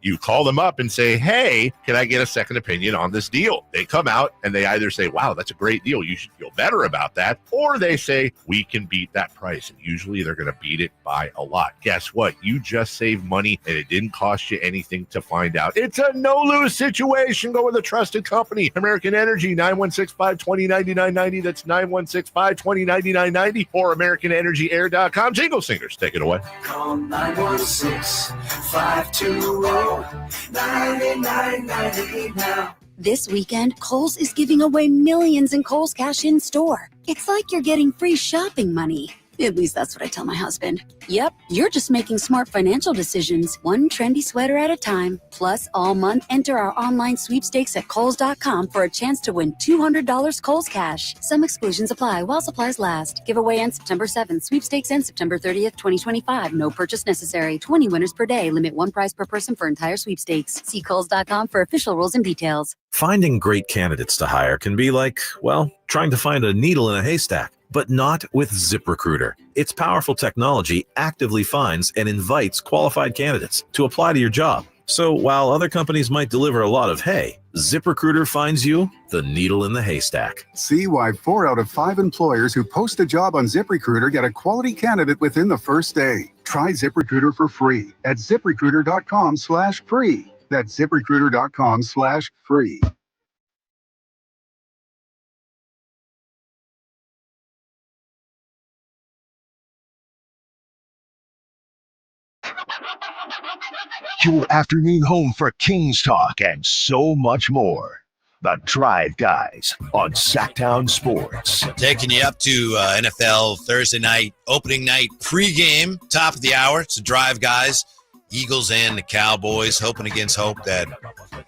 You call them up and say, hey, can I get a second opinion on this deal? They come out and they either say, wow, that's a great deal, you should feel better about that. Or they say, we can beat that price. And usually they're going to beat it by a lot. Guess what? You just saved money and it didn't cost you anything to find out. It's a no-lose situation. Go with a trusted company. American Energy, 916-520-9990. That's 916-520-9990 or AmericanEnergyAir.com. Jingle Singers, take it away. Call 916-520-9990 now. This weekend, Kohl's is giving away millions in Kohl's Cash in Store. It's like you're getting free shopping money. At least that's what I tell my husband. Yep, you're just making smart financial decisions, one trendy sweater at a time. Plus, all month, enter our online sweepstakes at Kohl's.com for a chance to win $200 Kohl's Cash. Some exclusions apply while supplies last. Giveaway ends September 7th. Sweepstakes ends September 30th, 2025. No purchase necessary. 20 winners per day. Limit one prize per person for entire sweepstakes. See Kohl's.com for official rules and details. Finding great candidates to hire can be like, well, trying to find a needle in a haystack. But not with ZipRecruiter. Its powerful technology actively finds and invites qualified candidates to apply to your job. So while other companies might deliver a lot of hay, ZipRecruiter finds you the needle in the haystack. See why 4 out of 5 employers who post a job on ZipRecruiter get a quality candidate within the first day. Try ZipRecruiter for free at ZipRecruiter.com/free. That's ZipRecruiter.com/free. Your afternoon home for Kings talk and so much more. The Drive Guys on Sacktown Sports. Taking you up to NFL Thursday night, opening night pregame, top of the hour. It's the Drive Guys, Eagles and the Cowboys, hoping against hope that, what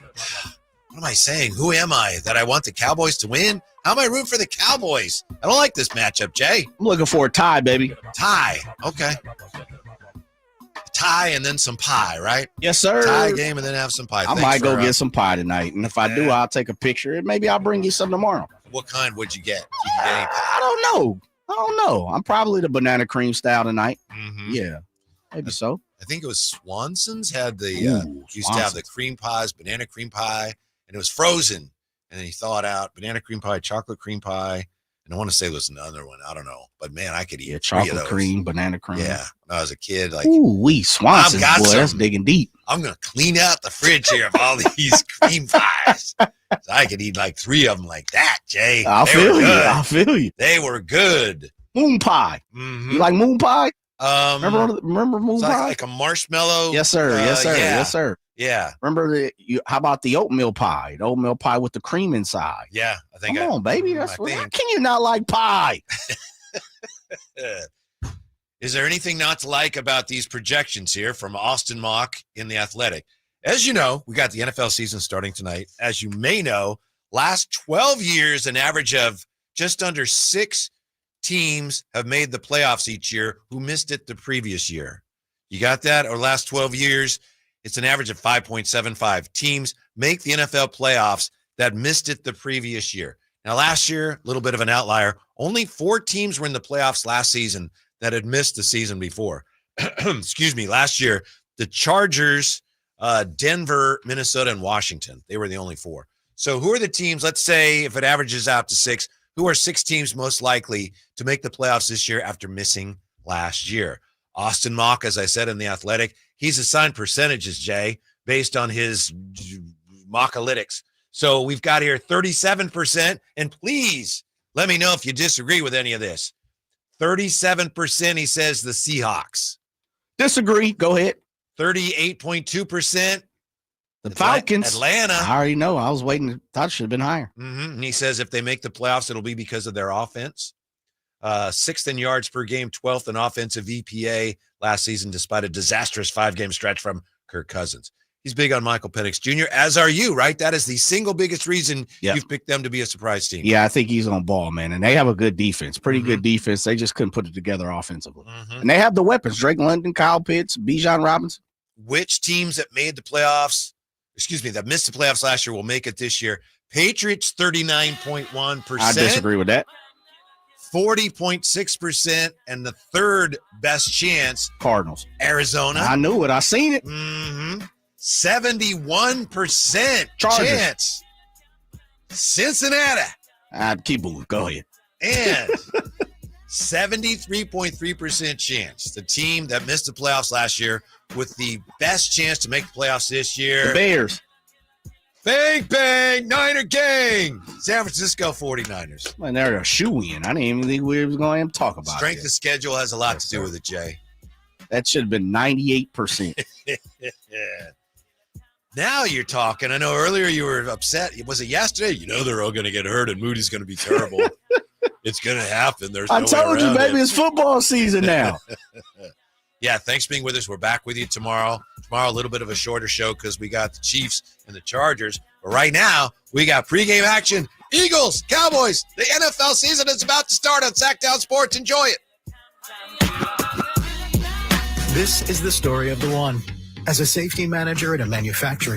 am I saying? Who am I? That I want the Cowboys to win? How am I rooting for the Cowboys? I don't like this matchup, Jay. I'm looking for a tie, baby. Tie. Okay. Tie and then some pie, right? Yes, sir. Tie game and then have some pie. I might go get some pie tonight. And if I do, I'll take a picture. And maybe I'll bring you some tomorrow. What kind would you get? Did you get any pie? I don't know. I'm probably the banana cream style tonight. Mm-hmm. Yeah, maybe so. I think it was Swanson's had the used to have the cream pies, banana cream pie, and it was frozen. And then he thawed out banana cream pie, chocolate cream pie. And I want to say there was another one. I don't know. But, man, I could eat chocolate cream, banana cream. Yeah. When I was a kid. Like, Swanson's, boy, that's digging deep. I'm going to clean out the fridge here of all these cream pies. So I could eat like 3 of them like that, Jay. I feel you. They were good. Moon pie. Mm-hmm. You like moon pie? Remember moon pie? Like a marshmallow? Yes, sir. Yes, sir. Yeah. Yes, sir. Yeah. Remember how about the oatmeal pie? The oatmeal pie with the cream inside. Yeah. I think Come on, baby. That's what. How can you not like pie? Is there anything not to like about these projections here from Austin Mock in The Athletic? As you know, we got the NFL season starting tonight. As you may know, last 12 years, an average of just under 6 teams have made the playoffs each year who missed it the previous year. You got that? Or last 12 years, it's an average of 5.75 teams make the NFL playoffs that missed it the previous year. Now, last year, a little bit of an outlier. Only 4 teams were in the playoffs last season that had missed the season before. Excuse me. Last year, the Chargers, Denver, Minnesota, and Washington. They were the only 4. So who are the teams, let's say if it averages out to 6, who are 6 teams most likely to make the playoffs this year after missing last year? Austin Mock, as I said in The Athletic, he's assigned percentages, Jay, based on his Mockalytics. So we've got here 37%, and please let me know if you disagree with any of this. 37%, he says, the Seahawks. Disagree. Go ahead. 38.2%. The Falcons. Atlanta. I already know. I was waiting. Thought it should have been higher. Mm-hmm. And he says if they make the playoffs, it'll be because of their offense. 6th in yards per game, 12th in offensive EPA last season, despite a disastrous 5-game stretch from Kirk Cousins. He's big on Michael Penix Jr., as are you, right? That is the single biggest reason you've picked them to be a surprise team. Yeah, I think he's on ball, man. And they have a good defense, pretty good defense. They just couldn't put it together offensively. And they have the weapons, Drake London, Kyle Pitts, Bijan Robinson. Which teams that made the playoffs, that missed the playoffs last year will make it this year? Patriots, 39.1%. I disagree with that. 40.6%, and the third best chance, Cardinals. Arizona. I knew it. I seen it. 71% Chargers. chance. Cincinnati. Keep moving. Go ahead. And 73.3% chance. The team that missed the playoffs last year with the best chance to make the playoffs this year. The Bears. Bang, bang, Niner gang. San Francisco 49ers. Man, they're a shoe-in. I didn't even think we were going to talk about Strength it. of schedule has a lot to do with it, Jay. That should have been 98%. Now you're talking. I know earlier you were upset. Was it yesterday? You know they're all going to get hurt and Moody's going to be terrible. It's going to happen. There's no I told you, baby, it. it's football season now. Yeah, thanks for being with us. We're back with you tomorrow. Tomorrow, a little bit of a shorter show because we got the Chiefs and the Chargers. But right now, we got pregame action. Eagles, Cowboys. The NFL season is about to start on Sacktown Sports. Enjoy it. This is the story of the one. As a safety manager at a manufacturing